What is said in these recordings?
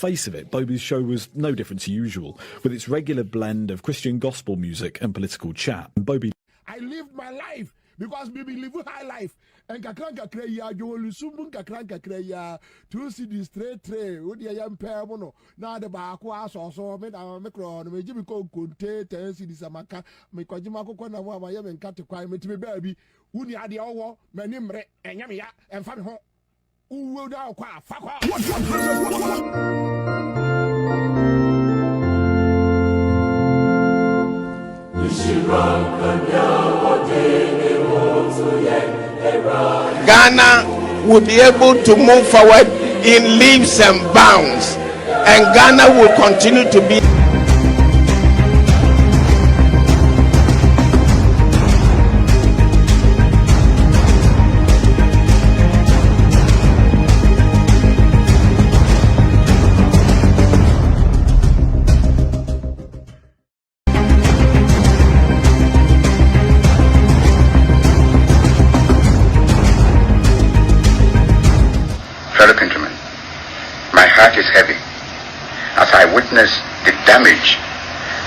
face of it, Bobie's show was no different to usual, with its regular blend of Christian gospel music and political chat. Bobie, I lived my life because baby live a high life. And kakranka kreya, you will sumbun kakranka kreya, 2 cities straight tray, Woody yam permono, now the bakwas or so, made our macron, may Jimmy Conte, 10 cities amaka, make Kojimako Kona, my yam and cat to crime to me baby, Woody had the hour, my name, and Yamia, and Fan Ho. Who will now qua, fuck off. Ghana will be able to move forward in leaps and bounds, and Ghana will continue to be fellow countrymen, my heart is heavy as I witness the damage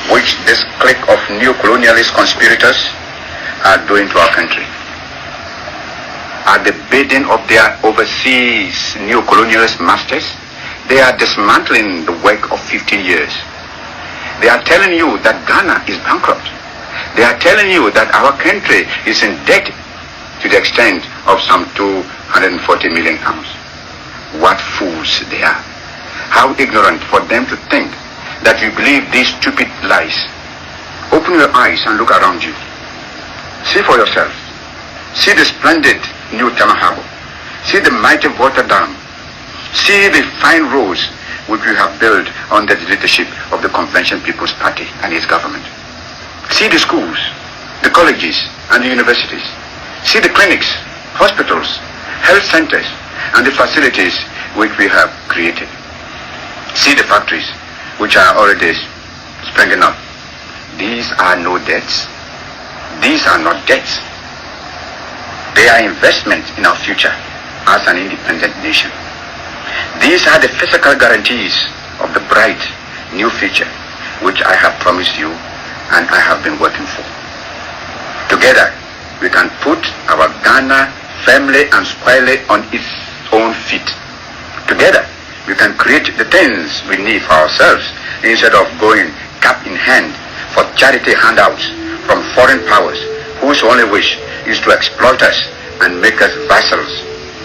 which this clique of neo-colonialist conspirators are doing to our country. At the bidding of their overseas neo-colonialist masters, they are dismantling the work of 15 years. They are telling you that Ghana is bankrupt. They are telling you that our country is in debt to the extent of some 240 million pounds. What fools they are. How ignorant for them to think that you believe these stupid lies. Open your eyes and look around you. See for yourself. See the splendid new Tama Harbor. See the mighty water dam. See the fine roads which we have built under the leadership of the Convention People's Party and its government. See the schools, the colleges and the universities. See the clinics, hospitals, health centers, and the facilities which we have created. See the factories which are already springing up. These are no debts. These are not debts. They are investments in our future as an independent nation. These are the physical guarantees of the bright new future which I have promised you and I have been working for. Together, we can put our Ghana firmly and squarely on its own feet. Together, we can create the things we need for ourselves instead of going cap in hand for charity handouts from foreign powers whose only wish is to exploit us and make us vassals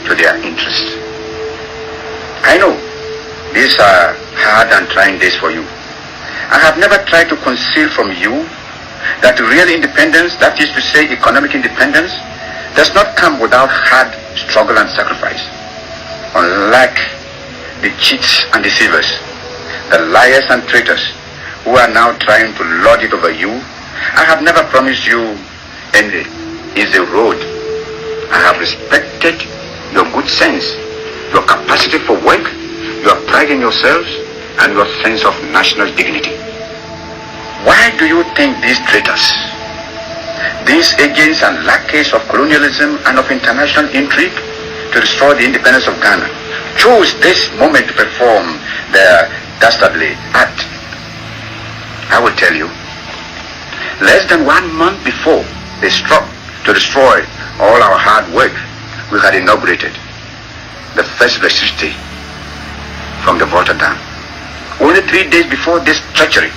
to their interests. I know these are hard and trying days for you. I have never tried to conceal from you that real independence, that is to say economic independence, does not come without hard struggle and sacrifice. Unlike the cheats and deceivers, the liars and traitors who are now trying to lord it over you, I have never promised you any easy road. I have respected your good sense, your capacity for work, your pride in yourselves, and your sense of national dignity. Why do you think these traitors, these agents and lackeys of colonialism and of international intrigue to destroy the independence of Ghana, chose this moment to perform their dastardly act? I will tell you, less than 1 month before they struck to destroy all our hard work, we had inaugurated the first electricity from the water dam. Only 3 days before this treachery,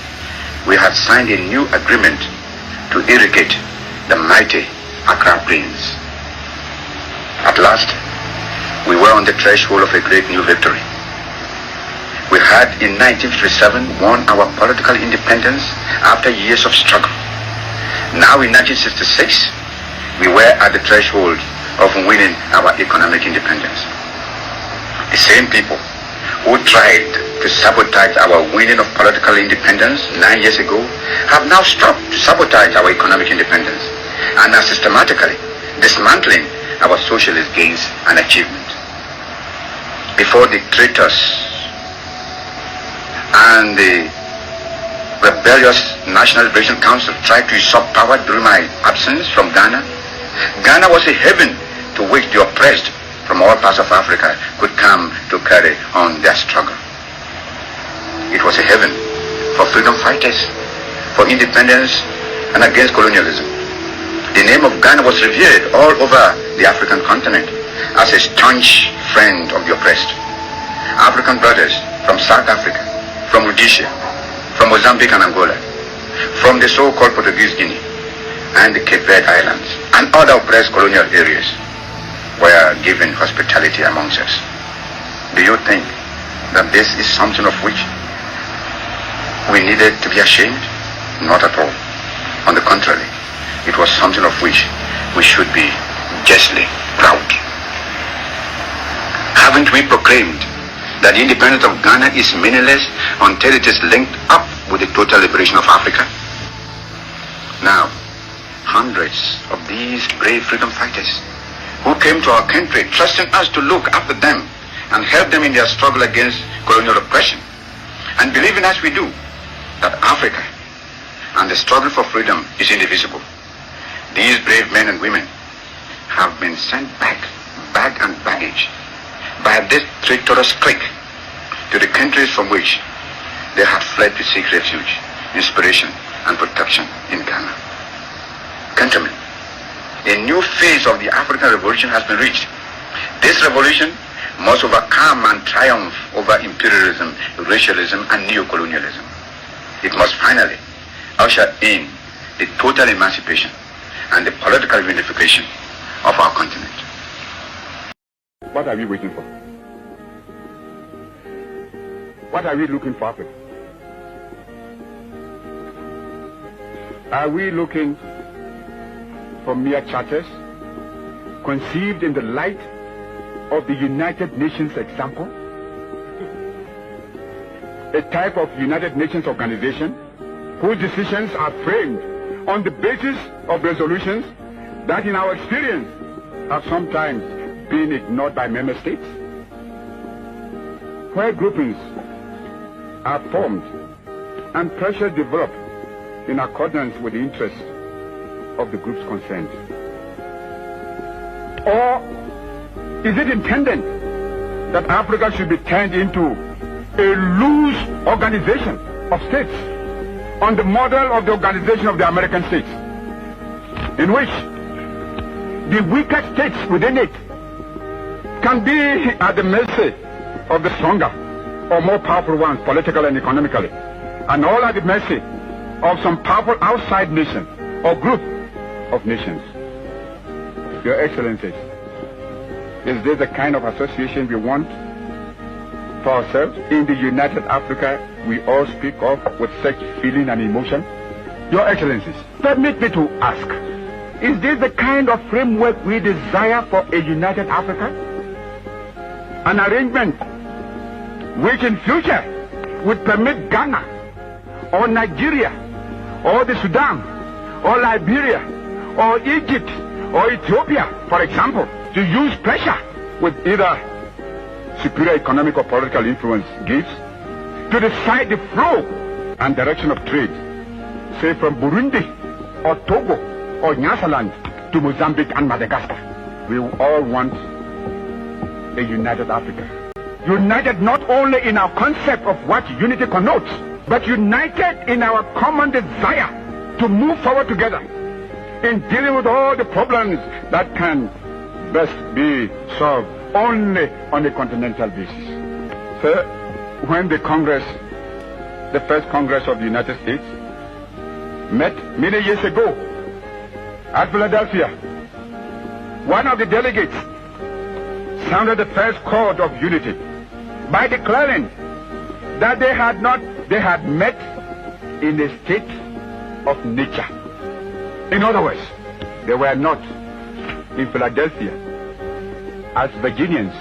we had signed a new agreement to irrigate the mighty Accra Plains. At last, we were on the threshold of a great new victory. We had in 1957 won our political independence after years of struggle. Now in 1966, we were at the threshold of winning our economic independence. The same people who tried to sabotage our winning of political independence 9 years ago have now struck to sabotage our economic independence and are systematically dismantling our socialist gains and achievements. Before the traitors and the rebellious National Liberation Council tried to usurp power during my absence from Ghana, Ghana was a haven to which the oppressed from all parts of Africa could come to carry on their struggle. It was a heaven for freedom fighters, for independence and against colonialism. The name of Ghana was revered all over the African continent as a staunch friend of the oppressed. African brothers from South Africa, from Rhodesia, from Mozambique and Angola, from the so-called Portuguese Guinea and the Cape Verde Islands and other oppressed colonial areas were given hospitality amongst us. Do you think that this is something of which we needed to be ashamed? Not at all. On the contrary, it was something of which we should be justly proud. Haven't we proclaimed that the independence of Ghana is meaningless until it is linked up with the total liberation of Africa? Now, hundreds of these brave freedom fighters who came to our country trusting us to look after them and help them in their struggle against colonial oppression, and believing as we do that Africa and the struggle for freedom is indivisible. These brave men and women have been sent back, bag and baggage, by this traitorous clique to the countries from which they have fled to seek refuge, inspiration and protection in Ghana. Countrymen, a new phase of the African Revolution has been reached. This revolution must overcome and triumph over imperialism, racialism and neocolonialism. It must finally usher in the total emancipation and the political unification of our continent. What are we waiting for? What are we looking for, Africa? Are we looking for mere charters conceived in the light of the United Nations example? A type of United Nations organization whose decisions are framed on the basis of resolutions that in our experience have sometimes been ignored by member states, where groupings are formed and pressures develop in accordance with the interests of the groups concerned? Or is it intended that Africa should be turned into a loose organization of states on the model of the organization of the American states, in which the weaker states within it can be at the mercy of the stronger or more powerful ones politically and economically, and all at the mercy of some powerful outside nation or group of nations? Your Excellencies, is this the kind of association we want for ourselves in the United Africa we all speak of with such feeling and emotion? Your Excellencies, permit me to ask, is this the kind of framework we desire for a united Africa? An arrangement which in future would permit Ghana or Nigeria or the Sudan or Liberia or Egypt or Ethiopia, for example, to use pressure with either superior economic or political influence gives to decide the flow and direction of trade, say from Burundi or Togo or Nyasaland to Mozambique and Madagascar. We all want a united Africa. United not only in our concept of what unity connotes, but united in our common desire to move forward together in dealing with all the problems that can best be solved only on a continental basis. Sir, when the first Congress of the United States met many years ago at Philadelphia, one of the delegates sounded the first chord of unity by declaring that they had met in a state of nature. In other words, they were not in Philadelphia as Virginians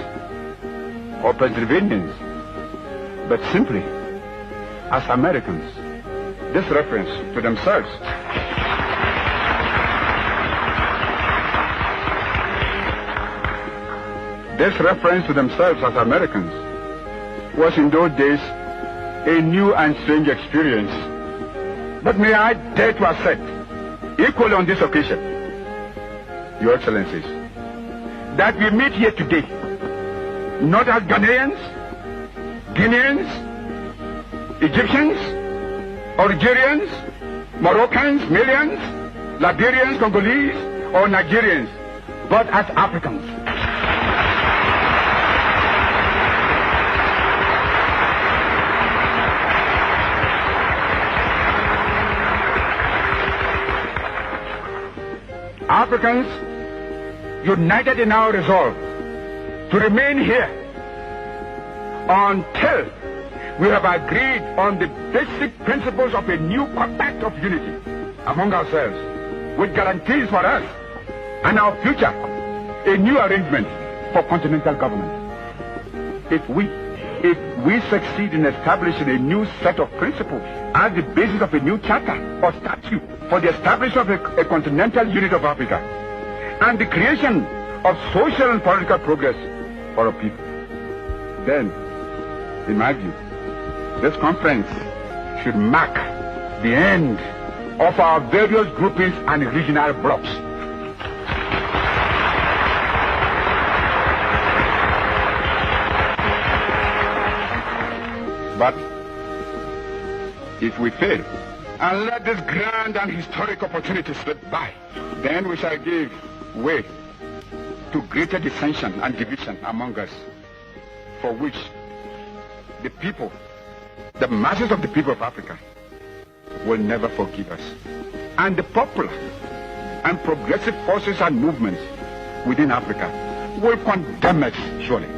or Pennsylvanians, but simply as Americans. This reference to themselves as Americans was in those days a new and strange experience. But may I dare to assert, equally on this occasion, Your Excellencies, that we meet here today not as Ghanaians, Guineans, Egyptians, Algerians, Moroccans, Malians, Liberians, Congolese, or Nigerians, but as Africans. Africans, united in our resolve to remain here until we have agreed on the basic principles of a new compact of unity among ourselves, which guarantees for us and our future a new arrangement for continental government. If we succeed in establishing a new set of principles as the basis of a new charter or statute for the establishment of a continental unit of Africa and the creation of social and political progress for our people, then, in my view, this conference should mark the end of our various groupings and regional blocs. But if we fail and let this grand and historic opportunity slip by, then we shall give way to greater dissension and division among us, for which the people, the masses of the people of Africa, will never forgive us. And the popular and progressive forces and movements within Africa will condemn us, surely.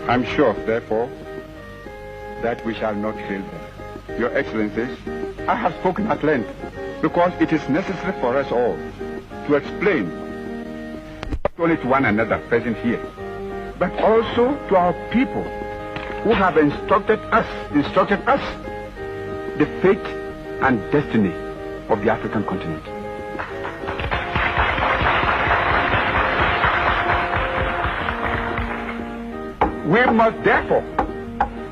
I'm sure, therefore, that we shall not fail them. Your Excellencies, I have spoken at length because it is necessary for us all to explain not only to one another present here, but also to our people who have instructed us the fate and destiny of the African continent. We must therefore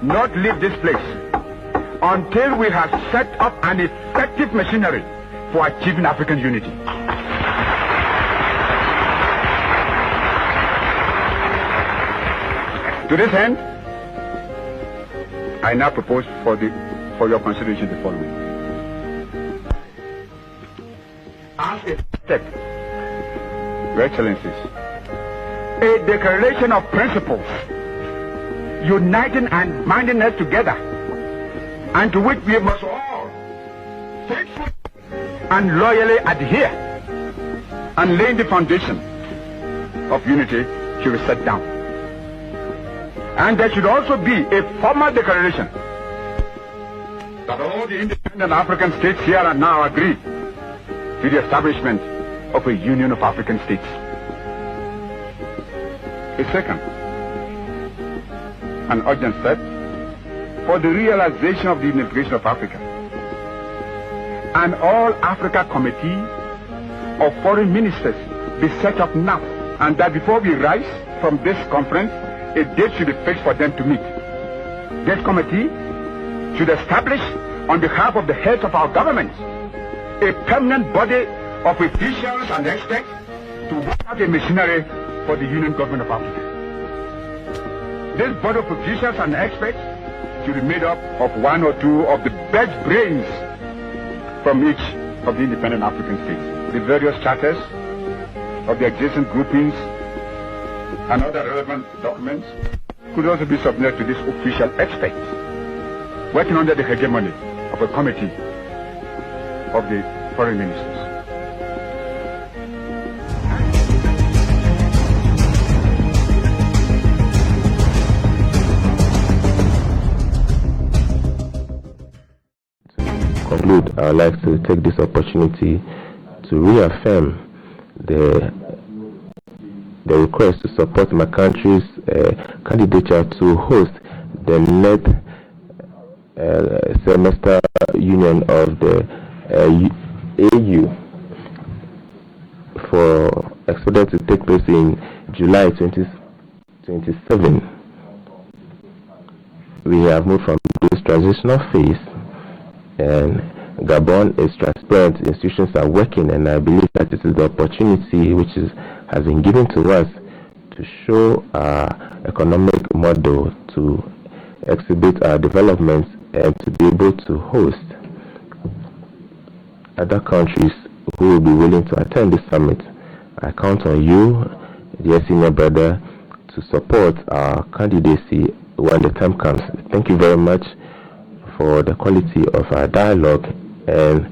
not leave this place until we have set up an effective machinery for achieving African unity. To this end, I now propose for your consideration the following. As a step, Your Excellencies, a declaration of principles uniting and binding us together, and to which we must all faithfully and loyally adhere, and laying the foundation of unity should be set down. And there should also be a formal declaration that all the independent African states here and now agree to the establishment of a Union of African States. A second, an urgent step for the realization of the unification of Africa. An All-Africa Committee of Foreign Ministers be set up now, and that before we rise from this conference, a date should be fixed for them to meet. This committee should establish, on behalf of the heads of our governments, a permanent body of officials and experts to work out a machinery for the Union Government of Africa. This body of officials and experts should be made up of one or two of the best brains from each of the independent African states. The various charters of the existing groupings and other relevant documents could also be submitted to this official experts, working under the hegemony of a committee of the foreign ministers. Conclude, I would like to take this opportunity to reaffirm the request to support my country's candidature to host the next semester union of the AU expected to take place in July 2027. We have moved from this transitional phase, and Gabon is transparent, institutions are working, and I believe that this is the opportunity which has been given to us to show our economic model, to exhibit our developments and to be able to host other countries who will be willing to attend this summit. I count on you, dear senior brother, to support our candidacy when the time comes. Thank you very much for the quality of our dialogue, and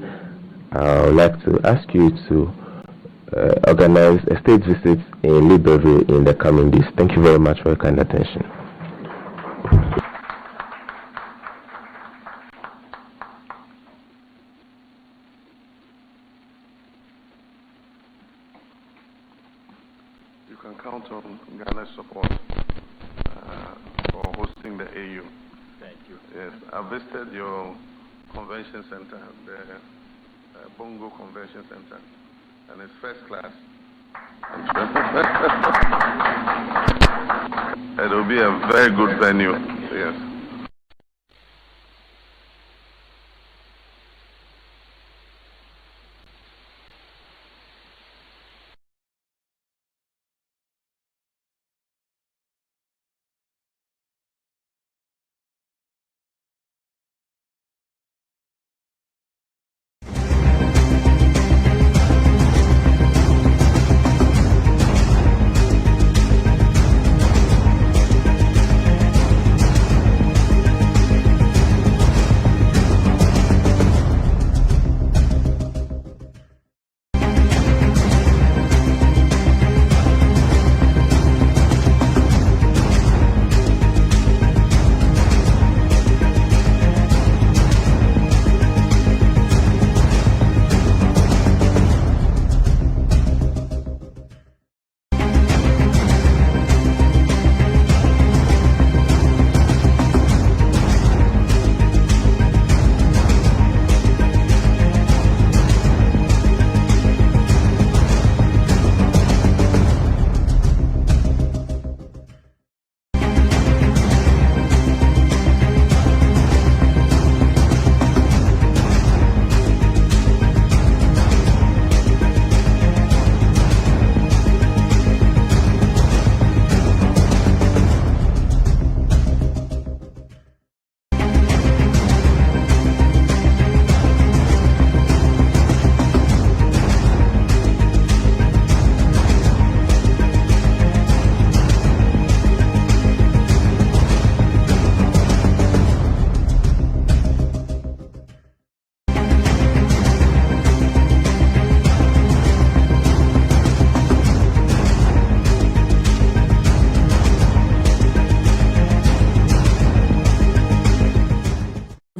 I would like to ask you to organize a state visit in Libreville in the coming days. Thank you very much for your kind attention. You can count on Ghana's support for hosting the AU. Thank you. Yes, I visited your convention center, the Bongo Convention Center, and it's first class. It will be a very good venue. Yes.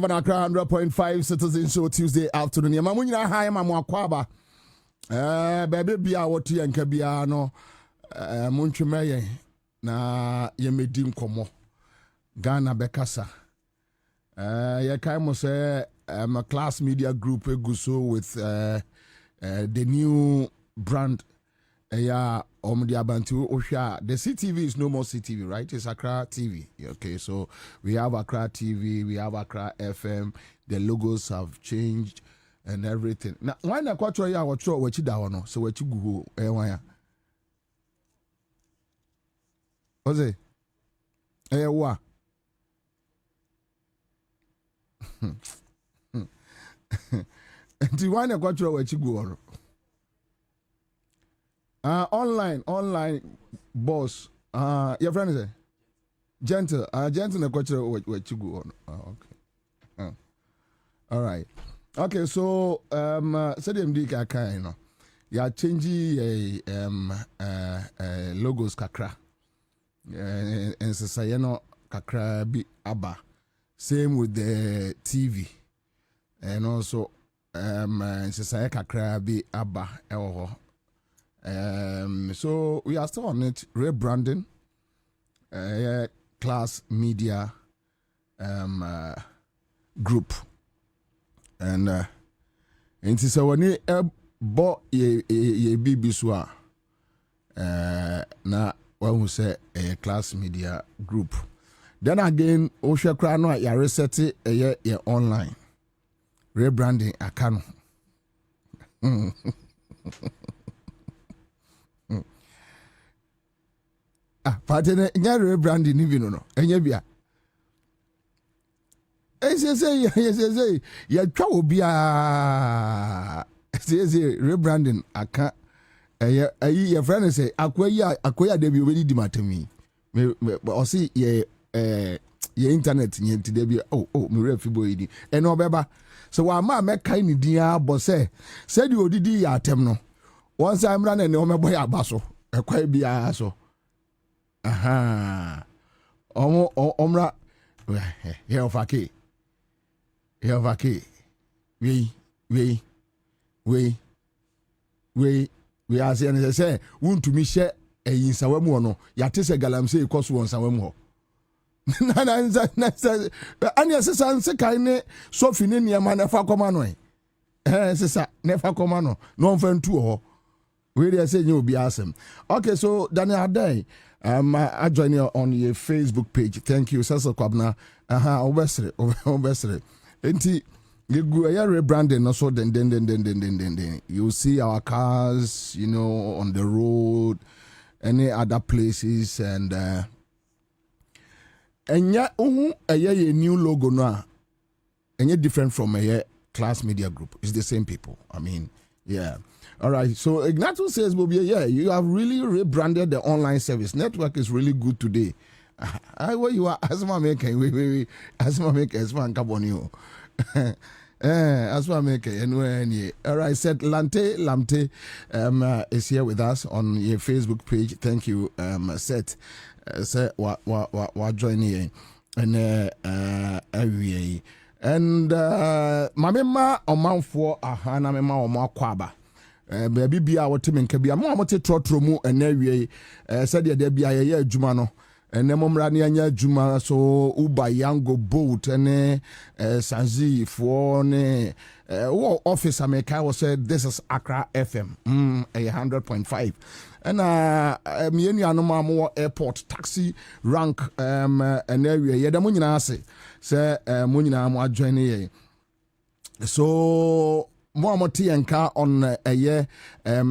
Accra 100.5 Citizen Show Tuesday afternoon. Yamamunya high Mamma Kwaba. Baby Bia, what you and Kabiano, Munchumeye, na Yemedim Komo, Ghana Bekasa. Yakaimo say, a class media group Guso with the new brand. Osha. The CTV is no more CTV, right? It's Accra TV. Okay, so we have Accra TV, we have Accra FM. The logos have changed and everything. Now, why not quattro ya what you down? So what you go? Why? What's it? What? Do why not quattro what you go? Online boss. Your friend is gentle. Gentle na kwacha what you go on. Okay. All right. Okay, so said MD kaka, you know. Ya change logos kakra. And so kakra bi aba. Same with the TV. And also so kakra bi aba so we are still on it, rebranding, class media group, and into so when you bought ye baby swa na when we say a class media group, then again Osha Krano ya reset it a online rebranding akano. Partner, nya rebranding ni bi no. Enye bia. Ese say ya twa obi a say rebranding aka ayi your friend say akoya dey be obedi di matemi me o see ye internet nye ti dey be me refi boy di eno obeba so wa ma meka ni din abo say di odidi ya atem no once I'm running no me boy abaso ekwa bia so aha omra here of ake we are saying say want to me share in sawemu no ya te se galamse ikoso won sawemu ho na anya sesa nse kai ne sofi ne niam na fa koma no sesa ne fa koma no no mfa ntu ho we dey say you be asem. Okay, so Daniel Adai I join you on your Facebook page. Thank you, Sasa Kwabena. Obesre. Enti you go rebranding also then you see our cars, you know, on the road, any other places, and yeah, a new logo now, and yet different from a Class Media Group. It's the same people. I mean, yeah. All right. So Ignato says, Bobie, yeah, you have really rebranded the online service. Network is really good today. Where you are, Asma Maker, Asma Maker, Asma Cabonio. Asma Maker, and all right. Said Lamte is here with us on your Facebook page. Thank you, Seth. Say what join here and Mamema Omanfo Ahana Mema Oma Kwaba. Baby bia wotemen ka bia mo amote trotro mu enawie said there bia ye adwuma no enemomra ne anya adwuma so uba yango boat ne sanzi for ne office America was said this is Accra FM 100.5 and me anuama mo airport taxi rank enawie ye da mo nyina ase say mo nyina mo adjoin ye so Moamoti Enka on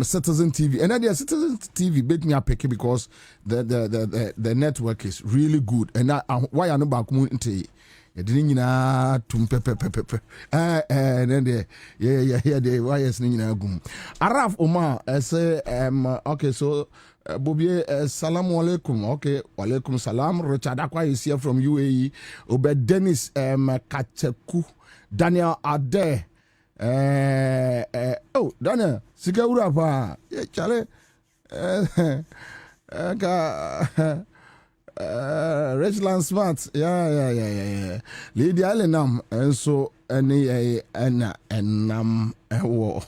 Citizen TV. And then Citizen TV bet me up because the network is really good. And why I know about community. Didn't tumpe and then the why is gum. Araf Omar say okay, so Bobie salam alaikum. Okay, walaikum salam. Richard Akwa is here from UAE. Obed Dennis Kacheku Daniel Ade. Daniel, Sigura pa. Chale. Richland Smart. Yeah. Lady Alenam and so any enam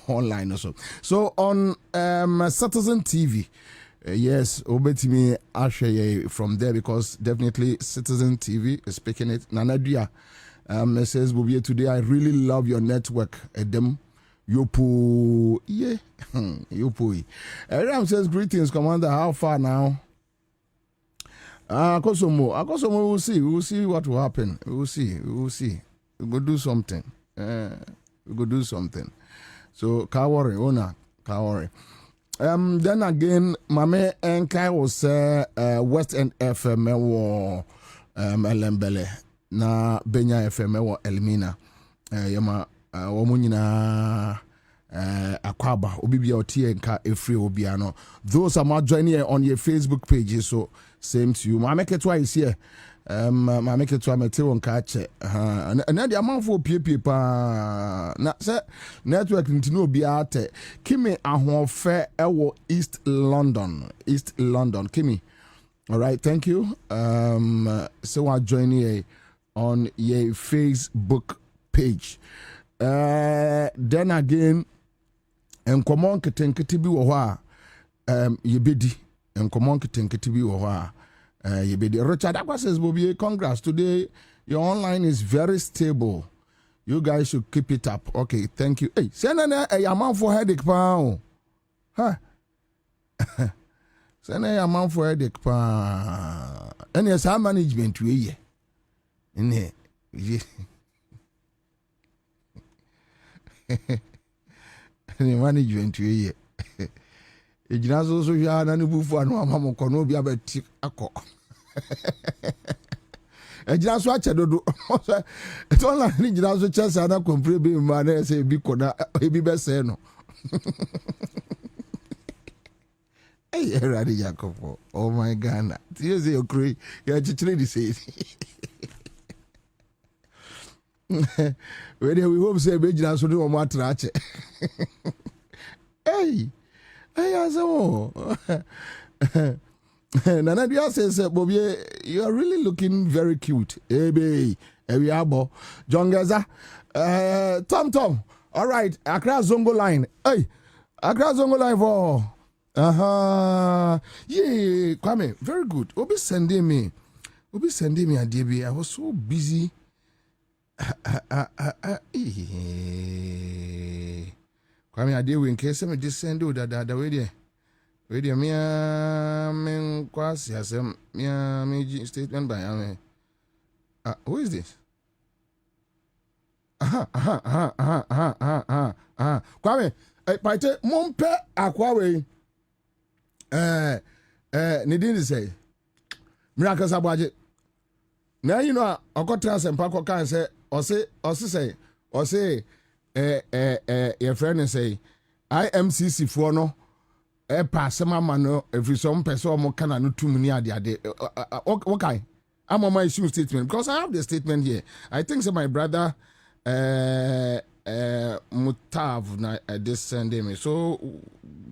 online also. So on Citizen TV. Yes, obetimi Ashe from there because definitely Citizen TV is picking it. Nanadia. It says, Bobie, today I really love your network. Edem, Yopo, yeah, Yopo. Ram says, greetings, Commander. How far now? Akosomo, we'll see what will happen. We'll see. We'll do something. So, Kawari, Kawari. Then again, Mame Enkai was West End FM or Elembele. Na Benya FM wa Elmina yama womu nyina akwaba obibia otie nka efri obia no those are my joining here on your Facebook page so same to you ma make it twice here ma make it twice mete won ka che na dia manfo piepie pa na se network ntino obia ate kimi ahofe ewo East London kimi. All right, thank you. So I join here on your Facebook page. Then again, and come on, Ketenketi bi wo yebedi. And come on, Ketenketi bi wo yebedi. Richard Akwa says, Bobie, congrats. Today, your online is very stable. You guys should keep it up. Okay, thank you. Hey, send a amount for headache, pal. Huh? Send a amount for headache, pal. And yes, our management, we in here. The management we ejinazo so ya na nubufu anu amamo kono bia beti akọ gyina so akyɛ dodo it's online ni gyina so kyɛ sa na compare bi ma na say bi kona ebi be say no hey ready Jacob oh my God you say you crazy you chichire di say we hope say be gyina so ni o mo atra akyɛ hey aso Nana Dia says, Bobie, you are really looking very cute. Hey, baby, we are bo. John Gaza, Tom. All right, Accra Zongo line. Hey, Accra Zongo line for. Yeah, Kwame, very good. Obi sending me a DB. I was so busy. Kwame, I did in case I just send you that way there. Wait a minute, quasi has a statement by who is this? Kwame, Pate, Mompe, Aquawe, Nidin say, Miracles are budget. Now you know, I got trans and Paco can say, or say, your friend say, IMCC for no. Pass my man if you some person more can no 2 minutes okay. I'm on my issue statement because I have the statement here. I think so my brother Mutav na this Sunday me. So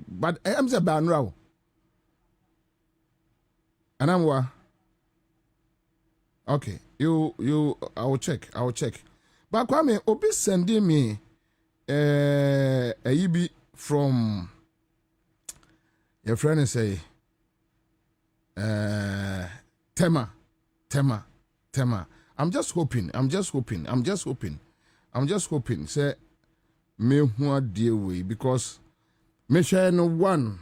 but I'm the ban row. And I'm what? Okay. You I will check. But Kwame Obi sending me a EB from your friend say, Tema. I'm just hoping. Say, me who deal with because me share no one.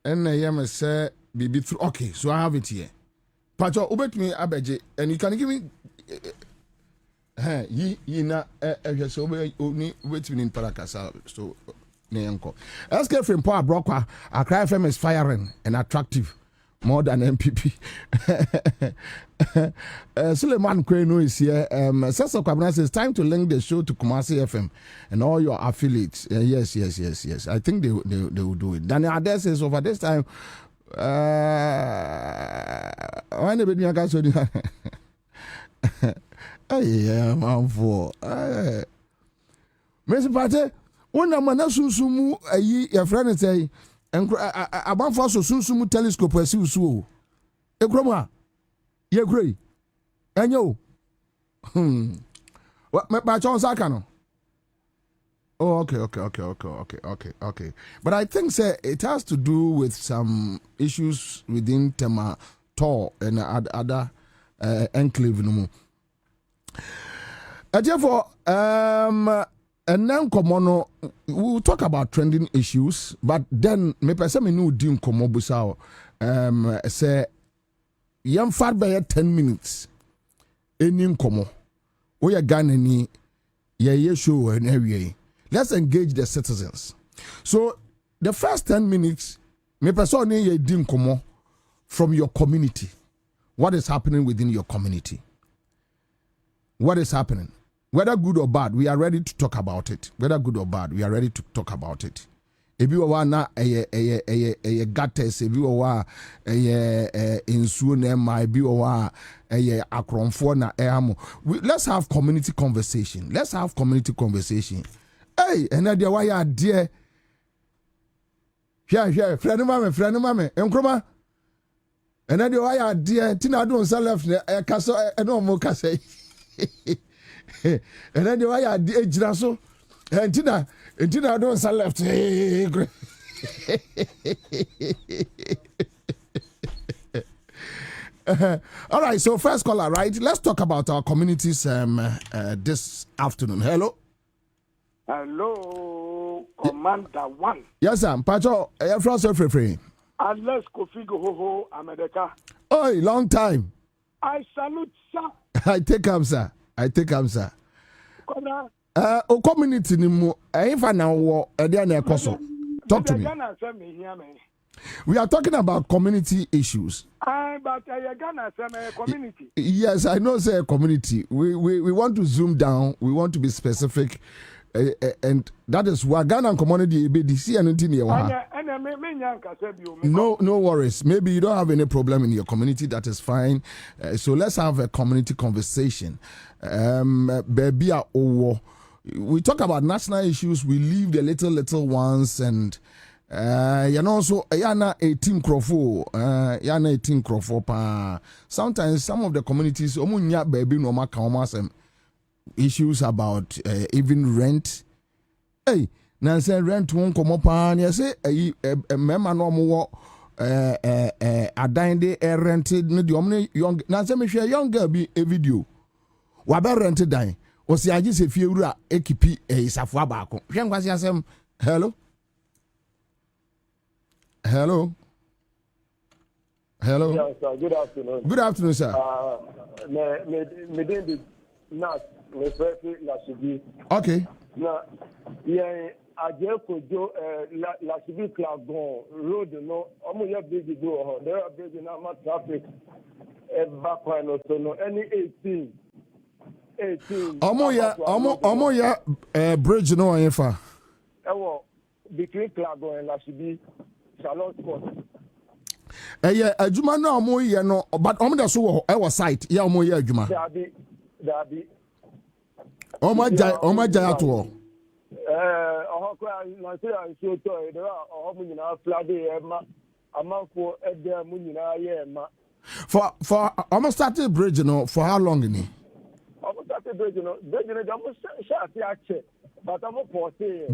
And I am say, be through. Okay, so I have it here. Pacho, obey me, Abeje, and you can give me. Ye na so only waiting in Paracasa. So. Let's get from Power Broker. Accra FM is firing and attractive more than MPP. Suleiman Kweno is here. Sasa Kwabena says time to link the show to Kumasi FM and all your affiliates. Yes. I think they will do it. Daniel Ade says over this time. Why the baby got so? Hey, I'm for. Mr. Pate. Una mana sunsumu ayi your friend say abanfo so sunsumu telescope asi usu ekroma ye grey enyo what my chon saka no oh okay but I think say it has to do with some issues within Tema Tor and other enclave no mo therefore and then komono we'll talk about trending issues but then me pese me no di nkomo busa say yam far by 10 minutes eni nkomo we ya Ghana ni ye show and every let's engage the citizens. So the first 10 minutes me pese oni ye di nkomo from your community. What is happening within your community? What is happening? Whether good or bad, we are ready to talk about it. Ebi wa na eye gates, ebi wa insuo na ma, ebi wa akronfo na ehamo. Let's have community conversation. Hey, and na dia wa ya dear. Here, friend mame, enkroma. And na dia wa ya dear, tina do on left na kaso no mo kase. And then the way I did so, and Tina don't sell left. All right, so first caller, right? Let's talk about our communities this afternoon. Hello, Commander One. Yes, sir. Pacho, from free. Unless Kofi Go America. Oh, long time. I salute, sir. I take him, sir. O community ni mu. If I now wo e dey na ekoso. Talk to me. We are talking about community issues. But Ghana, some community. Yes, I know, say community. We want to zoom down. We want to be specific. And that is why Ghana community BDC and no worries. Maybe you don't have any problem in your community. That is fine. So let's have a community conversation. Baby, we talk about national issues. We leave the little ones, and so yana 18 crofo pa. Sometimes some of the communities omunya baby no ma some issues about even rent. Hey, now say rent won't come up and you say a member no more a dine day rented no the young now say me share young girl be a video. Wabe rented dine. O si aji se fiura ekipi isafua baako. Hwe nkwasi asem. Hello. Hello. Hello. Yes, sir. Good afternoon. Good afternoon, sir. Me did not okay. Now, yeah, I just could do La Civil Clagon road. No, I'm going to bridge go. There are bridges now, my traffic. Back when also no any 18. Omo ya bridge no anfa. Between Clagon and La Civil, Salon Sport. Yeah, adwuma no omo ye no, but omo da so wo e site. Yeah, omo ye adwuma. Dabi. Oma jai ato. Ohokwa na say I so to there are omo nyina flood e ma amanfo edem nyina ye ma. For almost started bridge no for how long ni? Almost started bridge no almost share ache but I'm for say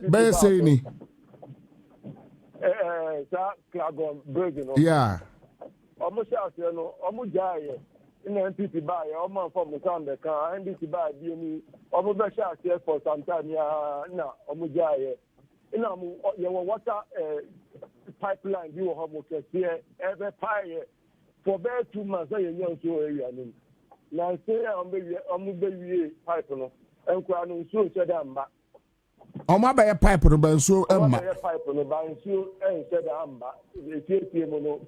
be say ni. Clagon bridge no. Yeah. Almost share no almost jai in NPP buy almost from the sound the car NPP buy be ni almost be share for some time ya na almost jai ina mu ye water pipeline bi wo homo kese ebe pie for about 2 months you know so area ni na say am be wie pipe no enkwa no so se da mba omo ba ye pipe no ba so emma pipe no ba so se da mba etie mo no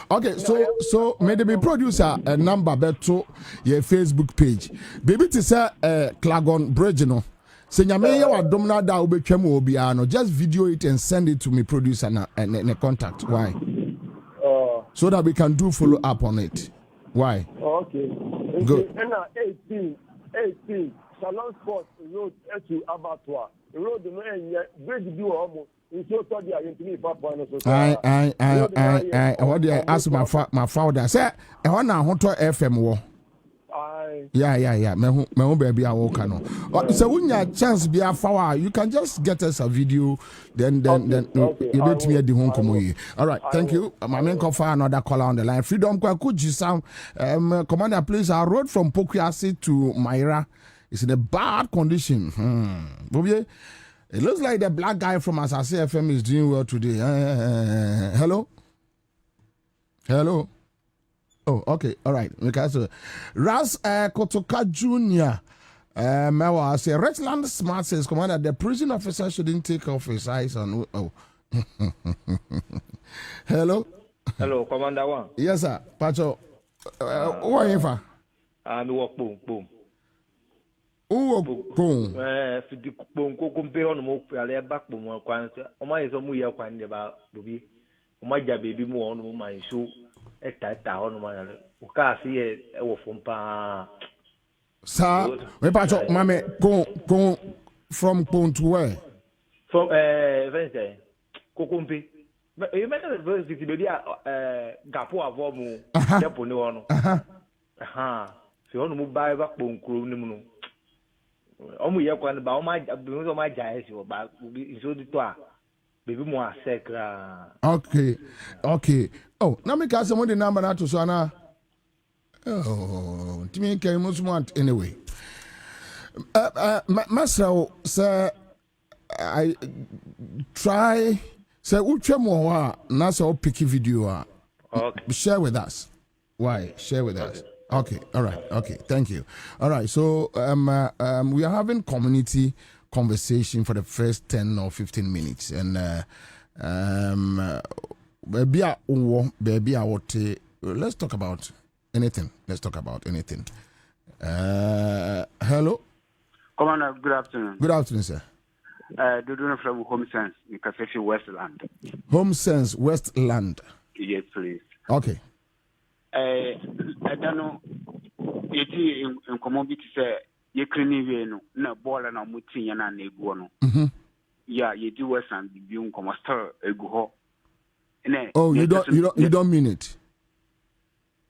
okay, so may the producer a number beto your Facebook page. Baby to say Clagon Bridge no. Say nyame ye wadom na da obetwam obi ano. Just video it and send it to me producer and contact. Why? So that we can do follow up on it. Why? Okay. Good. 18 Salon Sport Road to Abattoir. Road no enye bridge do almost. I what do I ask my father? Say, I want to hoto FM war. Yeah. Me baby I walk no. So when you chance be a flower, you can just get us a video. Then you bet me at the home come. All right, thank you. My man call for another caller on the line. Freedom Kwakuji sound. Commander, please. I rode from Pokuasi to Myra. It's in a bad condition. Bobie. It looks like the black guy from Asase FM is doing well today. Hello? Oh, okay. All right. So, Ras Kotoka Jr. Mewa say, Rexland Smart says, Commander, the prison officer shouldn't take off his eyes on. Oh. Hello? Hello, Commander One. Yes, sir. Pacho. Who are you for? I'm boom. Boom. Fidi boom kumpe on mo ale back boom kwan se o ma yeso mu ye kwan de ba bobi o ma ja baby mu on mo man so eta on mo ale o ka se ye e wo fom pa sa we pa cho mame go from point to where from Wednesday kokumpe you make the verse the be gapo avo mu depo ni wono se on mo buy back boom kro ni mu no omu ye kwan ba o ma jai si o ba so di to a baby mo asekra. Okay. Oh, na me ka say mo the number na to so na. Oh, timi kai mo smart anyway. Master say I try say utwe mo ho na say o pick video okay. Share with us. Why? Share with us. Okay, all right. Okay, thank you. All right, so we are having community conversation for the first 10 or 15 minutes. And baby, let's talk about anything. Hello. Commander, good afternoon. Good afternoon, sir. Dodo from Home Sense in Kasefi Westland. Home Sense Westland. Yes, please. Okay. I don't know. Yeti in commodity say ye clean no na ball na muti ya na egu no. Yeah, you do Westland be un como star egu ho. Oh, you don't mean it.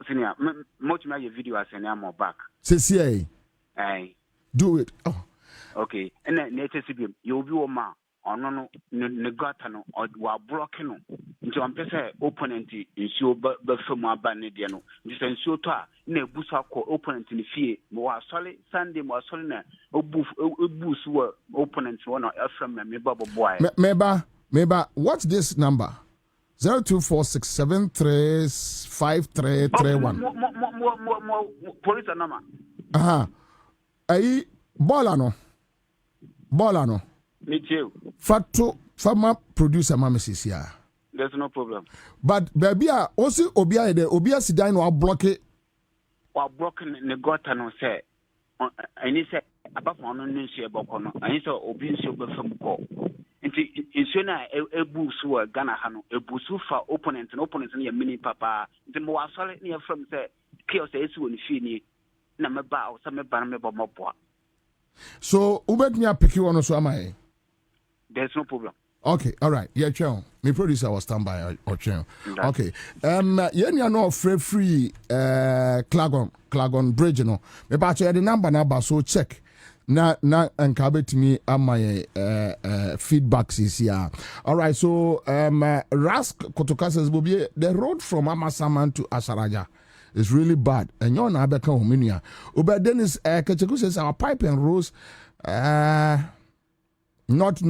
Senior, much my video as an ammo back. Say Aye. Do it. Oh. Okay. And then nature CBM, you'll be a man or no negata or broken no. Into I'm just opponent in show but from my bandiano. Just in show to ne busa ko opponent in the fear. More solid Sunday more solid o boost were opponents one or from me bubble boy. Maybe what's this number? 0246735331. Police number. Ayi Bolano. Me too. Fatu farmer producer mama here. There's no problem. But baby also obia sidan wa block it. Wa block ne gota no say. Ani say abaf ono no nsia bokono. Ani say obi nsia obefam ko. Nti nsia na ebu so Ghana ha no ebu so fa opponent no ye mini papa. Nti mo wasole ne from say chaos esi woni fi ni na meba o say meba na meba moboa. So, ubet me a picky one so am I? There's no problem. Okay, all right. Yeah, Chong. My producer was standby or Chong. Okay. You know free Clagon Bridge, you know. Me ba the number so check. Na and kabet me my feedbacks is here. All right, so Rask Kotokasas will be the road from Amasaman to Asaraja. It's really bad. And you're not back home in here. But Dennis Kacheku says our pipe and roads, not,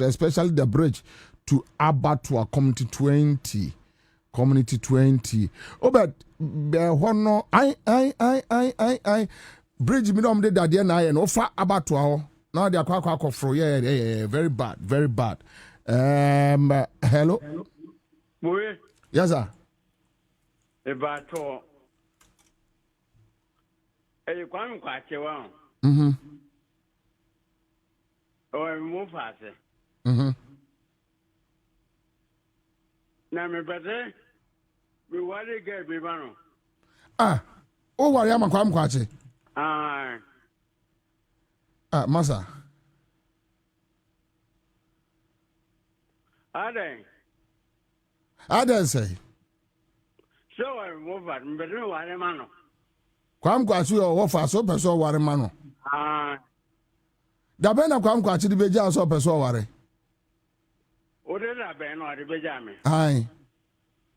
especially the bridge to Abattoir Community 20. Oh, but I bridge me down there and offer Abattoir. Now they are quite for yeah, very bad. Hello. Yes, sir. About all. You can't quite well. Or move faster. Now, my brother, we want to get me one. Oh, what am I quite? Massa. Are they say? So I move at me, but no one man. Kwam kwachi o wofa so peso ware ma no. Da be na kwam kwachi di beja so peso ware. O de da be no de beja me. Ai.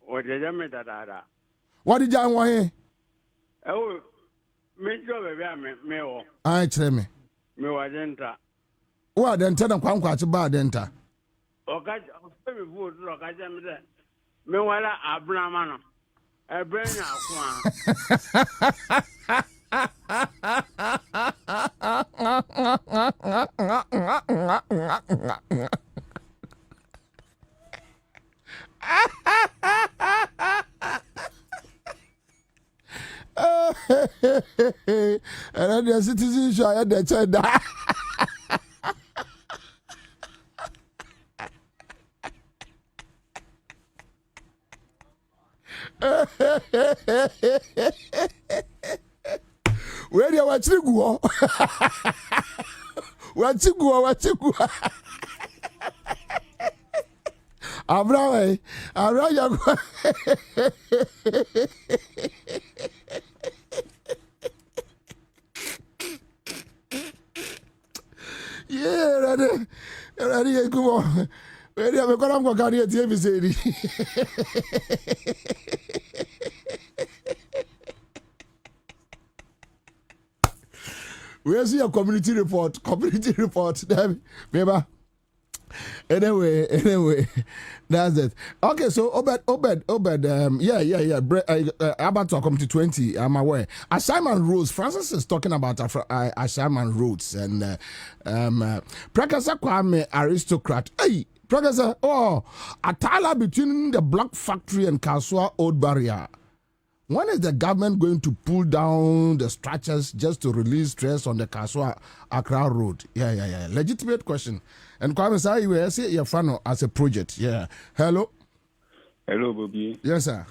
O de ja me da. What did you want here? Oh, me jo be me o. Ai kire me. Me wa denta. Wa denta na kwam kwachi ba denta. O ka o fe me fu o ka ja me de. Me wala abuna ma no. Ebrenya kwa. And the citizen share the child. Where you watch the go? What you go? Abra ya go. Yeah, ready, come on. Ready, I'm going to carry a TV series. Where's your community report? Remember, Anyway, that's it. Okay, so Obed, about to come to 20, I'm aware. Assignment rules, Francis is talking about assignment rules, and Professor Kwame aristocrat. Hey, Professor, a tala between the Black Factory and Kasua Old Barrier. When is the government going to pull down the structures just to release stress on the Kasua Accra Road? Yeah. Legitimate question. And Kwame, sir, you will say your fan as a project. Yeah. Hello, Bobie. Yes, sir.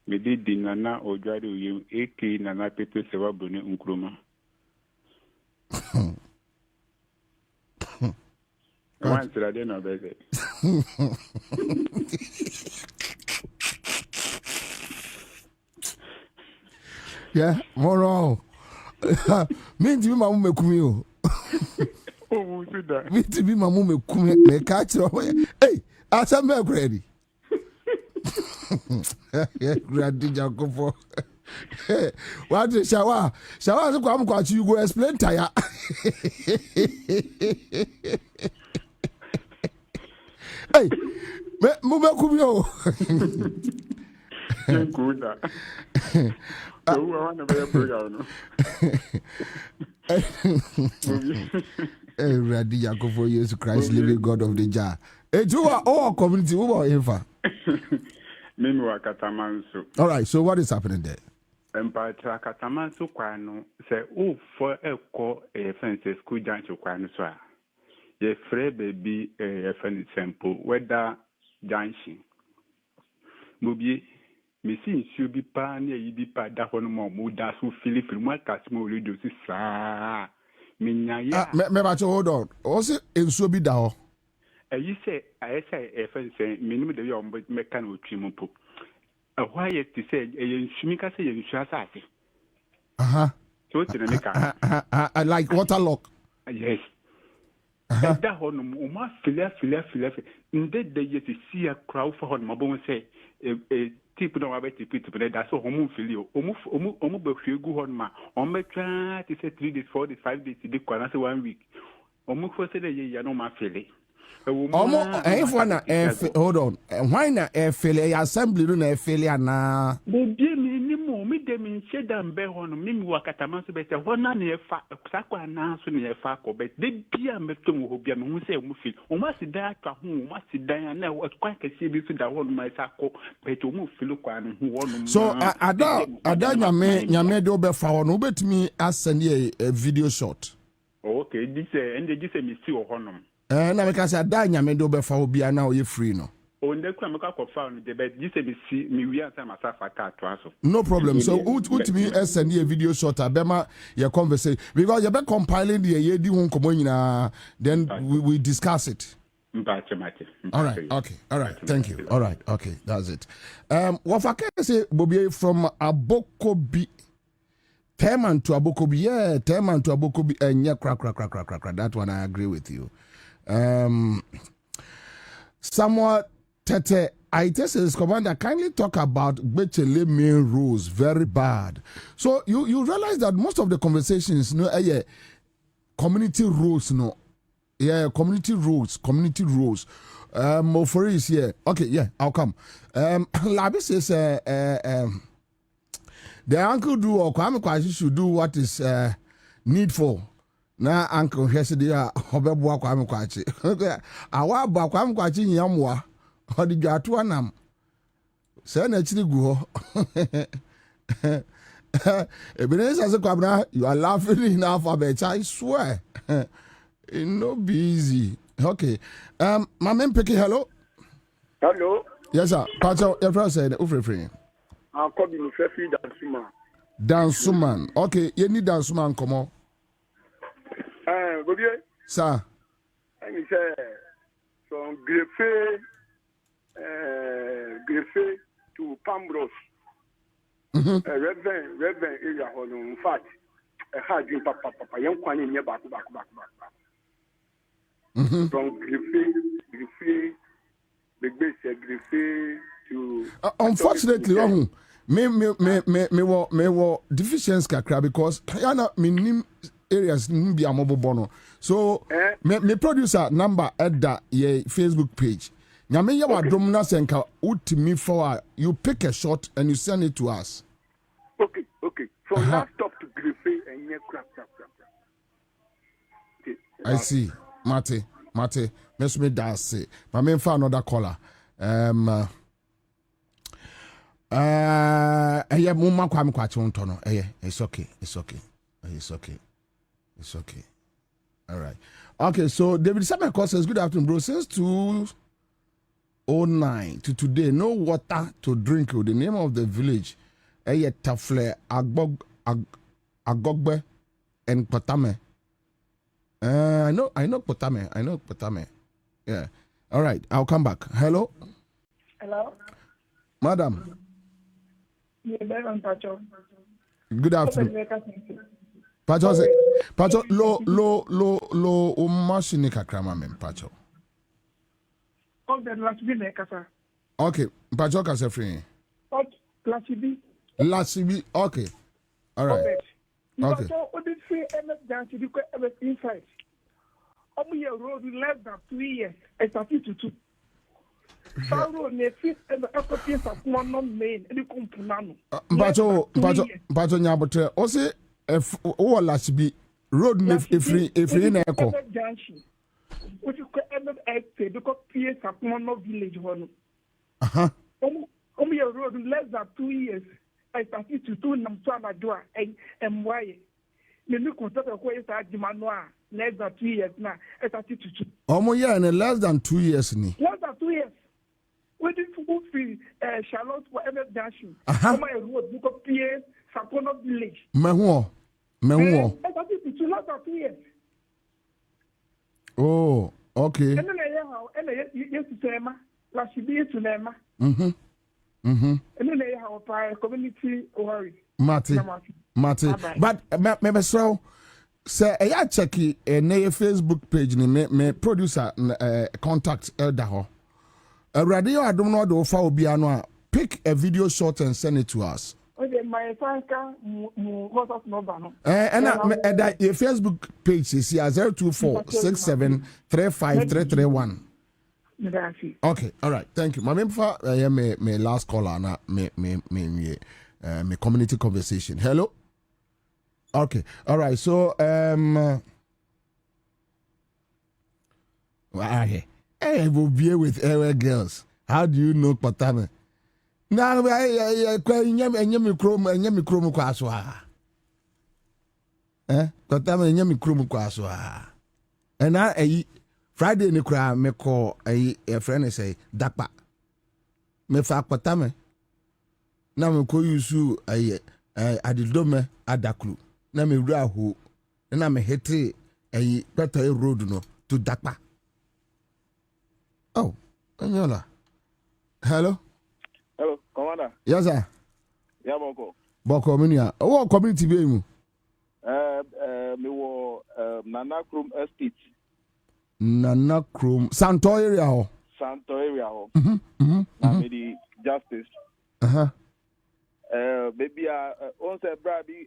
Me did Nana or Jadu you 80 Nana Pepe Sevabune Unkruma. Once I didn't know better. Yeah, more. Me to be my mum kumio. Oh, that. Me to be my mum kumio. Me catch you. Hey, I said me ready. Yeah, ready Jacob for. What the shower? Shower so come catch you go explain tire. Hey, me mum kumio. Good. So I want to be a program. Hey, ready Jacob for Jesus Christ, living God of the jar. Hey, you are all community. Who are you? All right, so what is happening there? Empire Katamansu Kwano say, oh, for a call a fence school junction Kwano. Ye free baby a fence sample, whether junction. Bobie. Me see you be pan ye be pa da hono mo muda so fili mo kasmo radio si sa minya ya me ba hold on o se enso bi da ho you say I say e fen say minimum de yo me kan otwi mo po why you to say e nsumi ka say ye nsu asase so ti na ka I like waterlock. Yes. Da hono mo ma fili nde de ye ti see a crowd for hono mo bon say tip no about tip that's so homo filio omu be hwegu hon ma on be twa to say 3 days 4 days 5 days dey kwana say 1 week omu for say dey ya no ma fili hold on why na fili assembly no na fili ana bobie mi ni mo mi de mi sheda mbe hon mi wakatama so be say hona na efa sakwa na so na efa ko be de bia metom ho bia me hu say omu fili omu asida atwa ho omu asida na kwa kesi bi so da hon ma sako be to omu fili kwa no ho hon so ada nyame de obefa hon obetumi asend a video shot. Okay, this me see honom. Na make say ada nyame de obefa obi ana o ye free no. On the kwa make kwa fa no de but this me see me we answer myself aka to aso. No problem. So ultimately send a video shot abema your conversation because you be compiling the ye di ho komo nyina then we discuss it. All right. Okay. All right. Thank you. All right. Okay. That's it. What I can say, Bobie from Abokobi. Teman to Abokobi. Yeah, Teman to Abokobi. And yeah, crack. That one I agree with you. Somewhat Tete. I just as commander kindly talk about Bechele main rules. Very bad. So you realize that most of the conversations, community rules, Yeah, community rules. For is here. Okay, yeah, I'll come. Labi says the uncle do or Kwame Kwachi should do what is needful. Na uncle has the Obebwa Kwame Kwachi. Awa ba Kwame Kwachi nyamwa. Odi gatu anam. Say na chiri go. Ebenezer say Kwabena, you are laughing in alphabet. I swear. It no be easy. Okay. My man Peki, hello. Hello. Yes, sir. Pacho, your friend said, Ufrefree. I'm calling you Fefi Dansuma. Dansuman. Okay, you need Dansuman, come on. Bobie. Sir. I mean, from Greffe to Pambros. Reverend area, in fact, a hard dream, Papa, young one in your back. From Greffe, big base, Greffe to. Unfortunately, me deficiency kakra because yana minim areas be a mobile bono. So me producer number at that Facebook page. Nyame ya wadom na senka utimi for you pick a shot and you send it to us. Okay. From laptop to griffin and crap. I see. Mate. Let's me that say. My main for another caller. Muma kwam kwachi untono. It's okay. All right. Okay, so David Sameko says, good afternoon, bro. Since 2009 to today, no water to drink. The name of the village, Tafle, Agogbe, and Potame. I know Potame. Yeah. All right, I'll come back. Hello? Madam. Good afternoon. Pacho, lo, machine kakrama mem, Pacho. Okay, Pacho ka se free. Lasibi, okay. All right. Okay. Road less than 2 years. It's a 52. Pacho nyabotre ose o lasibi road ne free na eko which is MFX because PS Sakumono village one. Road less than 2 years. I started to do Namsana Dua and why? The new contract of where is Dimanoa less than 2 years now. I started to do. In less than 2 years ni. Less than 2 years. Waiting for free Charlotte for MF Dashing. My road because PS Sakumono village. Mehuo. I started to do less than 2 years. Oh, okay. And then yes to say last year to Nema. And then they have a community worry. Mate. But maybe so. Say I check it na Facebook page ni me producer contact elder ho. Radio adom no do fa obi ano pick a video shot and send it to us. Okay, my fanka WhatsApp number no. And that your Facebook page is here 02467353331. Okay, all right, thank you. My member, my last caller na me community conversation. Hello. Okay, all right. So hey, we'll be with our girls. How do you know Patame? Now, nyami krom kwa aswa. Patame nyami krom kwa aswa. And I Friday ni kura me call a friend say dakpa. Me fa Patame. Na me ko yusu adidome adaklu. Na me wura ho. Na me hete better road no to dakpa. Oh, Anyola. Hello, Commander. Yes, sir. Yeah, Boko. Boko, Minia. What community be you? Me wo Nana Krum Estate. Nana Krum. Santo area ho. Me the justice. Baby, on se brabi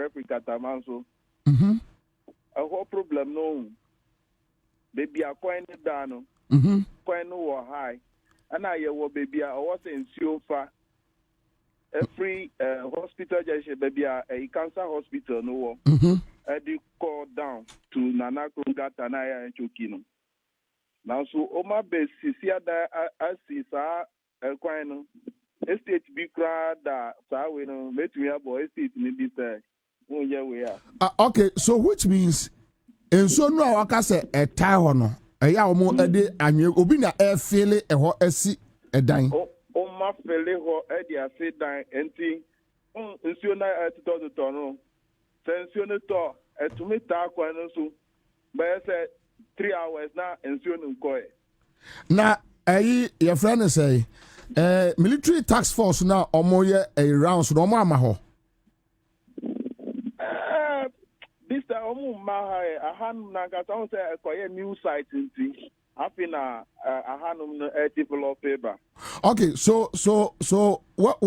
Africa tamanso. A whole problem no. Baby, I coin it down. Coin no high. And I will baby, I was in Siofa. A free hospital, baby, a cancer hospital, no. I did call down to Nana Krungata Naya and Chukino. Now, so Oma base, Sisia, I see, sir, a coin. Estate be crowd that, sir, we know, let me have boy estate in this. Yeah, we are. Okay, so which means. And so no I can say a tie no. Ya omo ede anwe obi na e feel e ho asi edan. O ma fele ho e dia se dan enti nsuo na to no. Se nsuo no to etumi ta kwa no so. Ba say 3 hours na nsuo no ko e. Na your friend say military task force na omo ye a rounds no omo ama ho. This time, I had a new site in I think I had a developer. Okay, so what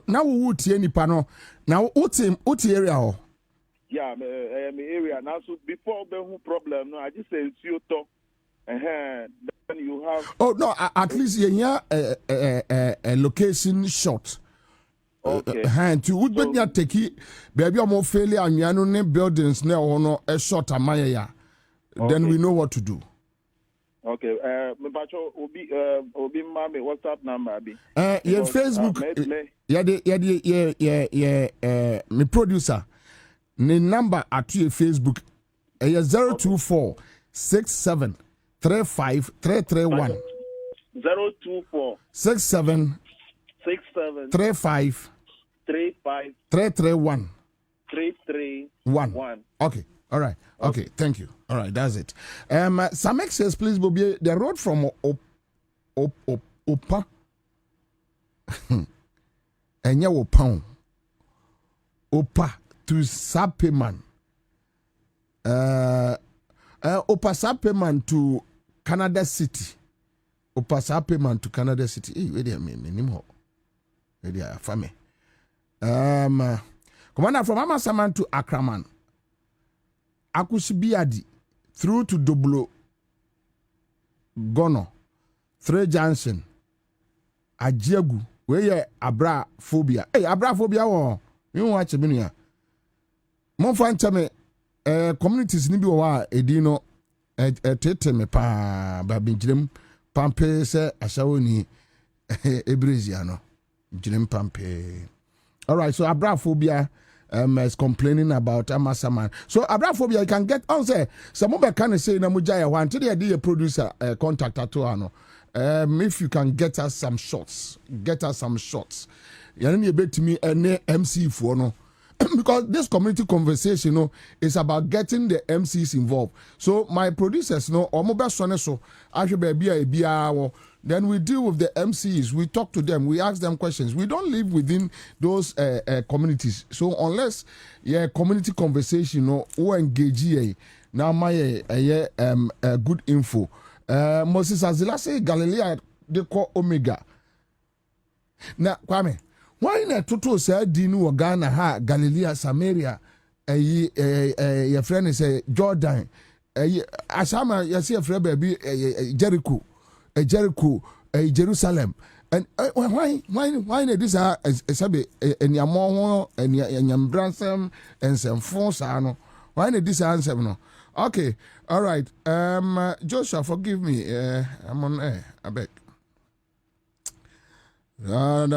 now we would see any panel now what area? Yeah, my area now. So before the problem, no, I just say you talk. Then you have. Oh no! At least you a location shot. Okay. To would be ya take it, baby. I'm more failure and you buildings now no a shot a maya. Then we know what to do. Okay. Me bacho obi mami WhatsApp number be. Yeah, Facebook. Yeah. Me producer. The number at your Facebook. 024 67 35 331. 024 67 35 331. 331. Okay. All right. Okay. Thank you. All right. That's it. Samek says, please, Bobie, the road from Opa. Enya Opa to Sapeman. Opa Sapeman to Canada City. Opa Sapeman to Canada City. Hey, where do you mean? Where do you family? Commander from Amasaman to Akraman. Akusibiadi through to Doblo Gono 3 Johnson Ajiagu where ye Abra phobia. Hey, Abra phobia wo you watch me here. Mo fan chame communities ni bi wa edino tete me pa ba binjirem pampe se ashawoni ebrezia no jinjirem pampe. All right, so Abra phobia is complaining about Amasaman. So Abraphobia, you can get on say some of can say na mujaya one to the producer contact at ano. If you can get us some shots. You need a bit to me MC for no. Because this community conversation, is about getting the MCs involved. So my producers, then we deal with the MCs. We talk to them. We ask them questions. We don't live within those communities. So unless community conversation, or engage now my good info. Moses Azila say Galilee they call Omega. Now Kwame. Why not Toto say Dinu Ghana ha Galilee Samaria your friend is Jordan Asama you see a friend baby Jericho Jerusalem and why this are sabe enyamo enyambransem and some force ano why this answer no okay all right Joshua forgive me I'm on air I beg some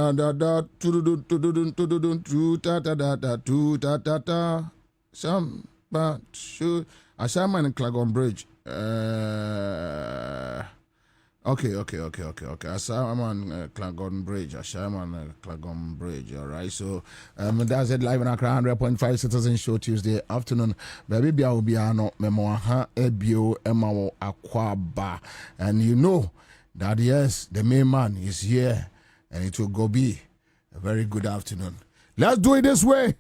but shoot Ashaman and Clagon Bridge okay Ashaman Clagon Bridge Clagon Bridge all right so that's it live in Accra 100.5 Citizen Show Tuesday afternoon baby bia obiano memoaha ebio emawo akwaba and you know that yes the main man is here. And it will go be a very good afternoon. Let's do it this way.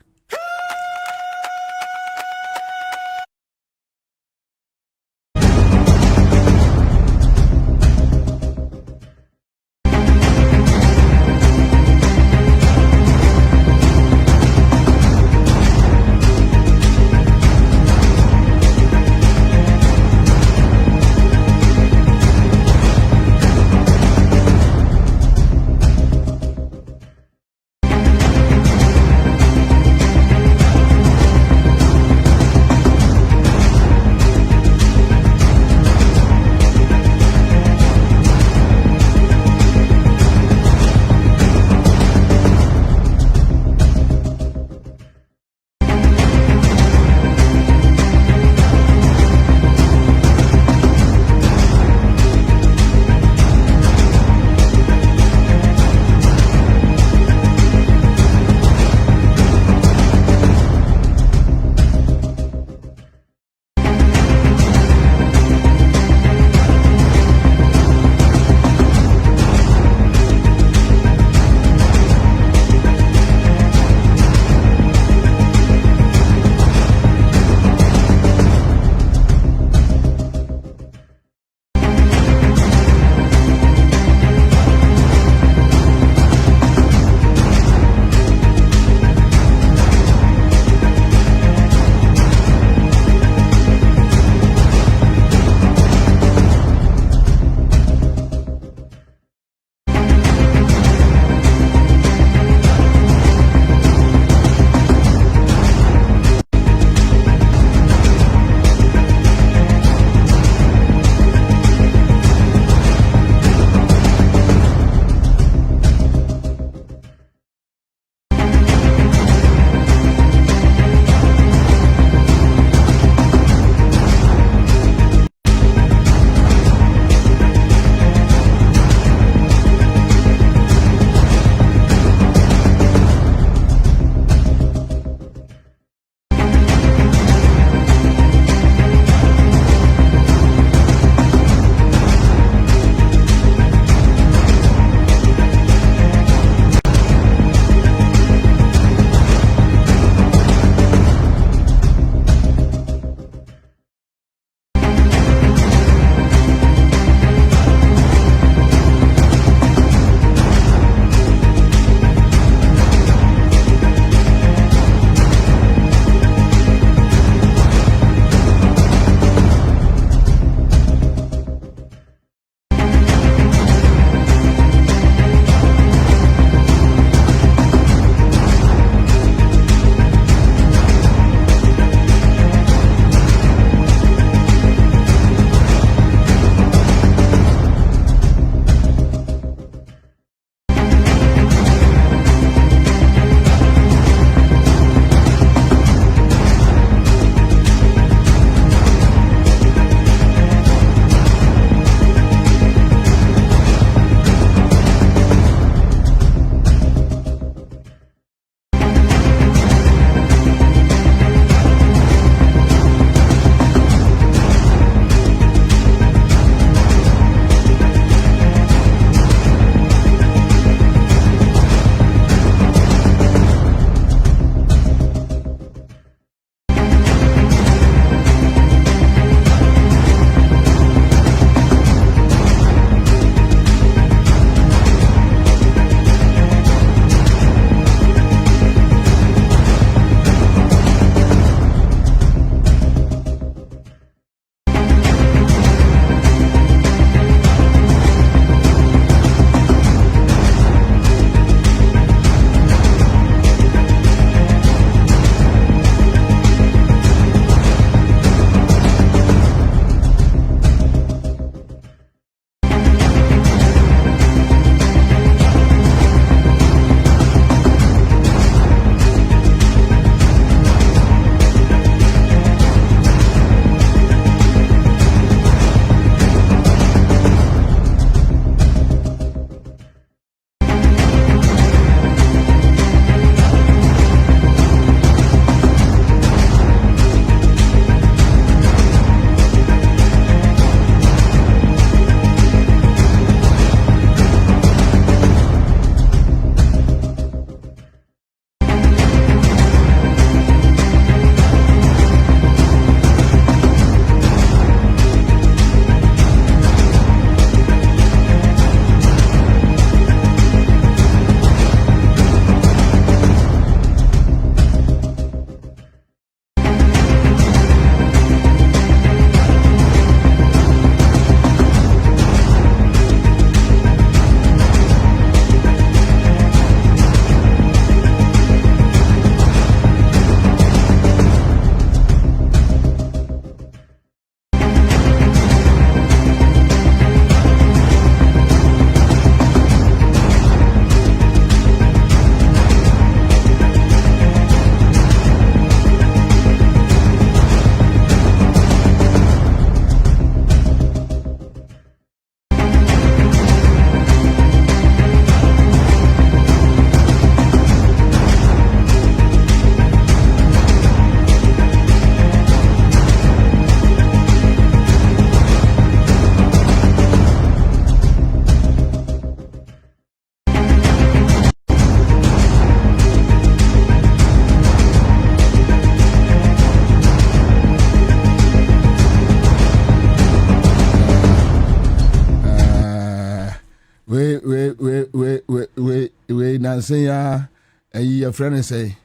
nanse ya your friend say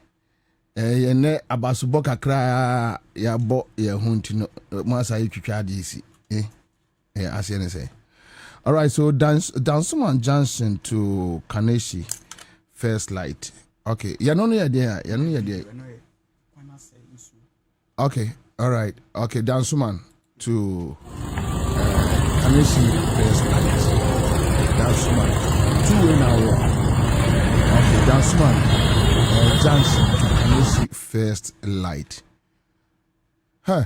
ye ne abasubo kakra ya bo ye hunti no mo asa yitwitwa de isi ase ne say. All right, so Dansoman Johnson to Kaneshi First Light. Okay, you know there. Okay, all right. Okay, Dansoman to Kaneshi First Light. Dansoman 2 in hour. Okay, Dansoman Johnson to Kaneshi First Light. Huh?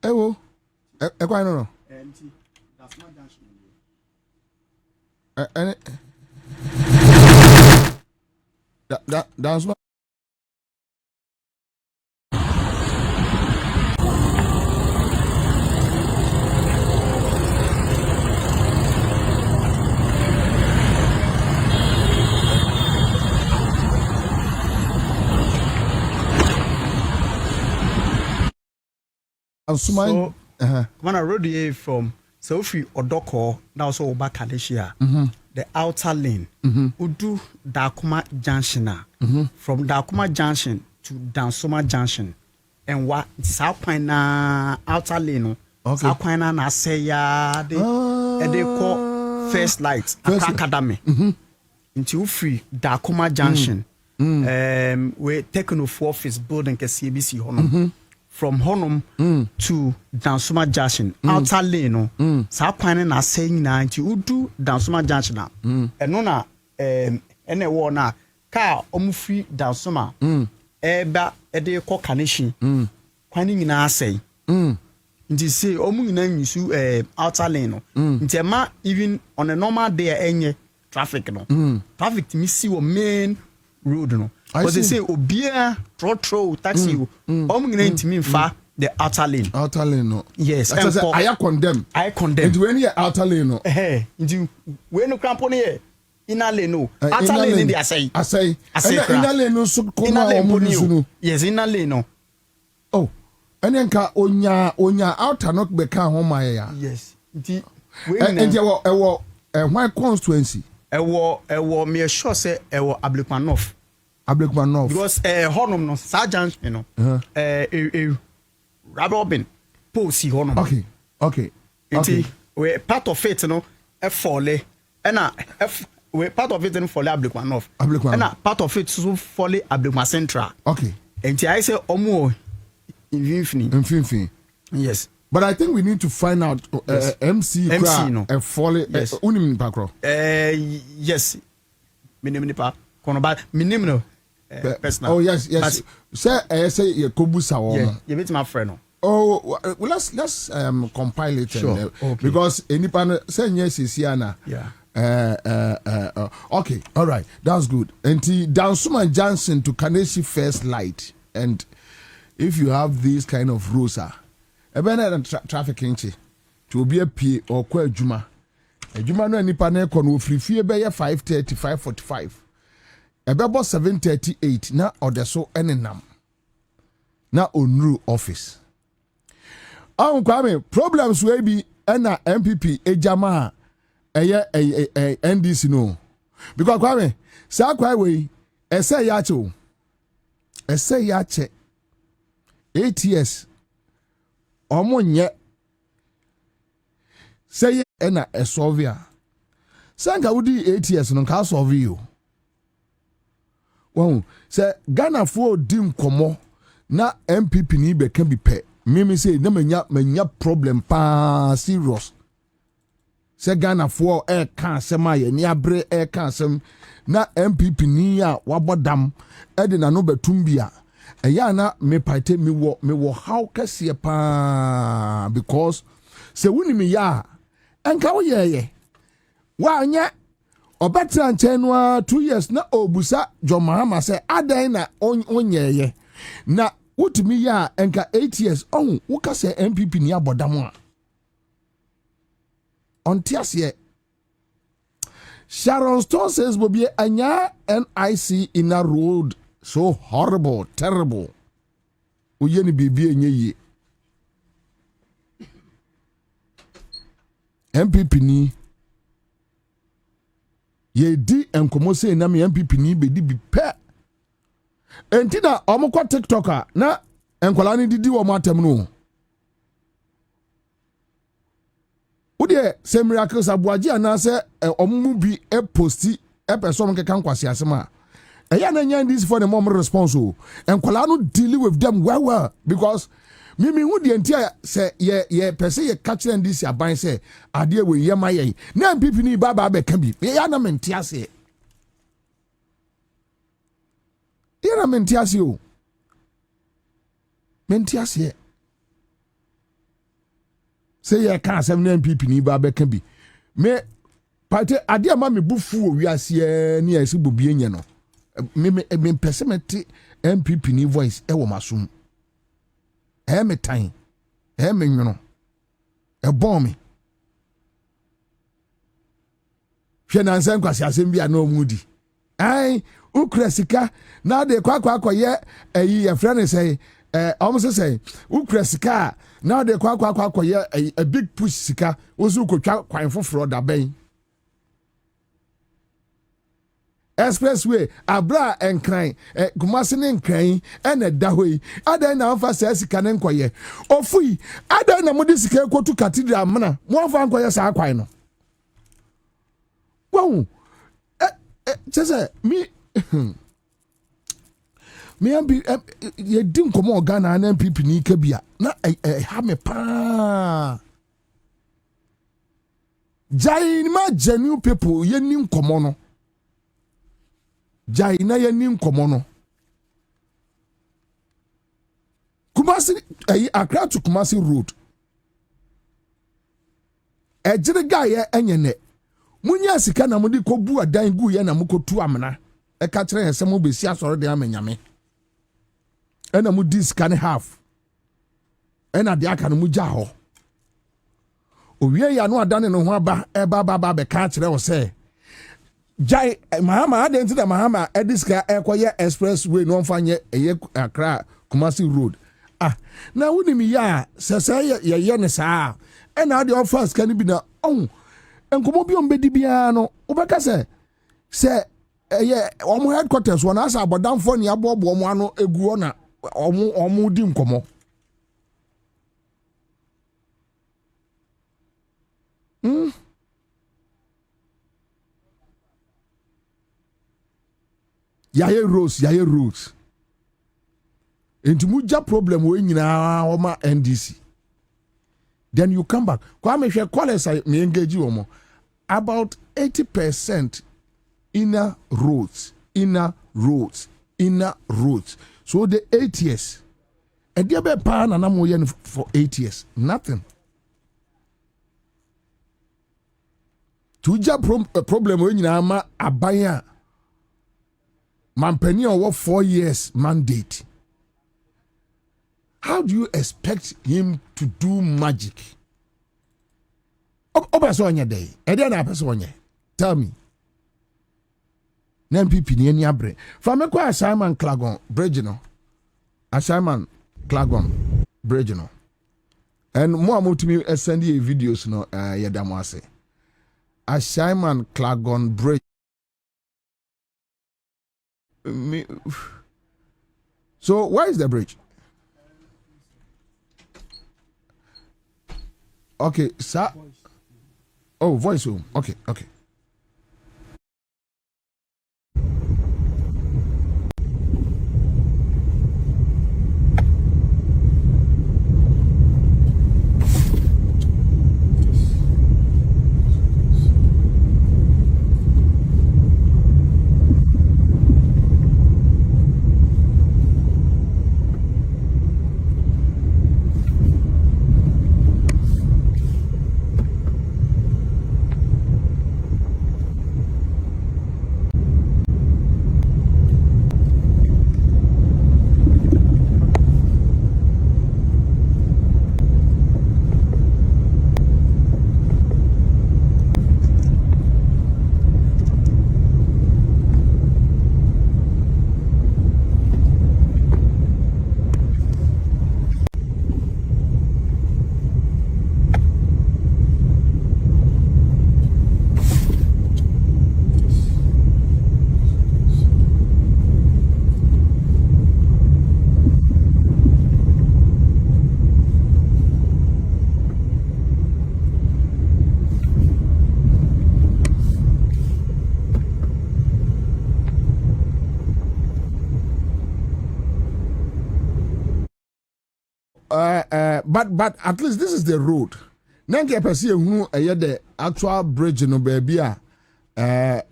Ewo. Quite no. That's what. So, when I rode here from so if you Odoko now also Oba Kadesia, the outer lane, Udu Dakuma Junction, from Dakuma Junction to Dansoma Junction, and what South Pina outer lane, South Pina na say ya they call First Light Academy into free Dakuma Junction. We taking off office building ke CBC Honum. From Honum to Dansoma Junction, outer lane, South Pine na saying na nti udu Dansoma Junction na. Eno na ene wo na car omufri Dansoma eba ede ko Kaneshi. Kwani nyina asay. Nti say omu nyina nyisu outer lane no. Nti ma even on a normal day enye traffic no. Traffic mi see wo main road no. Because they say obia trotro taxi nyina ntimi mfa the outer lane no. Yes, and I condemn it when you outer lane no nti we no crampo ne inner lane no outer lane dey asay inner lane no so koma omusu no. Yes, inner lane no. Oh, ene nka onya outer no be kan ho ma ya. Yes, nti we nti ewo why constituency ewo me sure say ewo Ablekman North. Because Honum no sergeant you know Robin Posi Honum. Okay. We part of it no F4 we part of it in Fole Ablekman North. And part of it so Fole Ablekman Central. Okay. And I say omo infinity. Yes. But I think we need to find out MC no Fole unim pakro. Yes. Minimum pa kono ba minimum personal. Oh yes. Say you kobusa yeah, you meet my friend. Oh, well, let's compile it. Sure. Because anyone say yes is here. Yeah. Okay. All right. That's good. And Dansoman Johnson to Kaneshi First Light. And if you have these kind of rules, trafficking to be a P or kwa juma. Juma no nipa na kono free fie be 5:30 5:45. Ebebo 7:38 na odeso enenam. Na onru office. Kwame problems we be na MPP ejama eye NDC no. Because Kwame sa kwai we ese ya che ATS omonye say na esovia sanga wudi ATS no ka solve you. Wow, say Ghana for dim komo na MPP ni be can be pe. Mimi say na menya problem pa serious. Say Ghana for kan sema ye ni abre kan sem na MPP ni ya wabodam e de na no betumbia. Eya na me paite me wo how kase pa because say wuni me ya enka wo ye wa nya obetra nchen 2 years na obusa John Mahama say adan na onye na wotumi ya enka 8 years on wo ka say MPP ni abodam a ontiase Sharon Stone says Bobie anya NIC in a road so horrible, terrible. Uyeni bibi enye ye. MPP ni ye di enkomo say na me MPP ni be di bi pe enti na omukwa TikToker na enkola ni didi wo matem no wode se miracles abuaji anase omumu bi posti person keka nkwase asema eya na nya this for the mom response o enkola no deal with them well because mimi hu de ntia se ye pese ye catch them this aban se ade we ye maye na MPP ni baba be ka bi ya na mentia se ya na mentia se o mentia se se ye ka asem na MPP ni baba ka bi me pate ade ama me bufu o wiase ni esi bobie nye no me pese meti MPP ni voice e wo masum me time me nwono e bon me hwe na nsan kwase asem bia na omudi ai ukra sika na de kwa ye eyi ye friend say almost say ukra sika na de kwa ye a big push sika ozu kotwa kwan foforo da ben expressway abra enkran Kumasi ne nkran ene da hoi adan na amfa sa sika ne nkoye ofui adan na modi sika ekotu cathedral mana mo amfa nkoye sa kwan no wow chese mi ambi ye din komo Ghana na MPP ni kabia na ha me pa jai ma genuine people ye nin komo no jai na ye nin komo no Kumasi Accra to Kumasi road ejire guy ye enyene munya sika na mudi ko bu adan gu ye na mukotu amena e ka kire hese mo besi asore de amenyame e na mudi sika ne half e na de aka no mugya ho owie ya no adane no ho aba e ba be ka kire wo se jai mahama adenti da mahama ediska ekoye expressway no mfanye eye Accra Kumasi road na wuni mi ya sese ye ne saa e na de offers kan bi na enkomo bi ombedi bia no obeka se eye omo headquarters wona asa abodamfo ne abobo omo ano eguo na omo di nkomo yaye rose enti muja problem we nyina oma NDC then you come back kwame hwe college me engage womo about 80% inner roads so the 8 years and there be pa na mo ye for 8 years nothing tuja problem we nyina ma abanya mampani owo 4 years mandate. How do you expect him to do magic? Obasonya day. Ediana apesonya. Tell me. NPP ni eni abre. From kwa assignment Clagon Bridge no. Assignment Clagon Bridge no. And mo amutimi send you videos no yedamo ase. Assignment Clagon Bridge. So where is the bridge? Okay, sir. Oh, voice room. Okay. but at least this is the road. Nanke pese ehunu the actual bridge no baby a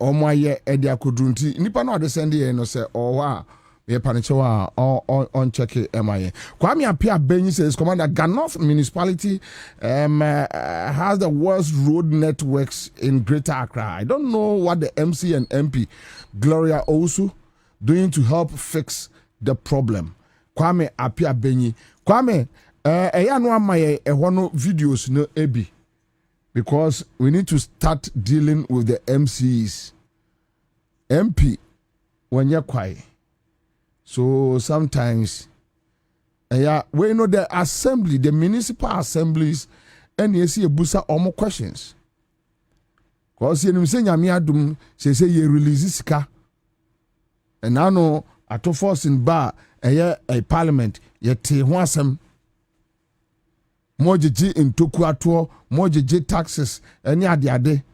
omo aye e dia kodunti nipa na ode send ye no say owa ye panichewa on check MIA. Kwame Apia Benyi says Commander Ganoff municipality has the worst road networks in Greater Accra. I don't know what the MC and MP Gloria Osu doing to help fix the problem. Kwame Apia Benyi. Kwame no amaye ehono videos no ebi because we need to start dealing with the MCs. MP when you're quiet. So sometimes, we know the assembly, the municipal assemblies, and you see a busa omo questions. Because you say Yamiadum, say you release sika, and I know at to force in bar a parliament, yet wasam more GG in Tokuato, more GG taxes, and yadi.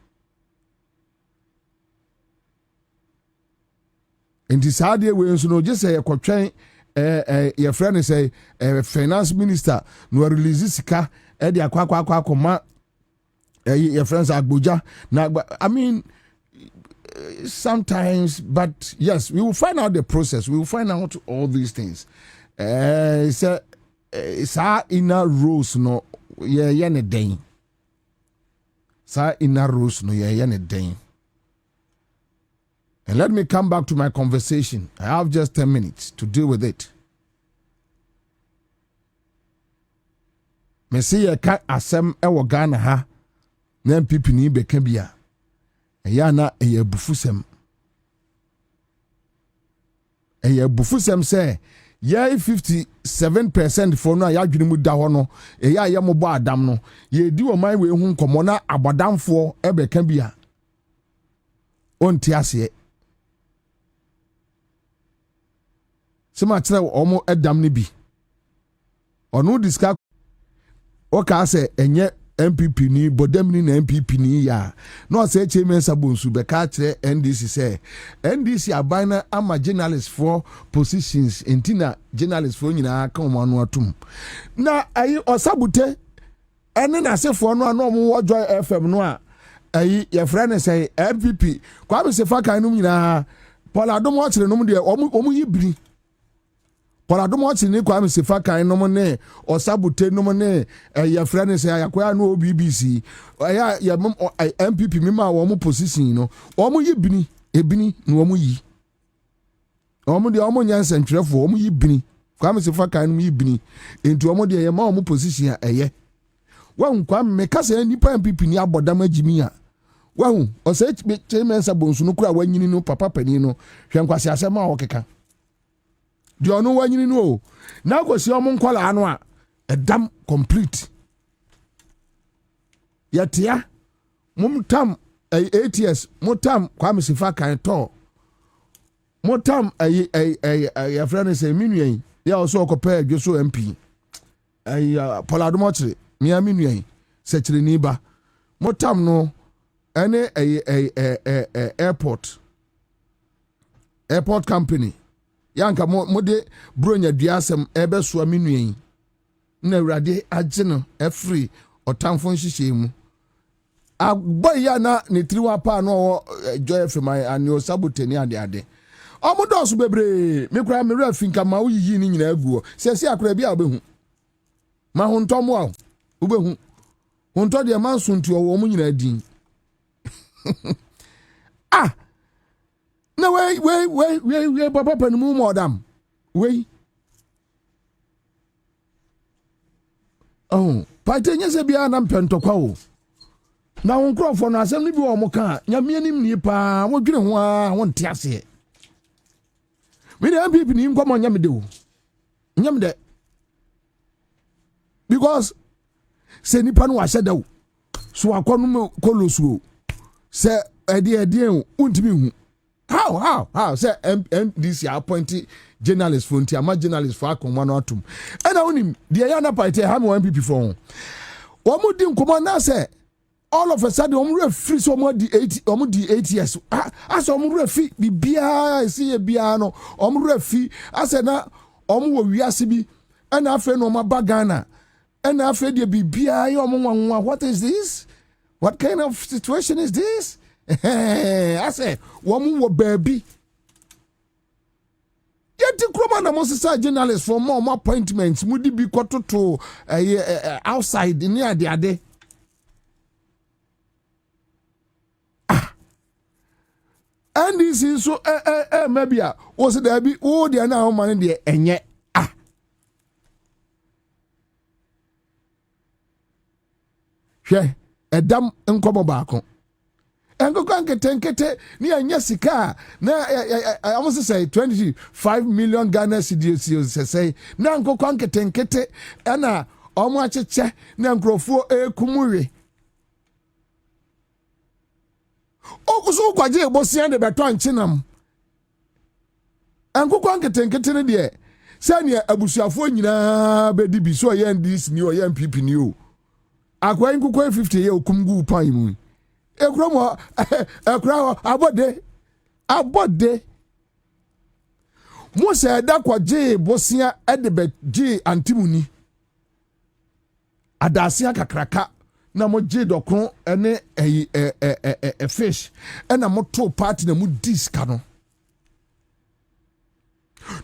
And this idea we no just say a your friend say finance minister no release sika e dia kwa koma your friends Abuja now I mean sometimes but yes we will find out the process, we will find out all these things. It's our inner rules no ye ne den sa inner rules no ye ne den. And let me come back to my conversation. I have just 10 minutes to deal with it. Me see ye ka asem ewo Ghana ha na MPP ni beka bia. Eya na eye bufusem. Eye bufusem say ye 57% for no ya dwene mu da ho no eya ye mo bo adam no ye di o man we hu nkomo na abodamfo ebeka bia. Onti ase Sima chere omo edam ni bi. Onu diska oka se enye MPP ni bodem ni na MPP ni ya. No say chairman sabonsu be ka chere NDC say NDC abana ama journalists for positions entina journalists for nyina ka omo anu atum. Na ayi osabute ene na se for no anu omo Joy FM no a ayi your friend say MPP kwa be se fa kan no nyina Paul Adomo chere no de omo yibiri Poladomo chini kwa msifa kan no ne osabute no ne ya friend say yakwa no BBC ya MPP mima wo mu position no wo mu yibini ebini no wo mu yi wo mu de wo mu nyansa ntwerefo wo mu yibini kwa msifa kan no yibini enti wo mu de ya ma wo mu position eye wa kwa me kasa nipa MPP ni abodam agimi a wa hu o say chemensa bonsu no kura wanyini no papa pani no hwenkwase asema wo keka di onu wanyini no na gosi omo nkola anu a edam complete yatia mumtam ATS mutam kwa msifa kan to mutam ya friend say minuen ya oso okopa adwoso MP Poladomotre mia minuen sekire ni ba mutam no ene airport company yanka mode bronya duasem ebe so minuen na urade agye no free otamfo nhihye mu agboya na ne triwa pa no Joy FM ani osaboteni ade omodos bebre me kura me rafinka ma uyiyi ni nyina aguo sese akura bia obehu ma hontomo a obehu honto de mansuntu owo mu nyina din ah no we papa panimu modam we oh patenye se bia na mpentokwa o na wonkrofo no asem ni bi wo mo ka nyame anim ni pa wodwene ho a wonte ase me de MPP ni nkomo nyame de o nyame de because se nipa no wa hyeda o so akonu kolosuo se ede o untimi hu how say MDC appointed journalists for ama journalists for akoma no atum and onim the yana party ha me MPP for omo di nkoma na say all of a sudden omo free so omo di 8 years as omo refi bibia see bia no omo refi as na omo wo wiase bi and afa no omo bagana And after the BBI, what is this? What kind of situation is this? I say, woman, baby. Yet the Kroma Moses journalists for more appointments. Moody be quarter to outside near the other. And this is so maybe was there be oh they are now man there and yet hwɛ ɛdam nkɔmɔ baako ɛnkɔkɔ nkete ni anya sika na I almost say 25 million Ghana cedis say na nkɔkɔ nkete ɛna ɔmo akyekyɛ na nkrofo ekumuwe okuso kwaje ebosia de beto anchinam nkɔkɔ nkete ne de sɛ abusuafo nyinaa bedi bi so yɛ ndis ni o yɛ MPP ni o akwa nkukwe 50 ye okumgu pan mu ekromo ekra abode mo se da kwaje bosia edebe ji antimuni adasia kakraka na mo je dokron ene fish ena mo to party na mo diska no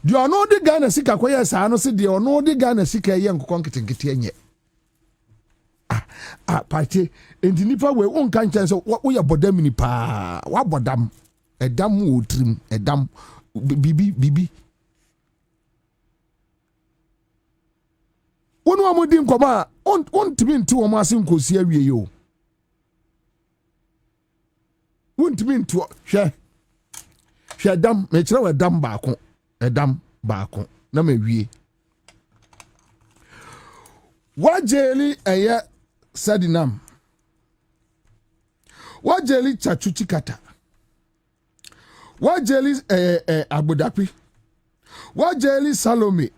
di ono de Ghana sika koye sa no se di ono de Ghana sika ye nkokon ketenkete enye party enti nipa we won kan chen so wo ye bodam ni pa wa bodam edam wo trim edam bibi wonu amodi nkoma on timi nti wo ma sen kosi awie yo won timi nti hwe dam me kire we dam baako edam baako na me wie wajeli eye Sadinam wajeli chachuchi kata wajeli Abudapi wajeli Salome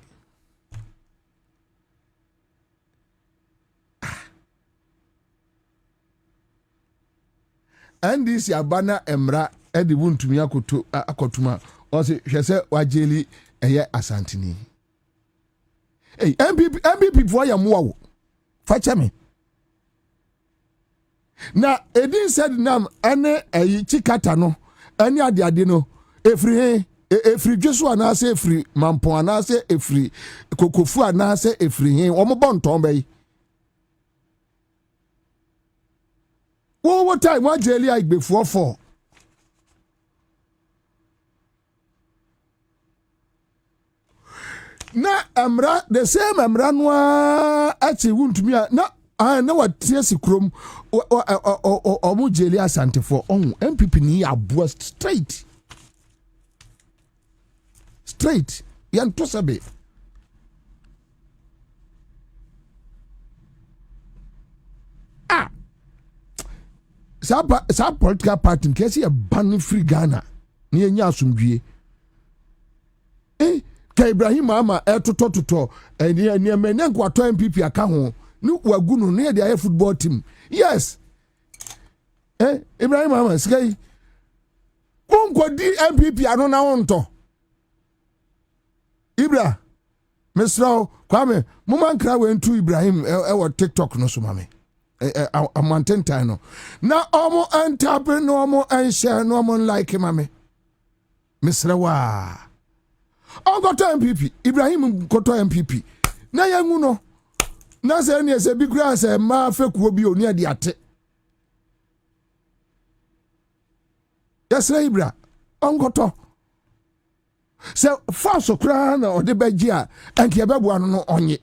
and this yabana emra edi wuntumi akotuma ose hwese wajeli Asantini MPP for ya muwa facha me na edin said nam ane chikata no ane ade no efri dweso anase efri mampo anase efri kokofu anase efri hen omo bonton bayi what time wa jeli agbefo for na amra the same amra no ati wuntumi na na watie sikrom omo jeli asante for on MPP ni abua straight yan to sabe sa political party kesi ya ban free Ghana ni enya asumdwie ka Ibrahim ama etotototo ni amenya nkwato MPP aka ho ni wagunu ni de aye football team yes Ibrahim ama skai konko di MPP ano na wonto Ibra Mesra Kwame mumankra wentu Ibrahim e TikTok no so mame amantenta no na omo entrepreneur omo enshare no omo like mame Mesra wa Ogoto MPP Ibrahim koto MPP na yangu no na se ni ese bi kura se ma fekuo bi oni ade ate yesra Ibra ongoto se falso kura na ode baji a enke e bebu anu no onye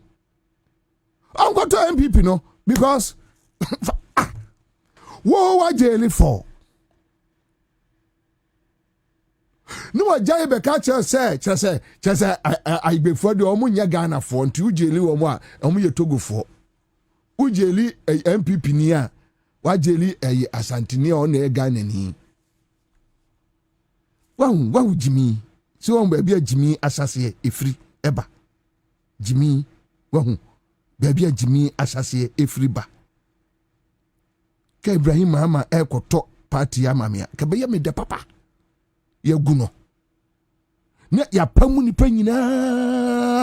ongoto MPP no because wo wa jeli for no wa jai be ka chese I be for the omo nya Ghana for nti ujeli omo a omo ye Togo for ujeli MPP ni a wa jeli Asantini o na Ghana ni wa jimi so on ba bia jimi asase efri eba jimi wa ba bia jimi asase efri ba ka Ibrahim Mahama ekoto party ya mamia ka be ya me de papa ya guno na ya pamu ni pa nyina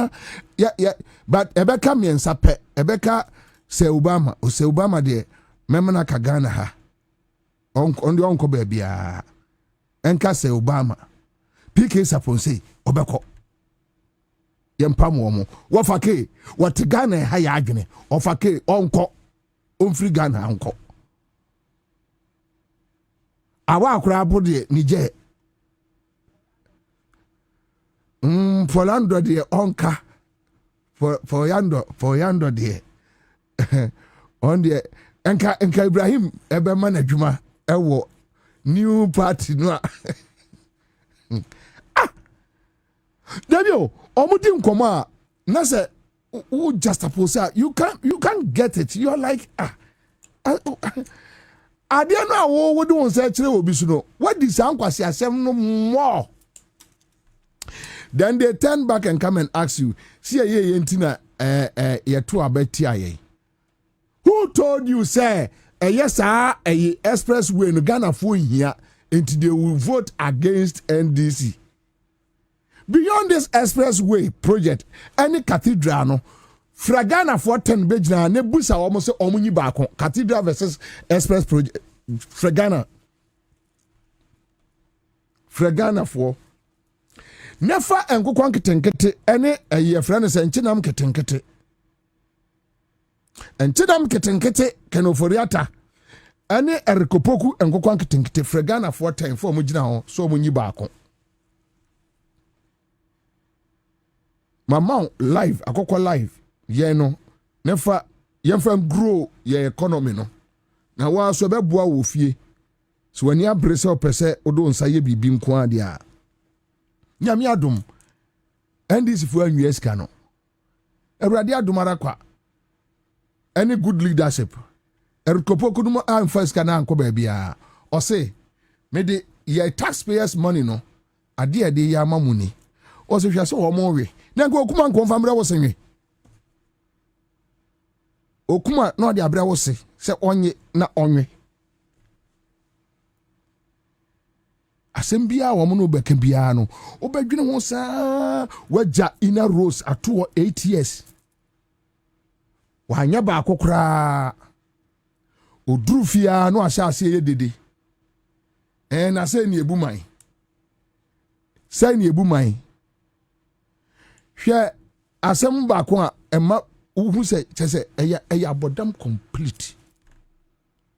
yeah, but Ebeka miensa pe, Ebeka se Obama de, memana kagana ha. Ondi onko bebia. Enka se Obama. PK Saponse, Obeko. Yempamu wafake wati Ghana ha ya adwene ofake onko omfiri Ghana onko awa akura abode nije Polando de onka for yando de on de enka Ibrahim ebe man adwuma ewo new party no Daniel, omudi nkoma na say who just suppose you can't get it. You're like I don't know what do say chire obi so no. What this ankwasi asem no more. Then they turn back and come and ask you, see ye ntina ye to abeti aye. Who told you say yes sir expressway no Ghana for here until they will vote against NDC. Beyond this expressway project, any cathedral no Fragana for 10 bejna ne busa almost omunyi baako cathedral versus express project Fragana for nefa enkokwan ketenkete ene ye frɛ no sɛ nkyinam ketenkete kenoforiata ene erikopoku enkokwan ketenkete Fragana for 10 for omugina ho so omunyi baako Mama live akoko live ye no nefa yemfam grow ye economy no na wa so beboa wo fie so wani abrese opese odo nsa ye bibi nko ade a nyame adom ndc fu anwie ska no awurade adom ara kwa any good leadership erkopo kudum am first kana anko ba bia o say me de ye taxpayers money no ade ya mamuni o se hwa so wo mo we na go okuma nko famra wo senwe okuma na ode abra wo se onye na onwe asembia wo mo no beka bia no obadwene ho saa waja ina rose ato 8 years wanya ba akokra odrufia no ahya ase ye dede na se ni ebuman hwe asem ba ko a ema uhu se chese eya abodam complete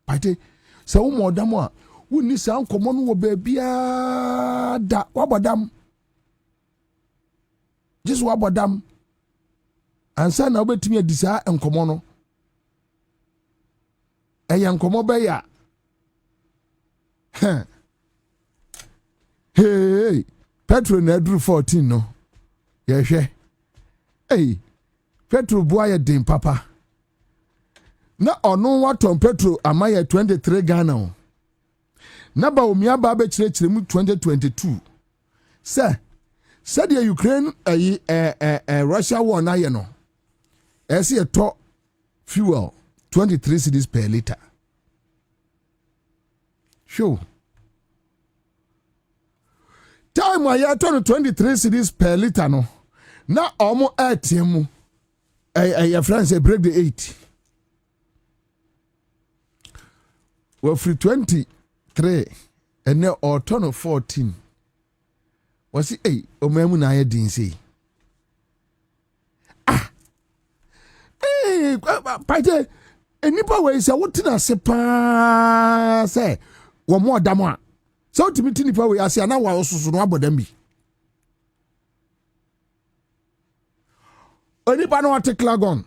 pate se wo modam a woni sa nkomo no wo ba bia da wabodam just wabodam ansa na obetimi adisa nkomo no eya nkomo ba ya hey Petro na dru 14 no yehwe Petro boy den papa na ono waton Petro amaye 23 Ghana na ba omia ba be kire mu 2022 say the Ukraine Russia war na ye no ese ye to fuel 23 cedis per liter show time why you turn 23 cedis per liter no na omo atemu your friends say break the 8 well free 23 and now or turn of 14 was it omemu na ye din say pate enipa we say what na se pa say wo mo dam a so ultimately nipa we ase na wa osusu no abodam bi onipa no ate klagon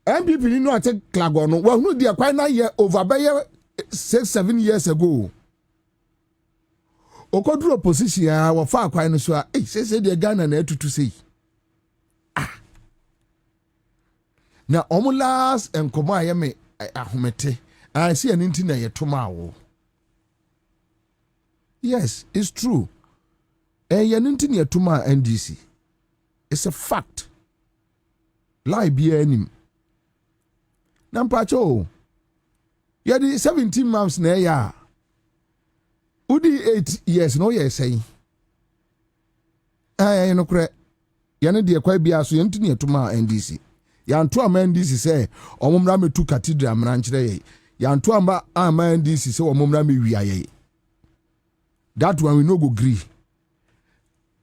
MPP ni no ate klagon no wa hunu dia kwai na ye over by 6-7 years ago okoduro opposition a wa fa kwai no so a say dia Ghana na atutu sei na omulas enkomo ayeme ahomete I see an intina ye tomawo. Yes, it's true. Yan intina toma NDC. It's a fact. Lie be anim. Nampacho. Ya di 17 months na ya. Udi 8 years no ye say. No kre. yɛne deɛ kwa bia so yɛnti ne yɛtoma NDC yɛanto ama NDC sɛ ɔmomra metu cathedral mmra nkyerɛ yɛ yɛanto ama NDC sɛ ɔmomra mewia yɛ that one we no go gree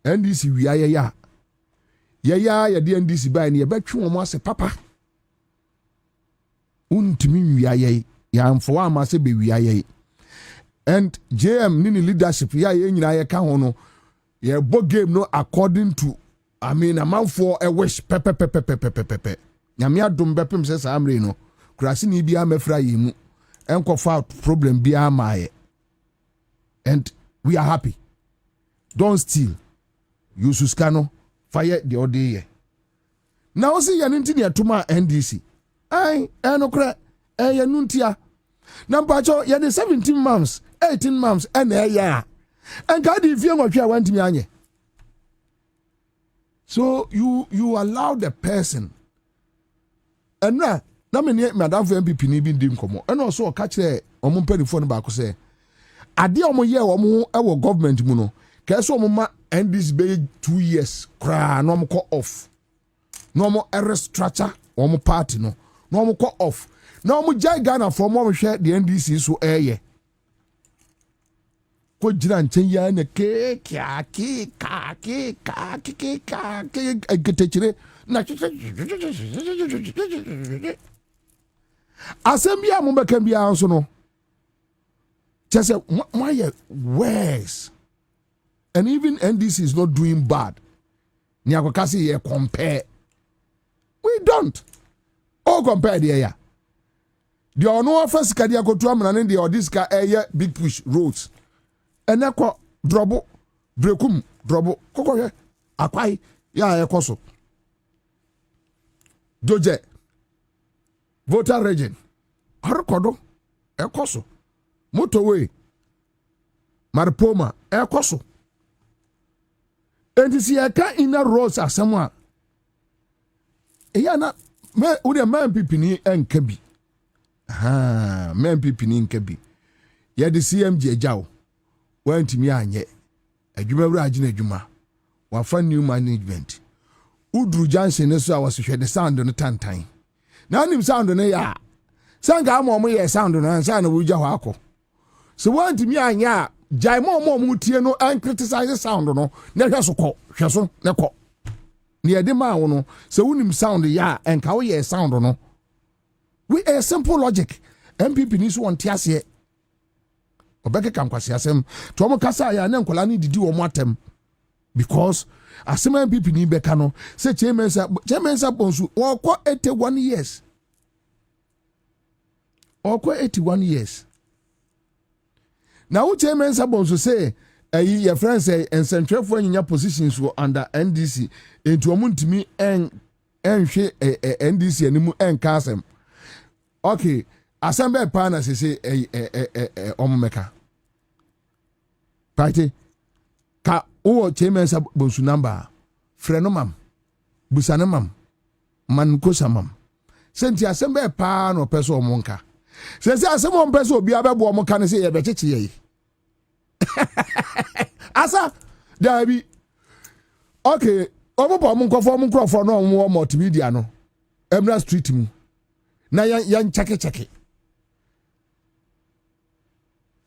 NDC wia yɛ ya yɛde NDC by ne yɛbɛtwe wɔn ase papa untimi wia yɛ yɛamfo ama sɛ be wia yɛ and JM ni leadership ya yɛ nyina yɛ ka ho no yɛbɔ game no according to I mean amanfo a wish pepe nyame adom bepem sɛ saa amre no kurase ni bia mafra yi mu enkofa problem bia maaye and we are happy don't steal you suskano fire the odeye now see ya nti ne atoma NDC ai enokra ya nuntia na mpacho ya de 17 months 18 months ena ya enka di fie nwotwe a wantimi anye. So you allow the person and na me madam for MPP ni bi ndim komo and also ka kire omo mpanifo no ba ko se ade omo ye omo e government mu no ka so omo ma NDC be 2 years kra no omo ko off no omo restructure omo party no omo ko off no omo jai Ghana for omo hwe the NDC so eye ko jira nchen ya na ke getechire na asembia mo beka bia nso no just why worse and even NDC is not doing bad ni akokase ye compare we don't all compare there ya the ono first kadia kotu amana ne the odiska big push roads eneko drobo brekum drobo kokoye akwai ya ekoso doje voter region harkodo ekoso motorway marpoma ekoso entisi eka ina roads asamwa eya na me uri man pipini enkabi man pipini enkabi ya de CMG ejawo wantimi anye adwuma wura agina adwuma wafa new management udru Johnson ne so a wasehwe de sound no tantan na anim sound no ya sanga mo ye sound no ansa na wugya hɔ akɔ so wantimi anye a jai mo tie no and criticize sound no na hwɛ so ne kɔ ne yɛde ma wo no so unim sound ya enka wo ye sound no we a simple logic MPP ni so won tiase obeke kam kwase asem to mo kasa ya na nkola ni didi wo mo atem because asema MPP ni beka no say chairman sa bonsu woko 81 years woko 81 years now chairman sa bonsu say your friends say and central for nya positions were under NDC into omuntimi enhwe NDC animu enkasem okay assemble partner say omumeka party ka o chairman sa bonsu number freno mam busane mam man ko samam senti assemble pa no peso omonka se asemo peso obi abebo omonka ne say ye becheche ye asa dabi okay omopo omonkofo omonkrofo no omo multimedia no Emra Street mu na yan cheke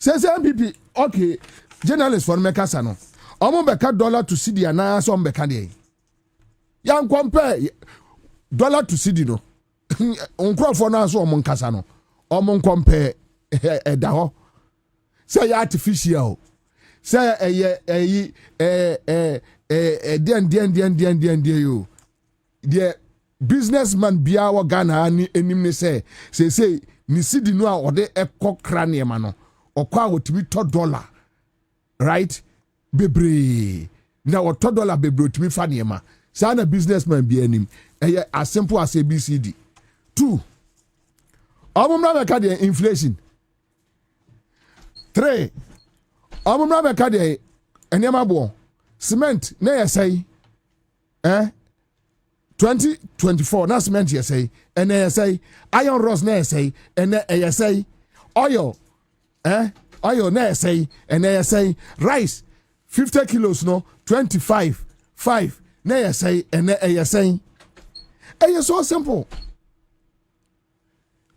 Says MPP, okay, journalists for Mekasa no. Omo beka dollar to CD na so mbeka dey. Yan compare dollar to CD no. Onkrofo na so omo nkasa no. Omo compare da ho. Say artificial. Say den you. The businessman bia wa Ghana ni enim ne say ni CD no a ode ekokra ne ma no. Okwa wotimi $1 right bebre na $1 bebre otimi fa niema sa na businessman bi anim as simple as ABCD 2 omumra meka de inflation 3 omumra meka de enema bo cement na yesai 2024 na cement yesai ene yesai iron rods na yesai ene yesai oil oil na say and say rice 50 kilos no 25 5 na yɛ sɛn ɛnɛ ɛyɛ sɛn ɛyɛ so simple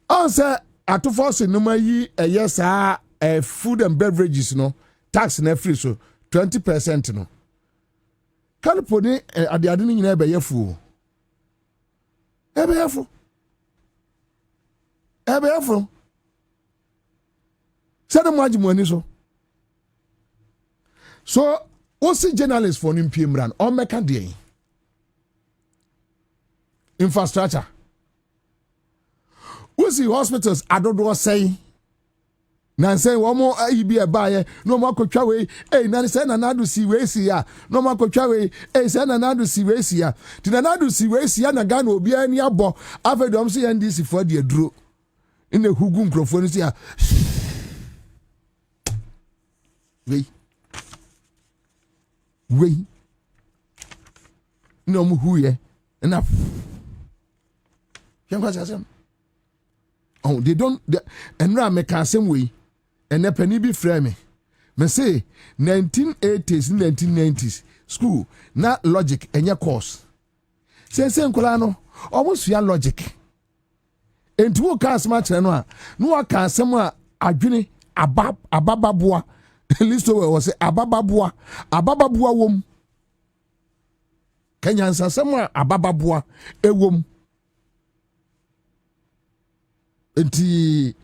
ɔnsɛ atofo se noma yi ɛyɛ saa food and beverages no tax na free so 20% no kalipo ni ade ni nyina ɛbɛyɛ fu ɛbɛyɛ fu sɛde mo agye mo ani so wosi journalist for no mpie mmran ɔmmɛka deɛ infrastructure wosi hospitals adodoɔ sɛn nansɛn wɔn ayi bi ɛbaayɛ na wɔn akɔtwa wei nansɛn nanado si wei si ya na wɔn akɔtwa wei sɛn nanado si wei si ya ti nanado si wei si ya na Ghana obiara ni abɔ afɛ dɔm si yɛn ndc fo deɛ duro ɛna ehugu nkurɔfoɔ no si ya wei na wɔn hu yɛ ɛna yɛn kɔ asɛm they don't ɛnura mɛka asɛm wei. And a penny be frame me say 1980s 1990s school na logic enya course say nkola no almost ya logic enti wo ka asema kire no a no aka asem a adwene abababoa listo we was say abababoa wom kenya nsasem a abababoa ewom enti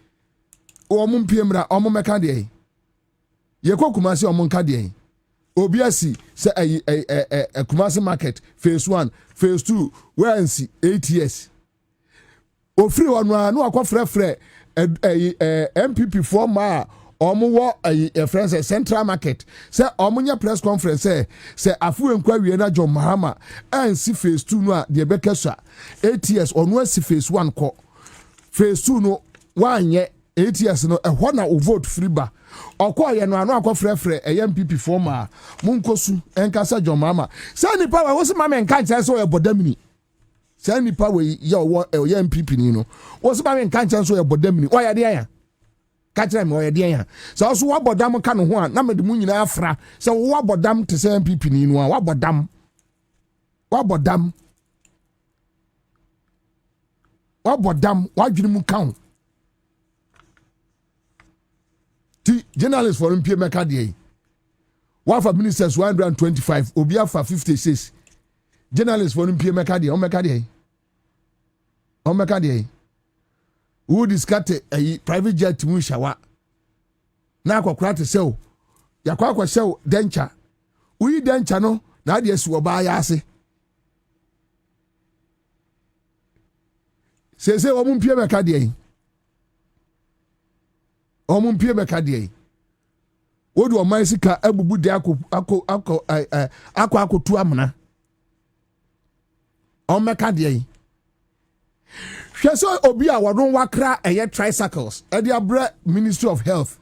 omo mpiemra omo meka de ye kokumase omo nka de obiasi se Kumasi market phase 1 phase 2 wensi 8 years ofiri wonu anu akofrefre MPP for ma omo wo friends central market se omo nya press conference se afu enkwa wie na John Mahama ansi phase 2 no a de bekesa 8 years onu asi phase 1 ko phase 2 no wanye 8 years no ehɔ na o vote free ba ɔkɔ yɛ no ano akɔ frɛfrɛ MPP former munkosu enkasa John Mama sɛ nipa wa wo se mama nka nkyɛn so yɛ bodamini sɛ nipa we yɛ ɔyɛ MPP ni no wo se mama nka nkyɛn so yɛ bodamini ɔyɛ de ya ka kyerɛ me ɔyɛ de ya sɛ ɔso wa bodam ka no ho a na me de mu nyina afra sɛ wo wa bodam te sɛ MPP ni no a wa bodam wa dwene mu ka ho journalists for MPM Mekadie. One for ministers 125, Obia for 56. Journalists for MPM Mekadie. Who discussed a private jet to Mushawa. Now, Quakrata sell. Yakwa sell denture. We denture no, now yes, will buy yasi. Say, MPM Mekadie. Omumpie Mekadie. Odu omaisika ebubu de akọ tu amna. Omekadie. Hweso obi a wadon wakra eye tricycles. E de abre Ministry of Health.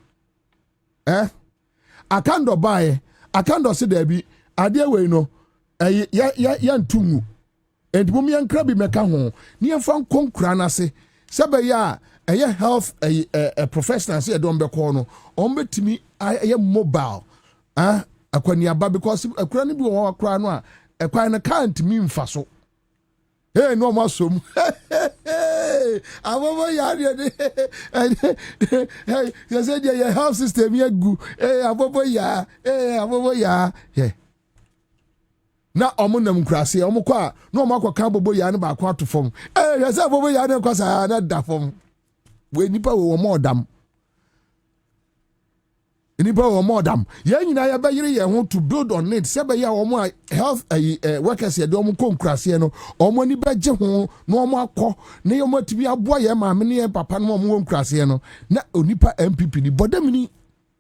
Akando bae, akando se da bi ade we no ya ntumu. Entibum yankra bi meka ho. Ni yemfa nkonkura na se. Sebe ya a health a professional say don't be call no betimi a mobile akwaniaba because akura ni bi wo akura no a akwan na can't mean faso no masom abobo ya hey you say your health system ya gu abobo ya na omunam krase omukọ a na omakọ abobo ya ne ba akọ atofom you say abobo ya ne kwasa na dafom we nipa wo modam ye nyina ya bayire ye ho to build on it se be ya wo health workers ye do mo konkurase no omo ni baje ho na omo akọ na ye mo tibi aboa ye ma me ne papa no mo konkurase no na onipa MPP ni bodamini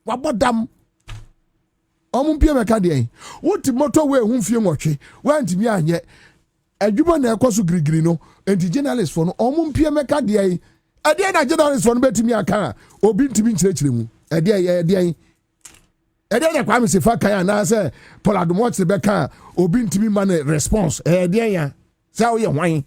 wabodam omo mpie meka de woti moto we hu fie nwotwe wantimi anye adwuma na ekoso girigiri no enti journalist for no omo mpie meka de ade na journalist for no betimi aka obi ntimi nkyerechire mu ade na Kwame Sefa kan na say Poladomot se beka obi ntimi man response ade ya say wo ye hwan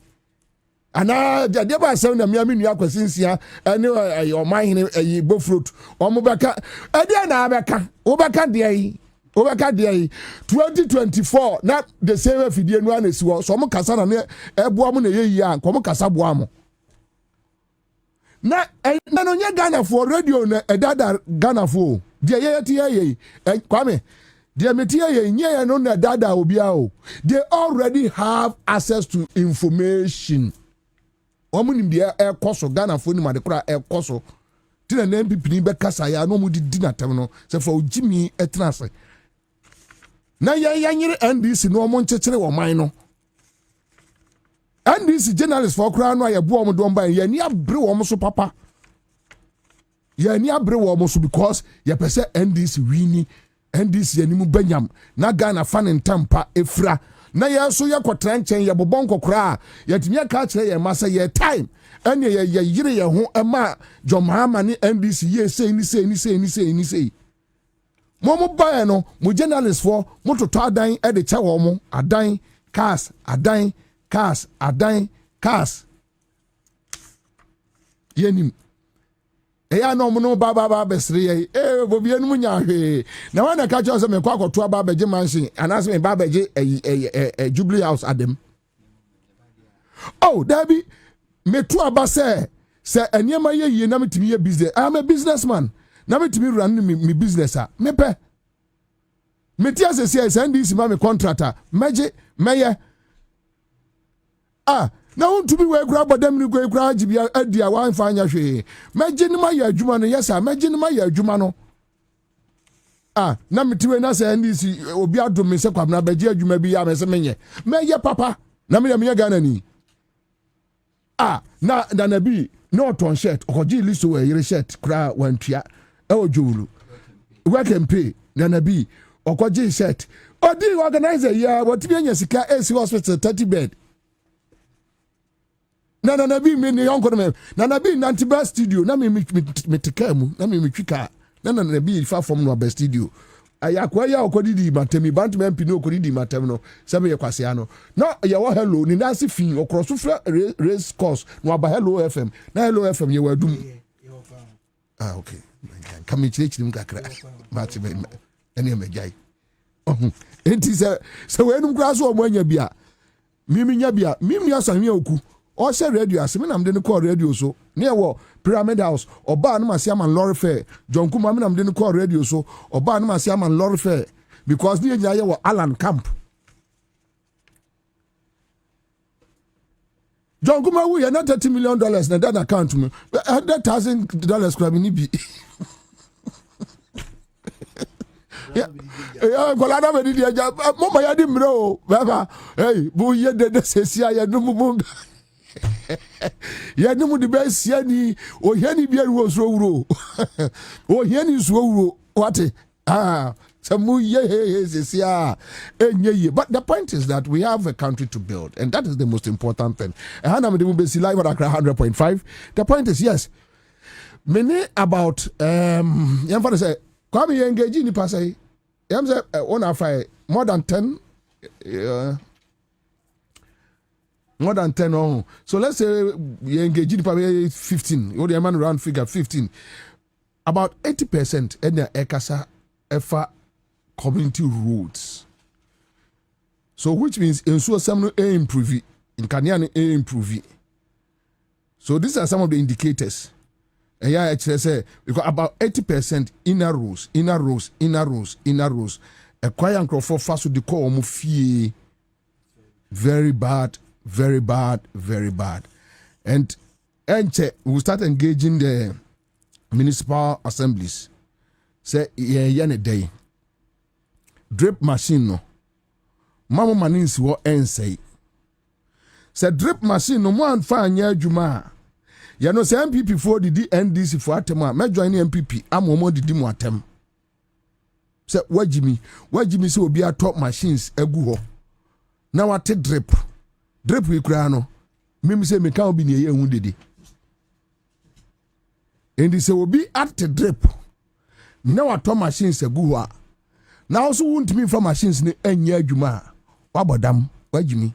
ana ade ba say na miami nua kwasinsia ene o man hene bofruit o mo beka ade na beka wo beka de Obeka dey 2024 na the same fidie no anesi wo so mo kasa na ne eboa mo na yeyi an ko mo kasa boa mo na no nye Ghana for radio na edada Ghana for dey ye Kwame dey metie ye nye no na dada obia o they already have access to information omo nim dey ekoso Ghana for ni ma de kura ekoso tina na MPP ni be kasa ya no mu di na tem no se fa ogimi etrase na yanyere NDC no omo nchechire wo man no NDC journalist for kura no ya bo omo don ban ya ni abre wo so papa ya ni abre wo so because ya pese NDC wini NDC animu banyam na Ghana fan ntampa efra na ya so ya kwotran chen ya bobon kokora ya timia ka kire ya masa ya time ene ya yire ya ho ema Jomhama ni NDC ye say ni say Momo buy no mo journalist for mo to adan e de cha wo mo adan cars yenim eya no mo no ba besre ye bobi enu nya hwe na wana ka cho se me kwa akoto aba beje mansion anase me ba beje Jubilee House adem oh dabi me to aba se eniema ye na metimi ye business I am a businessman na metimi run me business a me pe me tia se send this ma me contractor meje meye na won to be we grab them ni go grab jibia adia wan fanya hwe meje ni ma ya adwuma no yes meje ni ma ya adwuma no na metiwe na se ndisi obi adom me se kwabna beje adwuma bi ya me se menye meye papa na me ya Ghana ni na bi no ton shirt okoji liso we yire shirt kra wantua e ojulu work and pay na bi okoji shirt odi organizer ya what bi nya sika AC hospital 30 bed na bi me ne yonko me na bi nantiba studio na me metikamu na me twika na bi fa from no best studio ayakwa ya okodidi matemi bantman pino okodidi matem no se me yekwase ano no ya wo hello ni nasi fin okroso fra race course no aba hello FM na hello FM ye wadum okay kami chichi mkakra mati me ene me jai enti se wenum kraso omanya bia mimi nya bia mimi asanwe oku o se radio asemi na mde ne call radio so ne wo Pyramid House oba no masiaman lorry fair John Kuma me na mde ne call radio so oba no masiaman lorry fair because ne nya ye wo Alan Camp John Kuma we na $30 million na that account me $100,000 crab ni bi kolada me di ja mama ya di mre o baba hey bu ye de sesia ya no mu ya nimu di besia ni o hiani bia wo so wuro o hiani so wuro wate samu ye sesia enye ye but the point is that we have a country to build and that is the most important thing and I'm be live at 100.5 the point is yes many about yam for say come you engage ni pasai yam say on after more than 10 more than 10 on. So let's say you engage in probably 15. You the man around figure 15. About 80% in the Ekasa Efa community roads. So which means in so some improve in Kanyani improve. So these are some of the indicators. And yeah, actually say because about 80% inner rows. A quiet crowd for fast to the call fee very bad. And we start engaging the municipal assemblies. Say yeah day. Drip machine no. Mama maninsi wo ensay. Say drip machine no man fa anya adwuma. Ya no say MPP for the NDC for atema. Me join MPP amomo didi mu atem. Say wajimi say obi atop machines egu ho. Na wate drip we kura no mimi say me kan obi ne ye hu dede endi say obi at drip na wato machines egu ho a na also wuntimi from machines ne anya adwuma wabodam wajimi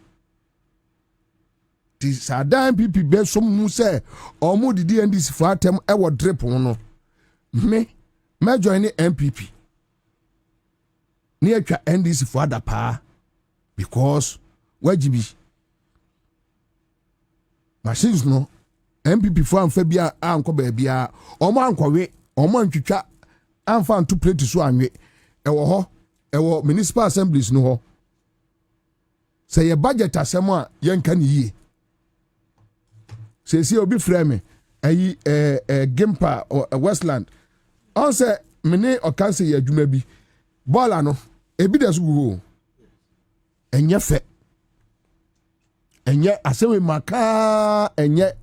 ti sadan pipi be so mu say omo didi NDC for atem e wo drip no me join MPP near NDC for other pa because wajibi machines no MPP for amphibia anko baby omo ankowe omo antwitwa amfa nto plate so anwe ewo ho ewo municipal assemblies no ho say your budget asem a yenka ne yie say obi frame ayi Gimpa or Westland on say mene okanse ya adwuma bi bola no ebi da so go enye fe enye asewe maka enye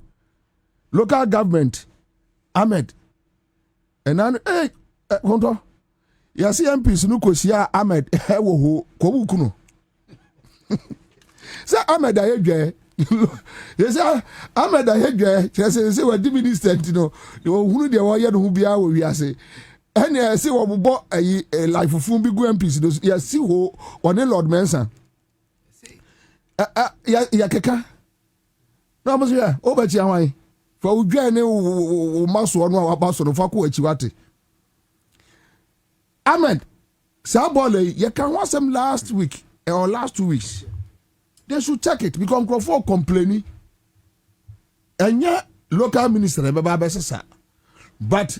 local government Ahmed enanu konto ya see MPs no kosia Ahmed wo ho ko bukuno say Ahmed ayedwe yes Ahmed ayedwe say we di minister no hunu de wo ye no hu bia wo wiase ene say wo bobo ayi life fun bi go MPs no ya see ho one Lord Mensa ya keka no mo ya o ba chi anwan fa udwa ne o maso no a ba so no fa ko achi wate Ahmed Sabole you can watch them last week or last 2 weeks they should check it because Crawford complaining and yeah local minister baba besesa but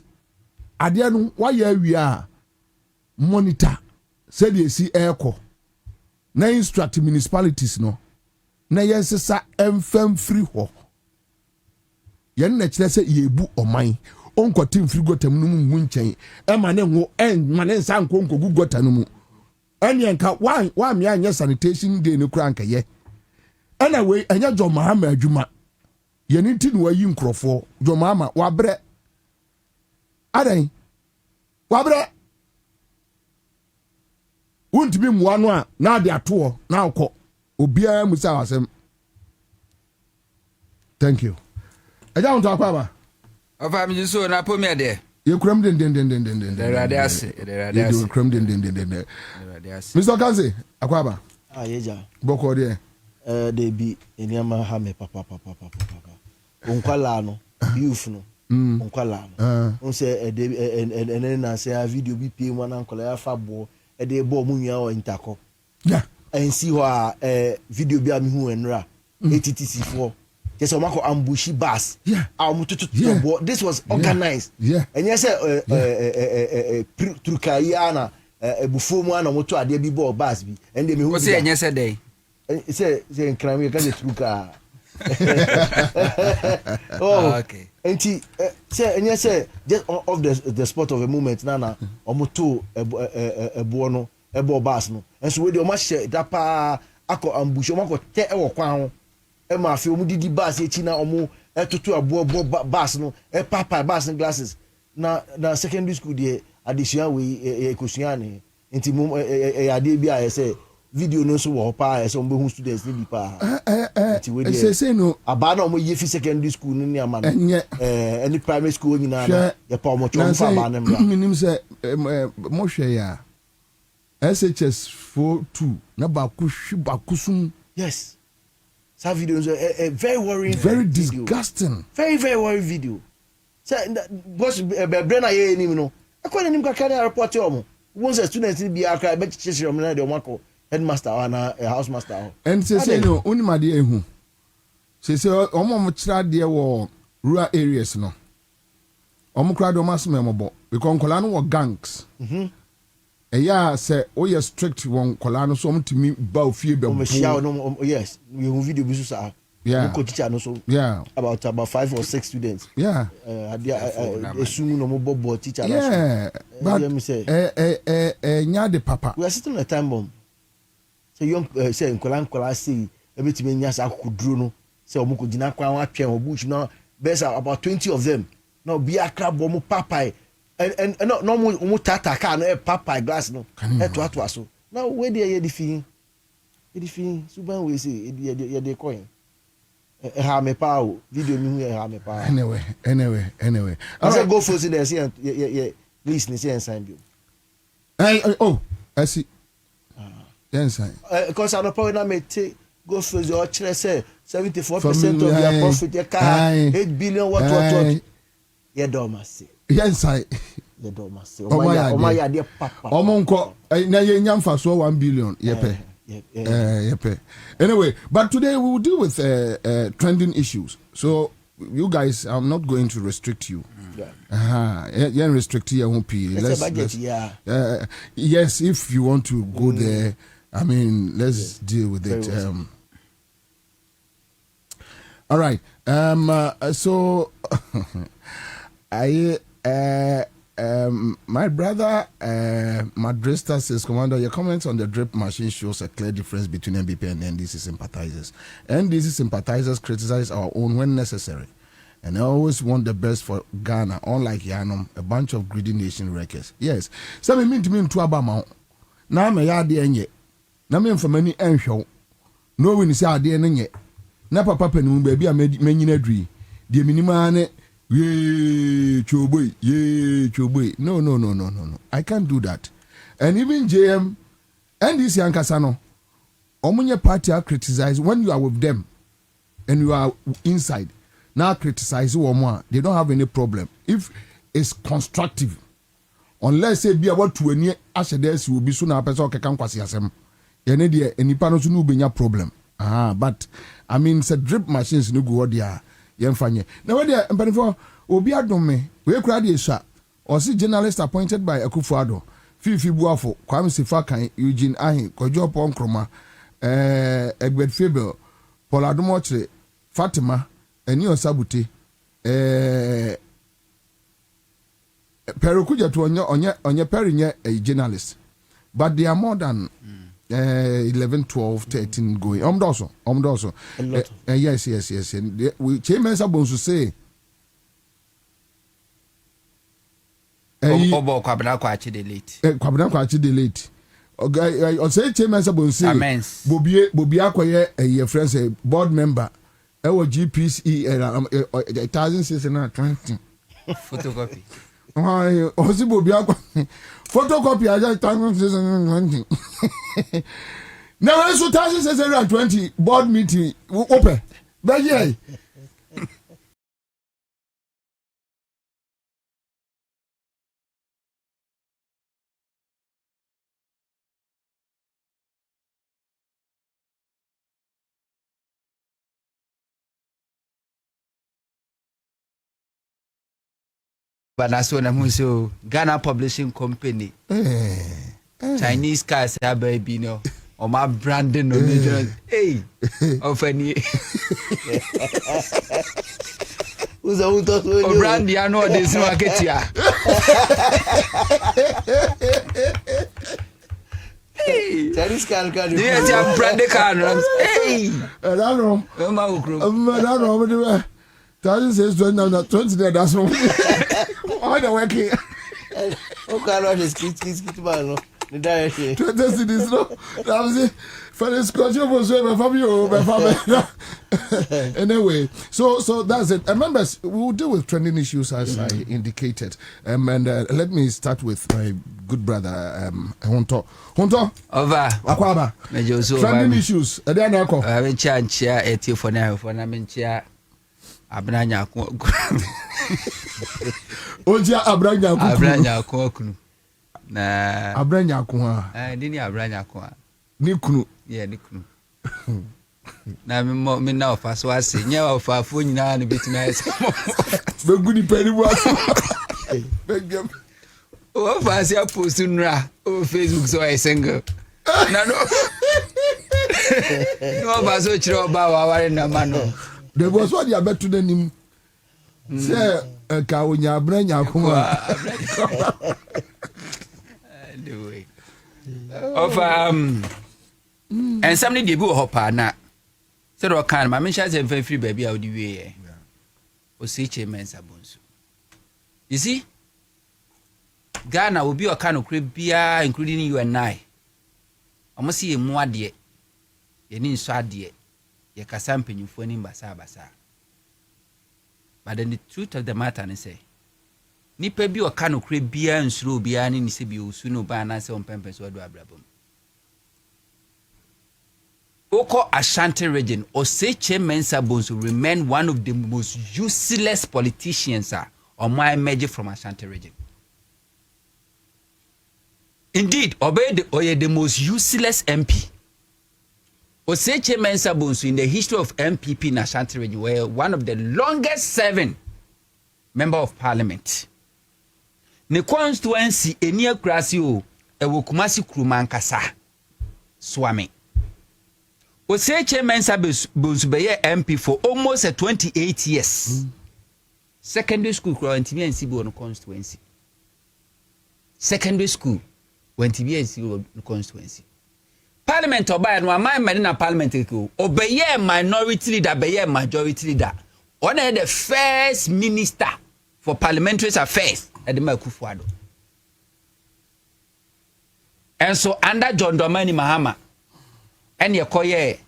adianu why we are monitor said you see airco na instruct municipalities no na yensesa emfam free ho yen na kire se yebu oman onkotim free gotam no mu nchen e ma ne ho ma ne nsa nkonko gugota no mu ene nka wa me anya sanitation day no kura nka ye ena we anya jo mahama adwuma ye ni tin wa yi nkrofo jo mahama wa bre adan wa bre wuntimi muwa no a na de ato na akọ obia musa wasem thank you aja unto akwaba ofa mi so na pomi de ye kram den radiase ye kram den Mr. Kanze akwaba yeja boko de de bi eniama ha me papa onkwala no youth no onkwala no on se ene na se video bi pie mu na nkola ya fa bo e de bo mu nwa o intako yeah and see how video bi am hu enra ATTC4 just omako ambushi bus yeah this was organized yeah and yes trukai ana ebufo mu ana moto ade bi bo bus bi and dem hu say enye say dey say nkrami ka de truka oh okay and say enye say just of the spot of a moment na omoto ebo no ebo bus no enso we dey o ma share da pa akọ ambushi o ma ko te e wo kwan ho e ma fi o mu didi bus e chi na o mu etutu abo bus no e papa bus glasses na secondary school dey addition we ekosua ne nti mu ade bi a say video no so wo pa so mbe hu students ni bi pa nti we dey say no aba na o mu ye fi secondary school ni ama no any primary school nyina na ye pa o mo chon fa aba na mra minim say mo hwe ya SHS 42 na bakusum yes that video is a very worrying very video. Disgusting very worrying video say boss brain aye ni no akwa nim ka carry report omo won say students ni bi akra be chichire omo na de omo akọ headmaster na house master and say no onimade ehu say omo mo kira de wo rural areas no omo kra de omo asem mobo because nkola no wo gangs eya say o ye strict won kola no so omtimi ba ofie be bo yes we have video bi so sa ko teacher no so about 5 or 6 students assume no mo bobo teacher no but me say nya de papa we are sitting on a time bomb say young say nkola say ebetimi nya sa akuduro no say omo ko gina kwa atwe obush no best about 20 of them no be akra bo mo papa and no mo tata car no papa glass no to so now where dey the feeling suban we say ye dey coin ha me pa video mi hu ha me pa anyway I say go for there say ye please ni say sign bio I see yes because I no probably na me take go for the chere say 74% of your profit your car 8 billion what ye do ma say yes I Omonko na ye nyamfa so 1 billion yepe. Anyway, but today we will deal with trending issues. So you guys, I'm not going to restrict you. Restrict you. Yes, if you want to go there, I mean, let's deal with it. All right. So my brother Madrista says, Commander, your comments on the drip machine shows a clear difference between MBP and NDC sympathizers. NDC sympathizers criticize our own when necessary, and I always want the best for Ghana, unlike Yanum, a bunch of greedy nation wreckers. Yes. So me mean to me to Abama. Now me yadi enye. Na me for many enshow. No when say ade enye. Na papa penu baby a menyina dri. Die minima ne ye choboy. No. I can't do that. And even JM and this Yankasano, omunye party are criticized when you are with them and you are inside. Now criticize you, they don't have any problem if it's constructive. Unless say be about to any ashedes will be soon person can kwasi asem. Yene de enipa no so no benya problem. But I mean it's a drip machines no go there. Yemfanye. Now where there mpanifo obi adom me we kura de sha or see journalist appointed by Akufo-Addo Fifi Buafo Kwame Sifakan Eugene Ahin Kojo Ponkroma Egbert Fabel Paul Adomoche Fatima Enio Sabuti Perukuja to onye perinye a journalist, but they are more than 11, 12, 13 going. Omdoso. Yes. And we Chairman Sabon to say Obo Kwabena Kwachi delete. Okay, I say Chairman Sabon say Bobie Akwaye a friend say board member our GPC 1,620 photocopy. Photocopy I just 1,620. Now it's 1,620 board meeting open. But yeah. Banasona Muso, Ghana Publishing Company. Chinese cars have baby no. Or my branding no hey. Often who's a brandy I know this market here. Hey, Chinese car can you have brandy car? Hey, I don't know. Thousand says 20 there, that's all. Why the working? Oh, Carlos is kit man. The direction. 20 cities, no. That was it. For the Scotch was my family. Anyway, so that's it. Members, we will deal with trending issues as I indicated. And let me start with my good brother, Honto. Over. Akwaba. Trending issues. Adianako. I haven't changed here for now. For now, Abranya Oja Abranya kunu. Na Abranya kwa. Dini Abranya kwa. Ni kunu. Yeah, ni kunu. Na me na ofa so ase. Nya ofa fo nyina na betimi ase. Be gudi peri bo ase. Begem. Ofa ase post nra o Facebook so I single. Na no. No ba so chiro ba wa ware na mano. There was what you are better than him. Say, a cow in your brain. Anyway, of and somebody did go hopper now. Said, what kind of my mentions and very free baby out the way. Or say, Chairman Sabons. You see, Ghana will be a kind of crib beer, including you and I. I must see a more dear. You need so dear. You can sample you for him basa. But then the truth of the matter is say, Nipa bi o kano kre bia nsuro bia ni se bi osu no ba na se on pempes o do abrabom. Oko Ashanti region or say Chairman Sabons will remain one of the most useless politicians on my emerge from Ashanti region. Indeed, Oye the most useless MP. Oseche Mensah Bonsu in the history of MPP in Ashanti region were one of the longest serving member of parliament. Ne constituency enia krasi o ewo Kumasi Nkrumah Nkasa Swami. Oseche Mensah Bonsu be MP for almost 28 years. Secondary school ntimi ansi bi on constituency. Secondary school ntimi ansi on constituency. Parliament oba no amai mani na parliament ko obeye minority leader beye majority leader. One of the first minister for parliamentary affairs at the Makufuado. And so under John Dramani Mahama and your koye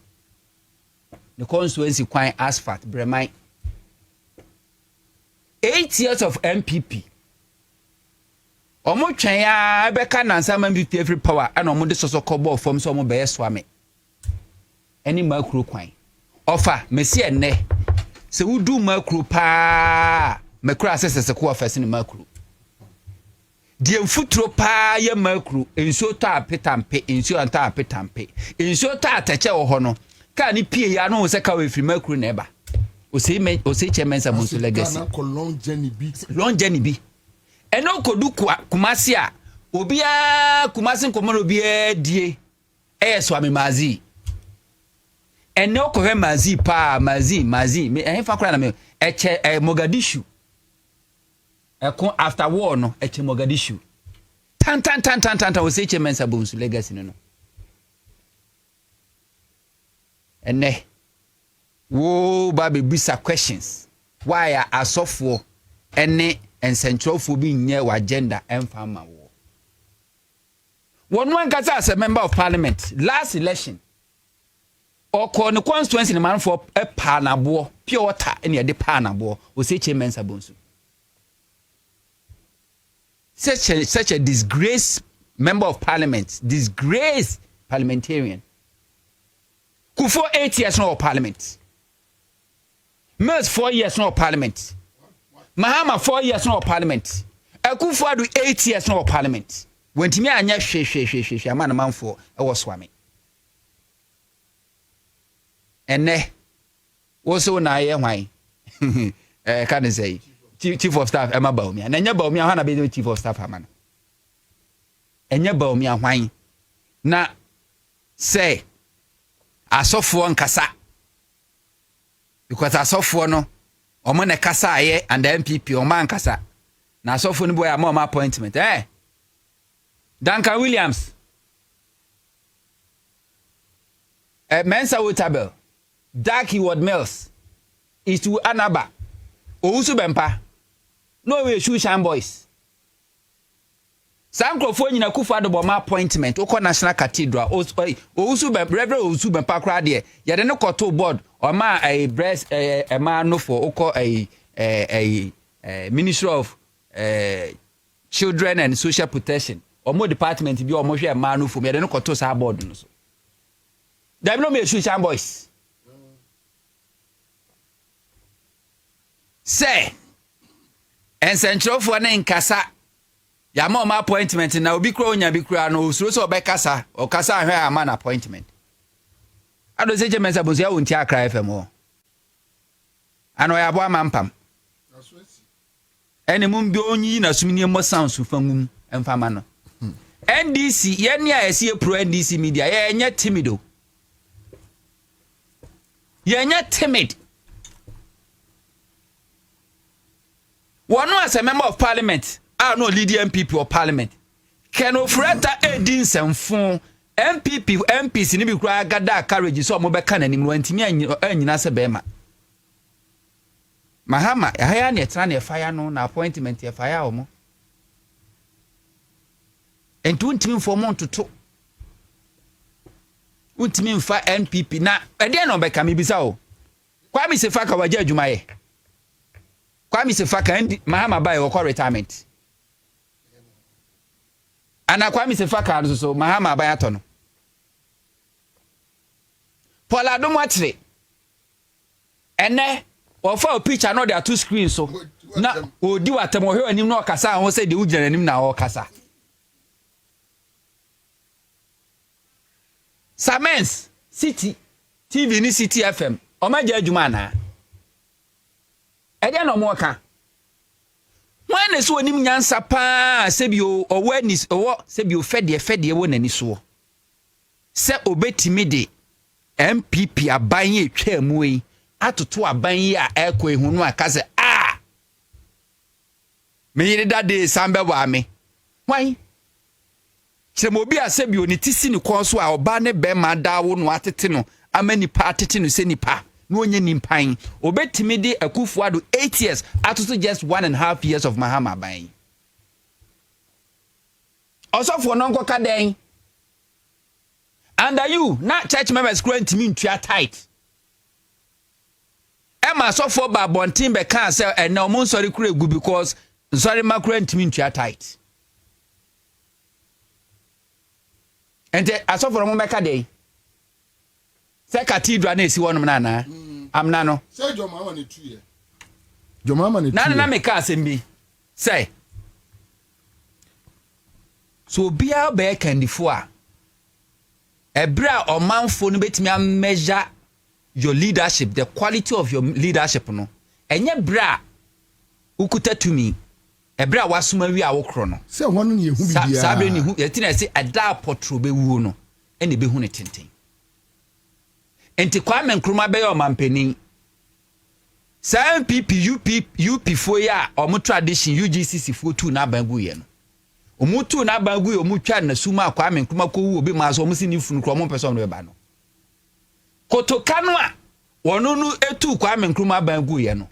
the constituency quite asphalt Bremai 8 years of MPP. Omo twen ya beka na nsama MPP every power and omo de soso kobo form so omo be swame. Any makro kwan. Offer mesi enne. Se wudu makro pa makro asese ko offer ni makro. Die mfutro pa ye makro enso ta petampe enso anta petampe. Enso ta atache wo ho no. Ka ni pie ya no se ka we free makro na eba. Oseche Mensah Bonsu legacy. Long journey bi. Eno kodu Kumasi a obia Kumasi nkomo obia die swami mazi. Eno ko he mazi pa mazi me fa kra na me eche Mogadishu. Eko after war no eche Mogadishu. Tan Oseche Mensah Bonsu legacy no. Ene wo baby bisa questions. Why are asofo ene and central for being near agenda and farmer war. One gets as a member of parliament last election or call the constituency man for a panabo, pure water in the panabo, Oseche Mensah Bonsu. Such a disgrace member of parliament, disgrace parliamentarian. Who for 8 years no parliament. Mills 4 years no parliament. Mahama 4 years no parliament. Akufo-Addo 8 years no parliament. Wentimi anya hwe amana manfo e wo swame. Enne wo so na ye hwan. Can say chief of staff Emma Baumia. Na nya Baumia hwa na be chief of staff amana. Enya Baumia hwan. Na say asofo nkasa. Because asofo no omo ne kasa aye and the MPP o man kasa na asofo ni boy am appointment Duncan Williams Mensah Wotabel Darky Ward Mills Istu Anaba Ousu Bempa no we Shushan boys Sankrofo nyina Akufo-Addo bo ma appointment ukọ National Cathedral Ousu Bempa Reverend Ousu Bempa kra de ye de no koto board o ma a breast a man no for ukọ a Ministry of Children and Social Protection or more department bi o mo hwe man no for me de no koto sa board no so dem no me Shushan boys say en central for na nkasa ya ma appointment na obi kro onya bi kra no osuro so obekasa o kasa ahwe ama na appointment ado Oseche Mensah Bonsu ya wonti akra FM o ano ya bo amampam ene mum bi onyi na sumini mo sound su fangum emfama no NDC ye ne a ese pro NDC media ye nya timido ye nya timid one as a member of parliament no lead MPP or parliament can ofreta edin semfon MPs ni bi kura gada courage so mo be kan anim no antimi anyina se be ma Mahama ya na etra na fire no na appointment ya fire omo entu ntimi for month to untimi mfa MPP na ede na obeka me bisa o Kwame Sefaka waje adwuma ye Kwame Sefaka Mahama bai wo retirement ana Kwame Sefaka so Mahama bai ato no Paula Domwatre ene ofa picture no there two screens so na odi watem ohwe anim na okasa ho se de ugina anim na okasa Samens City TV ni City FM omaje adwuma na ede no mo ka wan so onim nyansa pa sebio awareness owo sebio fede wo nani so se obetimi de MPP aban ye twa mu yi atoto aban yi a ekọ ehunu aka se me yiri dade sambe wa me wan kyerem obi a sebio ni tisi ni kon so a oba ne be ma dawo no atete no amani pa atete no se nipa no onye nimpan obetimi de Akufo-Addo 8 years atoto just 1.5 years of Mahama ban osofo no nkoka den under you na church members grant me ntua tight Emma sofo ba bontin be kan say and now mon sorry kure gu because sorry ma grant me ntua tight and asofo no meka den say cathedral na esi wonum na na amna no say jomama ne tuye jomama ne tuye na meka asembi say so bia be kandifo a ebra omanfo no betimi a measure your leadership, the quality of your leadership no enye bra ukuta tumi ebra wasoma wi a wokro no se hono ne yehu bibia sabre ne hu yetina se ada potro be wu no ene be hu ne tenten enti Kwame Nkrumah be yo mampeni MPP UP fo ya omo tradition UGCC fo tu na bangu ye no omutu na bangu ye omutwa na suma Kwame Nkrumah ko wu obi ma so omo sini funu kro omo person no be ba no kotokano a wono nu etu Kwame Nkrumah bangu ye no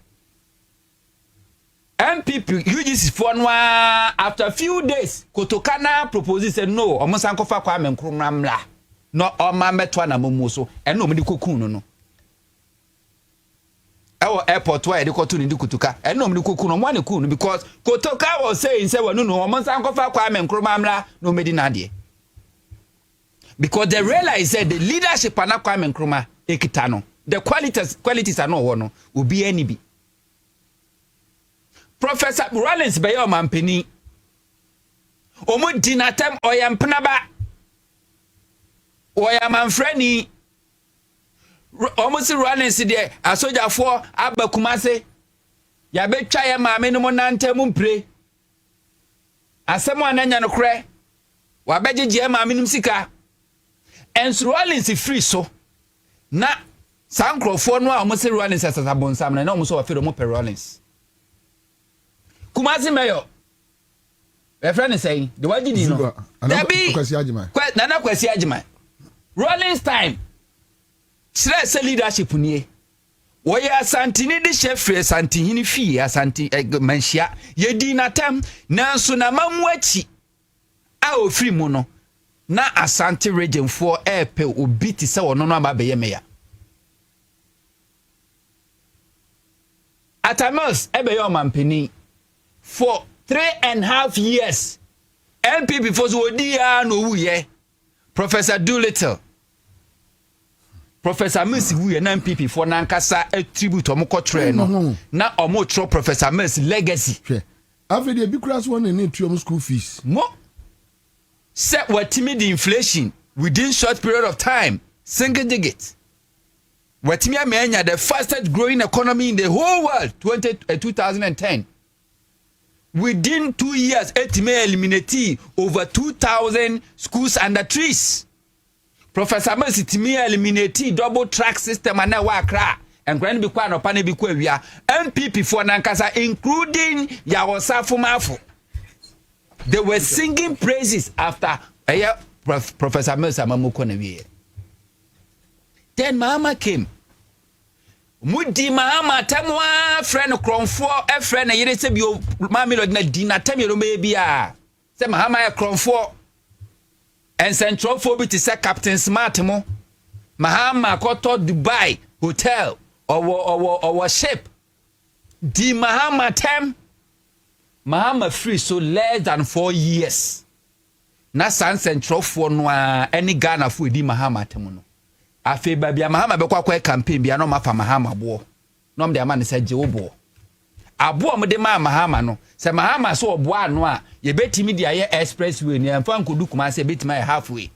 MPP UGC fo no after few days kotokana propose say no omo sankofa Kwame Nkrumah mla no oma meto na momu so eno omdi kokun no ewo airport where de kotu ndi kutuka eno omdi kokun no mo ne kun because kotoka was saying say wonu no omo sankofa Kwame Nkrumah mla no medi na de because they realize that the leadership ana Kwame Nkrumah ekita no the qualities are no wono obi ani bi Professor Rollins be your mampeni omo dinatem oyampenaba oyamanfrani omo si Rollins de asojafo abakumase ya betwa ya maame no nantem mpre asemo ananya no kre wa begege maame nim sika ens Rollins free so na sankrofo no a omo si Rollins asasabonsam na omo so wa fero mo per Rollins Kumasi mayor my friend is saying the waji di no Debi Nana Kwesi Agyeman Rollins time stress leadership nie wo ya santini de chefre santini fi asanti manhia ye di natam nanso na mamuachi a ofiri mu no na asante region for epe obi ti se wono no aba beye meya Atamos ebe yo mampeni for 3.5 years MPP for Zodia no wuye Professor Doolittle Professor Mercy wuye na MPP for nankasa attribute omokotre no na omotro Professor Mercy legacy after the big class one and need school fees mo set what timid inflation within short period of time single digit what timia the fastest growing economy in the whole world 2010 within 2 years, it may eliminate over 2,000 schools under trees. Professor Mercy Timia eliminate double track system and now wakra and grand be kwa no pane bi kwa wia MPP for nankasa including Yawosa Fumafu. They were singing praises after Professor Mercy Amamuko na wie. Then Mahama came. Mudi Mahama tamwa friend Kronfo e friend na yire se bi o mamelo na dinatam yero mebia se Mahama ya Kronfo en central phobi ti se Captain Smart mo Mahama koto Dubai hotel or ship di Mahama tem Mahama free so less than 4 years na san central for no any Ghana for di Mahama tem no afi babia Mahama be kwa campaign bia no mafa Mahama bo no mde ama ne se je obo abo mo de Mahama no se Mahama so obo ano a ye betimi dia ye expressway ni amfa nkodu kuma se betimi ye halfway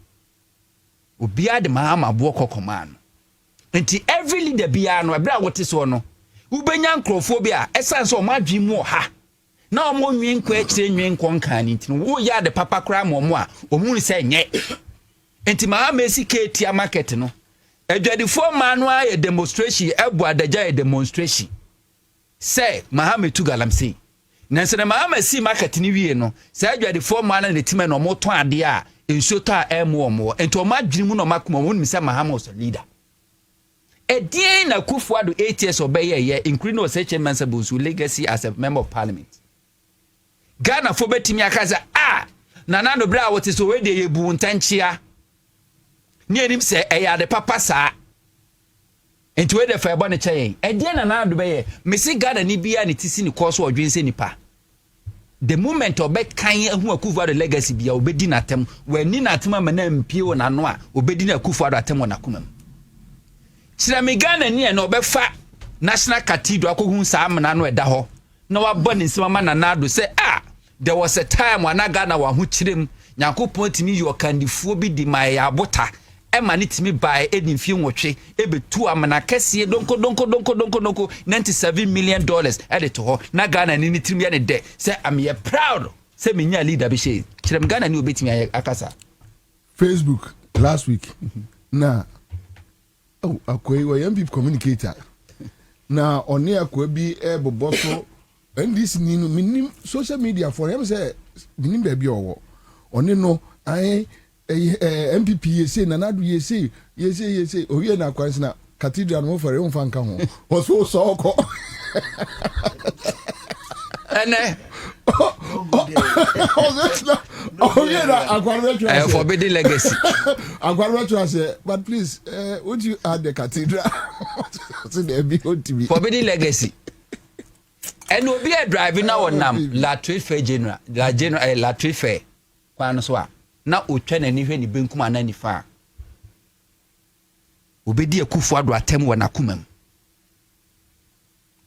obia de Mahama bo kokoma no nti every leader bia no abra wote so no ubenya nkrofo bia esan so madwi mu ha na omo nwen kwa akire nwen konka ni nti wo ya de papa kra mo a omunu se nye nti Mahama esiketi market no adwadifo ma no a demonstration ebu adaja demonstration say Mahama tu galamsey nanse na Mahama si market ni wie no say adwadifo ma na netime no moto ade a ensota emo enti o madwini mu no makoma mo nimisa Mahama was a leader edien na Kufuado 8 years obeye including no such Mansabun's legacy as a member of parliament Ghana for betimi akaza nana no bra what is so we dey ebu ntanchia ni enim se eya de papa sa enti we dey fa ebo ne chayen edien nana do beye mesi Ghana ni bia ne tisi ni course odwense nipa the moment obet kan hu Akufuado legacy bia obedi natem we ni natem amana mpie wona no a obedi na Akufuado atem wona komam Chirami Ghana ni na obefa National Cathedral akohu sa amana no eda ho na wabọ ne nsema na nado say there was a time when Ghana wa hu chirem Nyankopon timi yo kandifuo bi di mai abota e ma ne timi bai edimfie nwotwe ebetu amana kese donko 97 million dollars edit ho na Ghana ni timi ya ne de say am ye proud say me nya leader bi she Chirem Ghana ni obetimi akasa Facebook last week na akwai wa MP communicator na oni akwai bi boboso NDC ni no minim social media for him say minim ba bi owo oni no ai MPP yese na nadu yese owie na kwansi na cathedral no for him fanka ho o so oko ene forbidden legacy. But please, would you add the cathedral? Forbidden legacy. And will be a driving now on La Trade Fair General, La Trade Fair. Quanoswa. Now, we turn anything in Binkuma 95. Obedi Akufuado atem wana kumem.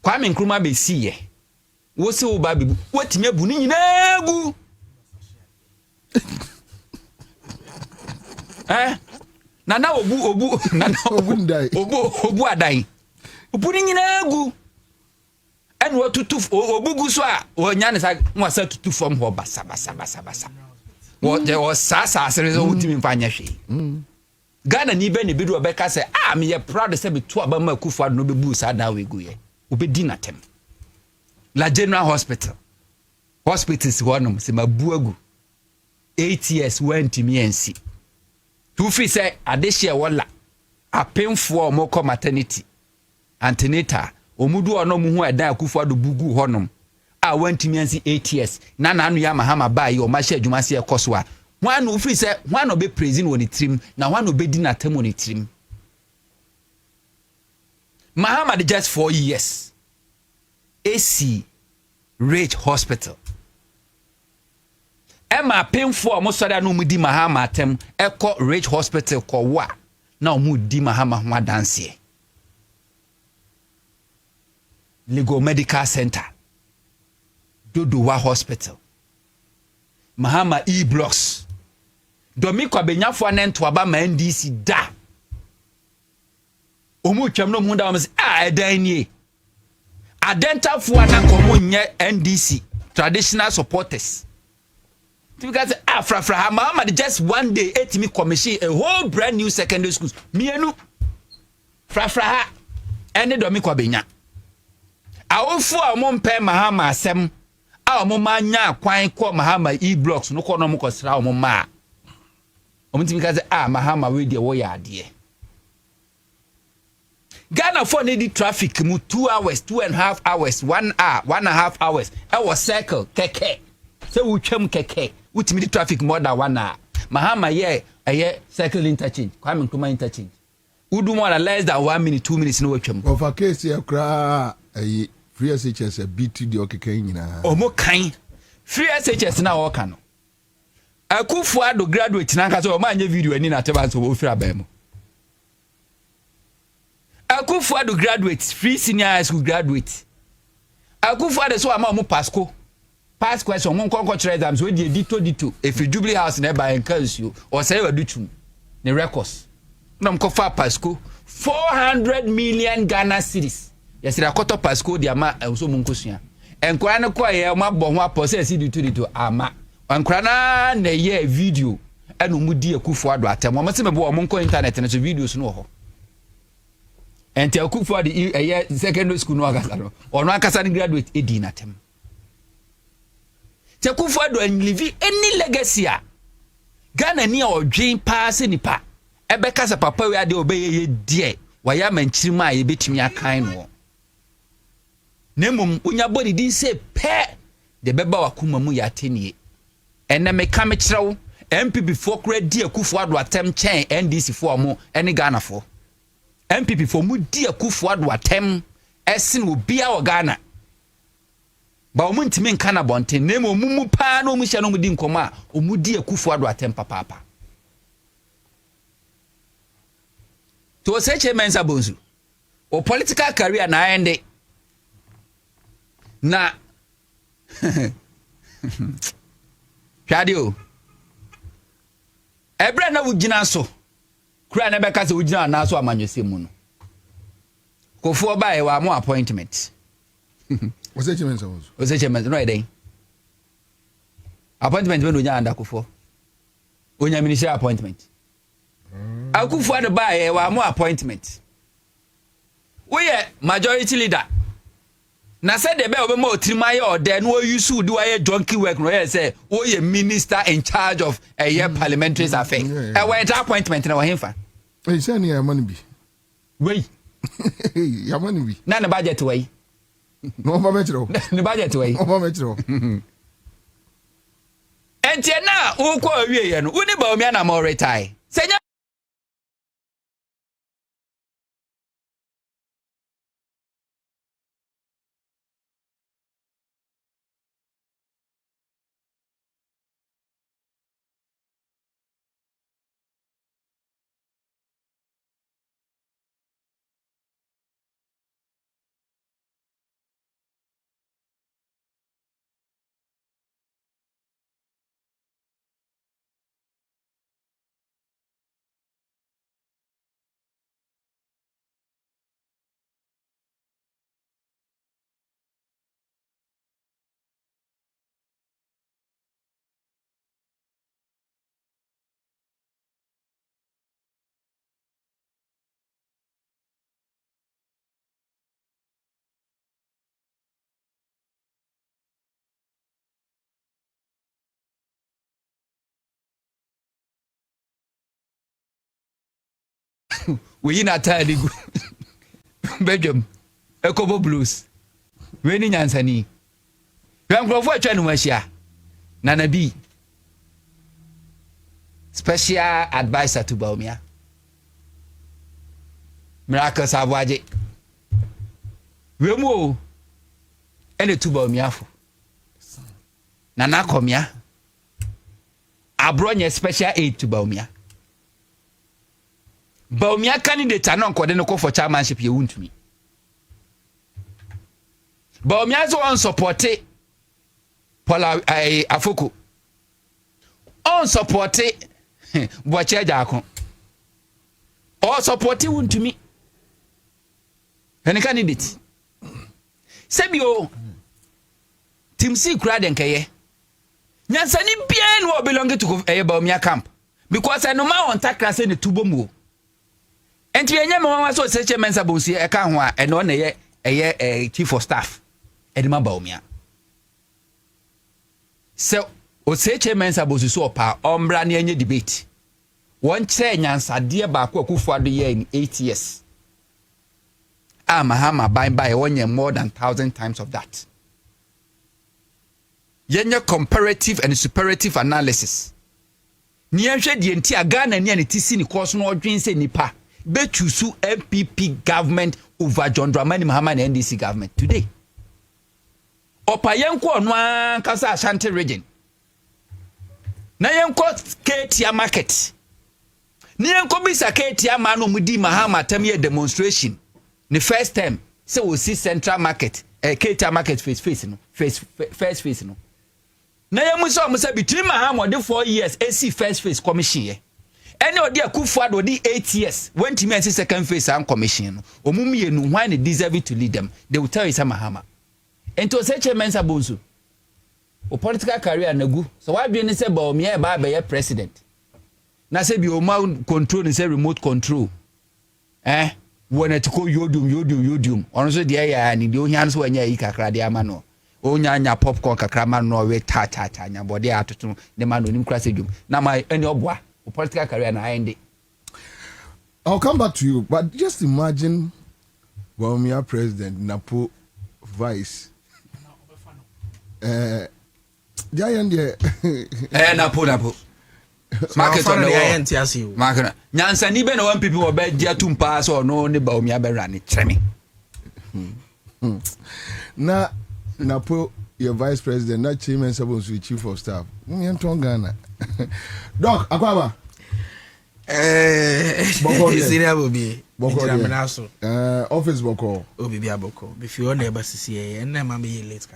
Kwame Nkrumah be see ye. Wo se wo ba bibu wotimi abu ni nyina gu nana obu nana obu ndai obu adai obu ni nyina gu en wo tutu obu gu so a wo nya ne sa nwasa tutu fom ho basa wo je wo sasa asere so wotimi mfanya hwe Ghana ni be ne bidu obeka se me ye proud se be to aba ma Akufuado no bebu sa da we gu ye obedi natem La General Hospital. Hospitals one se mabuagu. 8 years went to me and see. Two free say adeshia wala. A painful moko maternity. Antenatal. Omudu ono muhu edan Akufuado bugu honum. I went to me and see 8 years. Nana anu ya Mahama ba yi o ma share dwuma se ekoswa. One free say one obe praising woni trim na one obe di na tem woni trim. Mahama de just 4 years. AC Rage Hospital. Emma painful mo sori anu mudi Mahama atem eko Rage Hospital ko wa na omu di Mahama ho dance. Legal Medical Center. Dodowa Hospital. Mahama E-Blocks. Domi Kwabena nento aba ma NDC da. Omu twam no mu da mo se edan nie. Identify na komo nye NDC traditional supporters. Because Afra Mahama just one day me commission a whole brand new secondary schools. Mienu Fra ene Domi Kwabena. Awofu amompe Mahama asem a omoma nya kwan ko Mahama E-Blocks no ko no mokosra omoma. Omutimi kaze Mahama we de wo ya ade. Ghana for need traffic mu 2 hours, 2.5 hours, 1 hour, 1.5 hours. I was circle keke. So we twem keke. Utimi traffic more than 1 hour. Mahama ye circle interchange. Kwame Nkrumah interchange. Udu more less than 1 minute, 2 minutes no twem. Of a case here cra free SHS BT the okeke nyina. Omo kan. Free SHS na wo kan no. Akufuado graduate na nka so o ma anya video ani na teba so wo free abam. Akufuado graduates, free senior high school graduates. Akufuado so ama mo Pasco. Pass question mon konko chere exams we dito. If you Jubilee House na ba encourage you or say we do chum. ne records na mkofa Pasco 400 million Ghana cedis yesira koto Pasco dia ma so munkosua enkora ne kwa ye ma bo ho apose cedi to ama enkora na ye video eno mudi akufo ado atem mo se mebo mo nko internet ne so videos no ho enti akufo ade ye secondary school no akasa no ono akasa ne graduate edi na tem te akufo ado live any legacy a Ghana ni odwen pass nipa ebe kasa papa we ade obeye die waya manchirima ye betimi akan no nemum unya body din say pe de beba wakuma mu ya tenie ene me ka me kirewo MPP for kura di akufo ado atem chen NDC for mo ene Ghana for MPP for mu di akufo ado atem esin obi a wo Ghana ba o mu ntimi nka na bonten nemo mumu pa na o mu hye no mu di nkoma o mu di akufo ado atem papa to say Mensa Bonsu o political career na ende na Shadio Ebra na wugina so kura na beka se wugina na so amanwese mu no kofo ba e wa mo appointment o se Mensa Bonsu o se Mensa no eden appointment we no nya anda kofo onya ministry appointment akufo ade ba e wa mo appointment we majority leader na said the be obema otrimaye ode no use do aye donkey work no say wo ye minister in charge of a year parliamentary affairs e we that appointment na wo hemfa e say ni amani bi we amani bi na budget we no ba metro ni budget we no ba metro entie na wo kwa awie ye no uni ba omi na mo retire senya we na tali go bedwam ekobo blues we ni nyansani yankrofo atwa no mahia nana bi special advisor to Baumia miracle sabuaje we mu ene to Baumia fo nana komia abronye special aid to Baumia Baumia candidate anon kwade no for chairmanship ye wuntumi Baumia so on support Paula Afoko on support Boache Jakon or support wuntumi any candidate Sebio Team C crowd nkeye nyansani bien wo belong to Baumia camp because I no ma on takra say ne tubomu enti enye me wan so se Mensa Bonsu e ka ho a eno na ye chief of staff edima Baumia so o se Mensa Bonsu so pa ombra na enye debate won che nyansade ba ko akufo ado ye in 8 years Mahama by wonye more than 1,000 times of that yenye comparative and superlative analysis ni enhwe die enti Ghana ni anetisi ni course no odwen se nipa betusu MPP government over John Dramani Mahama and NDC government today. Opa yenko onwa kasa Ashanti region. Na yenko Ketia market. Ni yenko bisa Ketia manu mudi Mahama temye demonstration. The first time say we see central market, Ketia market face no. First face no. Na yemuso amusa between Mahama the 4 years AC first face commission ye. Any of the Kufuado, the 8 years, when Timensi second phase and commission, Omumi and why they deserve to lead them, they will tell you some hammer. And to such a mensa bonsu. O political career nagu. So why be any say about me by president? Na say be o man control and say remote control. When it go yodium. Honestly, the aya and the hands when ye kakra de amano. O nya popcorn kakra man no we ta nya body atoto the man onim krasedium. Na my any obwa o political career na end. I'll come back to you, but just imagine when we are president, Napo vice. Giant Napo. Market on the INTSU. Market. Nyansa ni be no one people be dia tum pass or no ne ba omi aberane treme. Na Napo your vice president, not chairman supposed to be chief of staff. Nyanton Ghana. Doc Akwaba. Senior Bobie. Office Boko. Obi Boko. If you never see and then mammy late.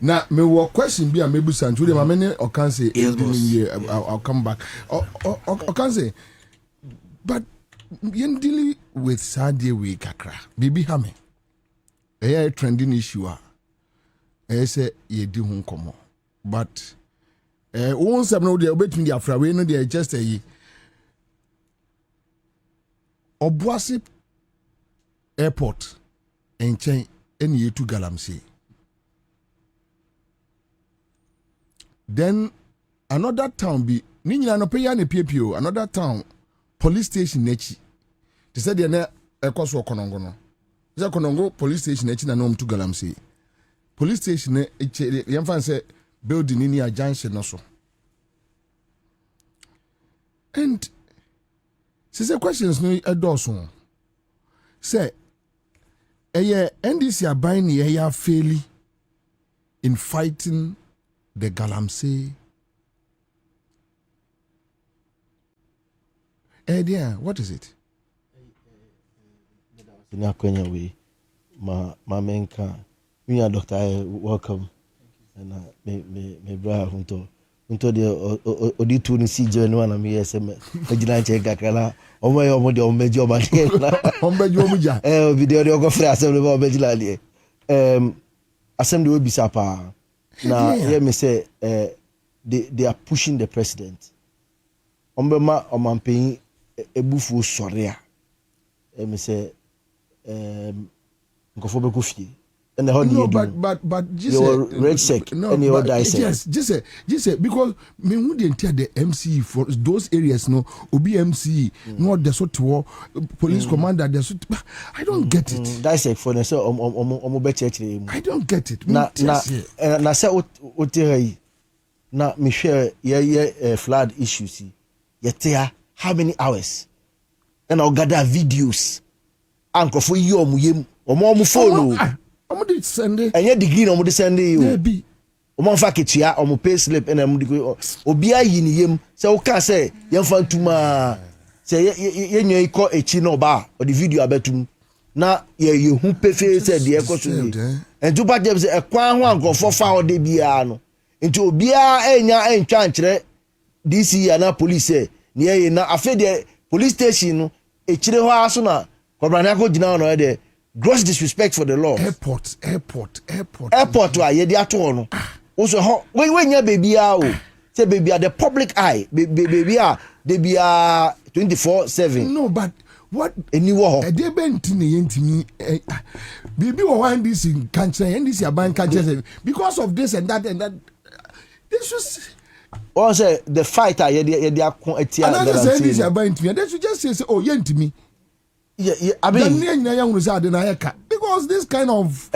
Now, me what question be a maybe Santude, my many or can say, I'll come back. Or can say, but you dealing with Saturday week, Kakra, Bibi Hame. A trending issue. I say, ye do home come. But once I know they are between the Afra, no, they are just a Obuasi Airport and chain any to Galamsey. Then another town be Nina no pay any PPO, another town police station nechi. They said they're not a cost for Konongo. There's a Konongo police station nechi and home to Galamsey. Police station, young fan say building in a junction also. And the questions no adorson. Say, NDC are buying the fairly in fighting the Galamsey. Dear, what is it? My menka, me and Doctor, welcome. And me brother Hunto. Unto the Oditu ni CJ no na me SM ejina che kakala omo de omejo ba ni omejo muja video de go free assembly ba omejo le assembly we bisa pa na hear me say they are pushing the president ombema omampen ebufu sore a me say nkofo be ko fie. No, but just red sec. No, yes, just say because me wouldn't tell the MC for those areas. No, OBMC, no, the sort of police commander. The sort. I don't get it. Dissect for so I don't get it. Na say what na me share flood issues. Yet how many hours? And I'll gather videos. Uncle for you or phone. Omo send it. Anya degree no mo send you. Maybe. Omo fa ketua omo pay slip na mo obi ayi ni yem. Say o ka say yem fa ntuma. Say ye nwa iko echi no ba o the video abetum. Na ye hu pefe say de ekoso ni. Entu ba dem say ekwan ho ankofo fa o de bia no. Nti obi a enya entwa nkire DC na police ni ye na afa de police station no echire ho aso na Kwabena ko gina no de gross disrespect for the law. Airport. Wa ye dia to no. Also when nya baby a o. Say baby at the public eye. Baby a they be 24/7. No, but what any war? They bent in yentimi baby o wan this in country and this ban country because of this and that this was say the fighter ye dia kon atia that. And say this ban to me. They should just say oh yentimi. Yeah, I mean, because this kind of say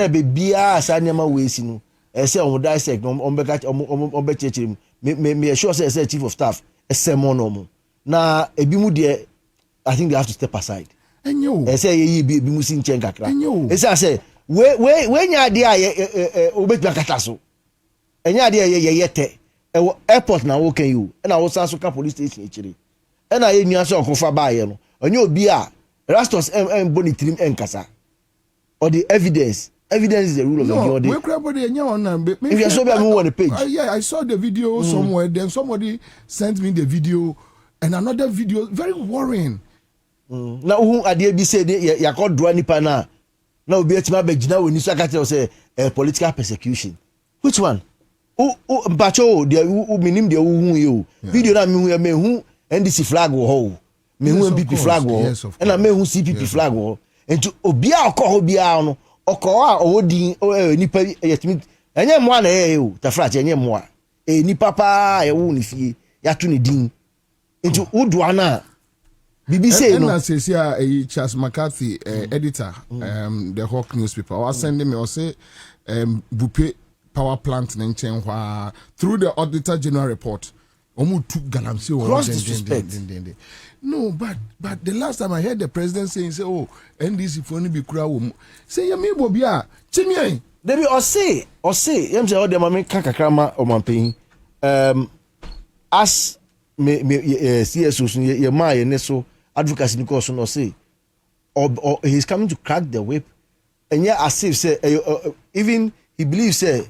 baby asanyama wesi no say on dissect on be chechim me sure say chief of staff semon no na ebi mu de I think they have to step aside enyo say ye bi mu sin chen kakra say we nya de a obetu akata so enya de ye yete airport na wo kan you na wo san so ka police station echire na ye nua so okofa baaye no onye obi a rastos bonitrim enkasa or the evidence evidence is the rule of the law. If you saw me on the page. Yeah, I saw the video somewhere. Then somebody sent me the video and another video, very worrying. Now, who are they be said you called Dwani Pana? Now, be at my bed now when you say political persecution. Which one? Bacho, the minim the you. Video that me who NDC flag or me who MPP flag or and I may who CPP flag or and to Obia or Kohobia or Koa or Odin or Nipa yet me and yam one the flat and yam one a ni papa a wound if ye yatuni din into Udwana. BBC no says here Charles McCarthy editor the Hawk newspaper I was sending me or say Bupe power plant in Chenhua through the Auditor General report. Cross disrespect. No, but the last time I heard the president saying, say, oh, NDC for only be crowd. Say, you mean, Bobia, Chimmy. Debbie, or say, you say, oh, the mammy kakakrama or mamping. As me, CSO, your my and so advocacy in course, or say, or he's coming to crack the whip. And yeah, as if say, even he believes, say,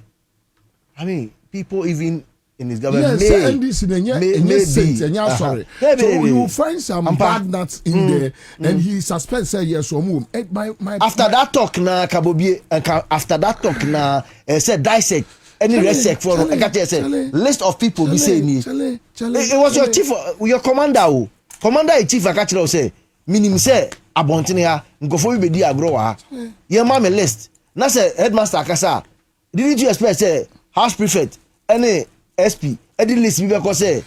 I mean, people even in his government sorry. So you will find some bad nuts in there, and he suspects say yes or move. After that talk na Kabobie, after that talk na said dissect any resect for list of people be saying it was your chief, your commander. Commander in chief akachiro say minim say abontene ha nkofo bi bedi agro wa. Ye ma me list. Na say headmaster akasa. Didn't you expect say house prefect any SP edi list bi be say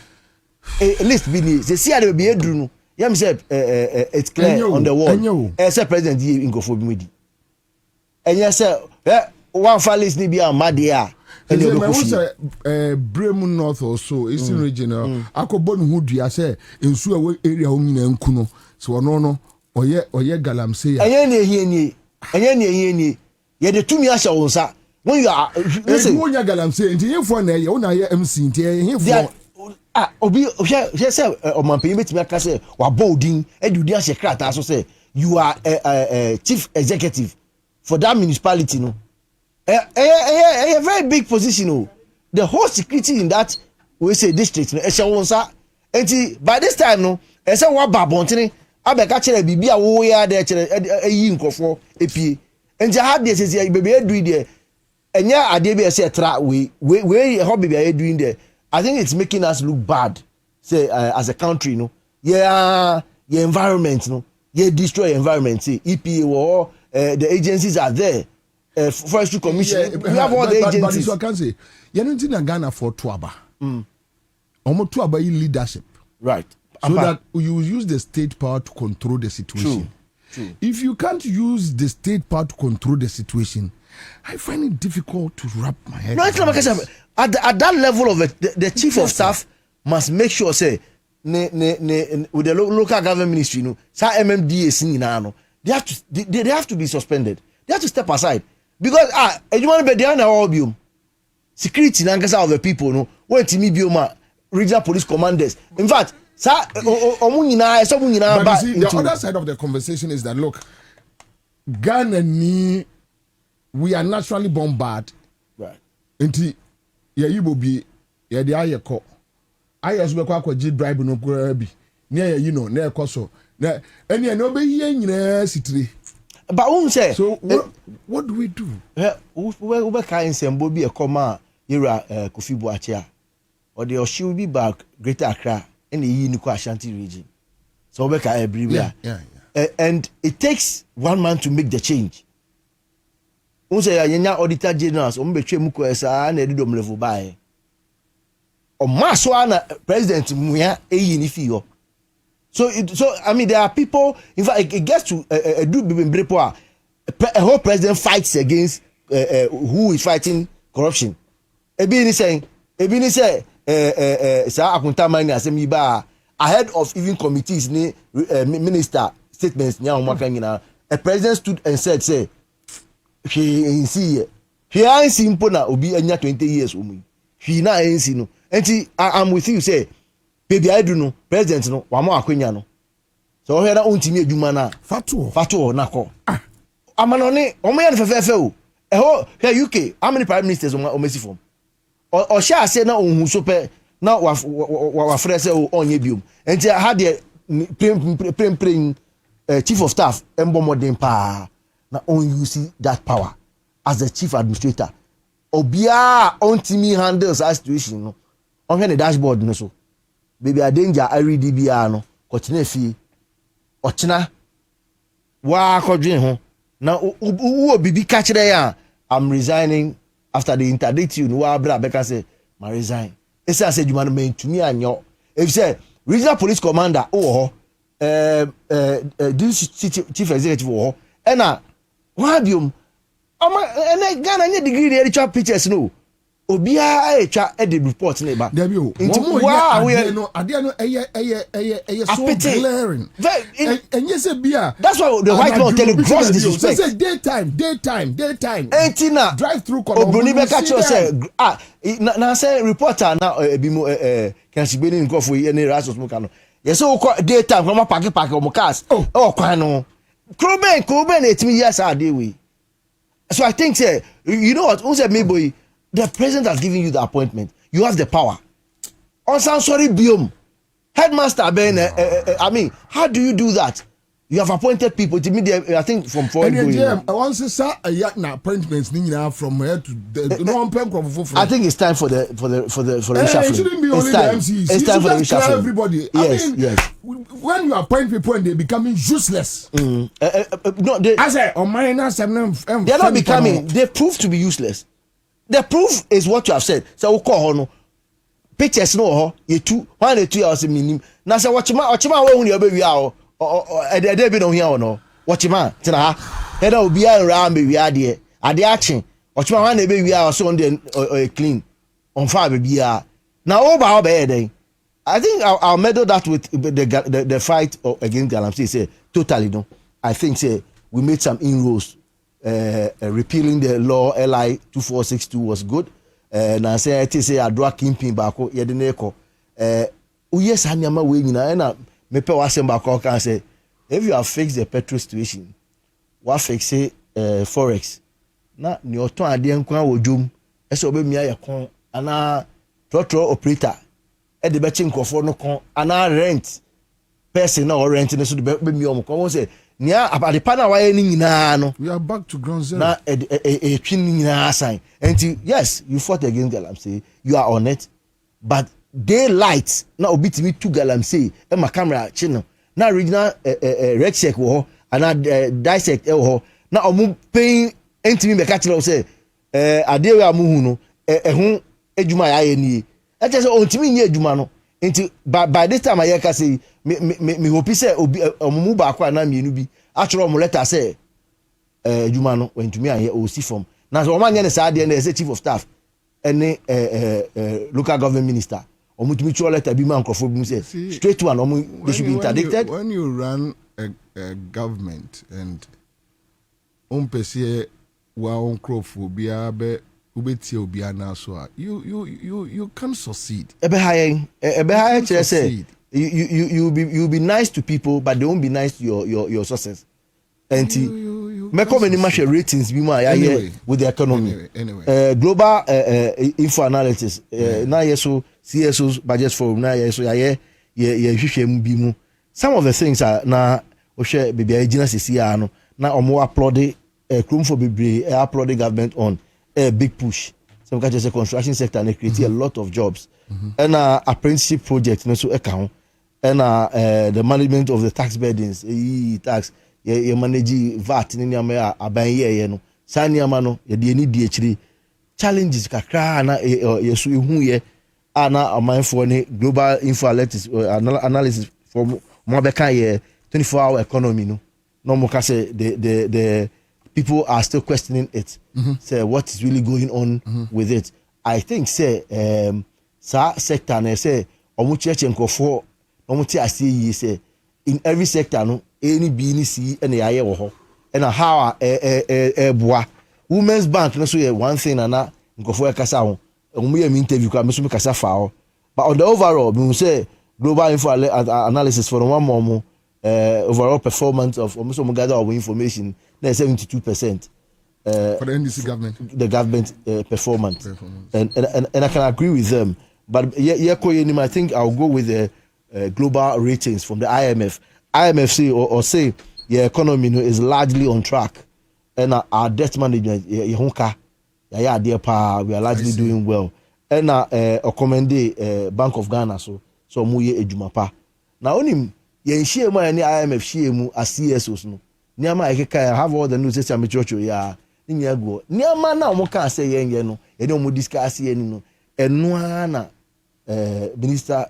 a list bi ni say see ade be edru no yam say it's clear on the wall say president in go for bi medi enya say one file list ni bi amade a and the Bremu North or so Eastern regional akobon hu dua say ensu awe area ho nyina nku no so no oye galamsey enya ni ye de tumi asha wonsa. When you are listen, when you galamsey nti yefo na ye una ye MC nti yefo obi say o man pe betimi aka say wa bolding edudi ase krata so say you are a chief executive for that municipality no a very big position no. The whole security in that we say district no e se wonsa nti by this time no e say wa babontene abeka kire bibia wo ya de kire eyi nkofo epie nti ha de say bebe edu de enya ade be say tra we hobby be doing there. I think it's making us look bad say as a country no. Yeah, your environment no. Yeah, destroy environment say EPA or the agencies are there. Forestry Commission we have all the agencies. But this I can say you know in Ghana for Tuaba. Omo Tuaba leadership. Right. So that you use the state power to control the situation. True. If you can't use the state power to control the situation, I find it difficult to wrap my head. No, it's not because at that level of it, the chief of staff must make sure say with the local government ministry, no, sa MMDA no, they have to be suspended. They have to step aside because you want to be there now security nankasa of the people no. When to me bioma regional police commanders. In fact, sa but you see, the other side of the conversation is that look, Ghana we are naturally born bad. Right. Nti ya yibo bi ya de ayeko. Ayes be kwa ji bribe no kura bi. Ne ya you know na ekoso. Na eni na obeyi nyina sitire. But who say so what do we do? We kind sembo bi ekoma yera Kofi Boakye or the Oshiu bi back Greater Accra and the yi ni kwa Ashanti region. So we can everywhere. Yeah. And it takes one man to make the change. Unse ya yenya auditor generals ombetwe mu ko esa na edidom level bae o maso na president muya eyi ni fi yo. So I mean there are people, in fact it gets to do bibimbre a whole president fights against who is fighting corruption. Ebi ni say sa akunta mani asemi ba ahead of even committees ni minister statements nya omaka nyina a president stood and said say he ain't simple na obi anya 20 years omu he na ain't no enti I'm with you say baby I do no president no wa mo akwanya no so he na ontimi adwuma na fatuo na ko amano ne omo ya fefefe o Here UK, how many prime ministers on Messi from? Or shall say now on super now wa friends on yebium. And I had the chief of staff Mbomodin pa na on you see that power as the chief administrator. Obia on Timmy handles our situation no. On the dashboard no so. Baby a danger I read DBR no. Continue fee. Ochina wa kodwen ho. Na wo bibi catch there I'm resigning after the interdict you no wa bra beka say I resign. Ese say you man mean to me anyo. If say regional police commander oh this chief executive oh and na wadium ene Ghana nye degree dey chop pictures no obia etwa e dey report na ba there be o wow we no ade no eye so glaring enye se bia that's why the white law tell you gross disrespect say daytime entina drive through obroni be catch you say na say reporter na bi mo kan sigbeni nko fo ye ni rasos mo kan yes so daytime from park o mo cars kwan no Kwabena etimi yes are dey we. So I think, say, you know what? Who said me, boy? The president has given you the appointment. You have the power. On sorry, Biom, headmaster Ben. I mean, how do you do that? You have appointed people to me. I think from foreign. I want to say, appointments from here to the. I think it's time for the reshuffling. It shouldn't be only the MCs. It's time for the reshuffling. Everybody. Yes, I mean, yes. When you appoint people and they're becoming useless. No, I say on minus they're not becoming. They prove to be useless. The proof is what you have said. So we call no pictures no you 2 hours minimum. Now say watchman when you be out or there be no here or no. Watchman tina ha. Head will be around be we are there. Are they action? Watchman when they be we are so on the clean on fire be now over there. I think I'll meddle that with the fight against Galamsey. Say totally no. I think say we made some inroads. Repealing the law LI 2462 was good. Na say I say adwa kimpin bako ye de neko. Yes anyama we nyina na mepe wasem bako kan say if you have fixed the petrol situation, what fix say forex. Na ni oton ade nkwa wodwom. Ese obemia ye kon ana trotro operator e de be chi nkofo no kon ana rent person na rent ne so de be mi om kon say nia abade pa na waye ni nyina no we are back to ground zero na twin nyina sign and yes you fought against Galamsey you are on it but daylight na obitimi to Galamsey e ma camera chi no na original red check wo ho ana dissect wo ho na omu pain entimi be ka chiro say ade we amuhu no ho adwuma ya ye ni e che say ontimi nye adwuma no nti by this time I can say me hope say obi omumu ba kwa na mienu bi atro mo letter say juma no when to me here o see from na so man ne say dey na say chief of staff any local government minister omutumi tro letter bi man crofo bi say straight to an they should be interdicted. When you run a government and pese wa on crofo bia be ubeti obia na so you can succeed. Ebe high say you be nice to people but they won't be nice to your sources. And me come any match ratings be more anyway, with the economy. Anyway. Global info analysis na yeso CSO's budget forum na yeso ye hwehwem bi mu. Some of the things are na o share baby agina sisi ano na omo applaud Chrome for baby applaud the government on a big push. Some catch the construction sector and create a lot of jobs. And apprenticeship project so account and the management of the tax burdens tax you manage VAT ni nyama aban ye no san nyama no ye de ni di akiri challenges kakra na yesu ehu ye ana amanfo ni global info analysis for mo be kan ye 24-hour economy no mo ka say the people are still questioning it. Say what is really going on with it. I think say sector na say omu cheche nkofo omu ti asi say in every sector no any bi ni si na yaye wo ho na how boa women's bank no so one thing na nkofo kasa ho omu ye interview ka me so me kasa fa ho but on the overall we say global info analysis for one more overall performance of almost gather our information na 72%. for the NDC government, the government performance. And I can agree with them. But I think I'll go with the global ratings from the IMF. IMF say the economy is largely on track, and our debt management we are largely doing well. And I commend Bank of Ghana so muye ejumapa. Now only share my IMF share mu as CSOs no. Niama I have all the news I'm chocho ya. Niama na omo kan say yen no. E no mo discuss yen no. Enwa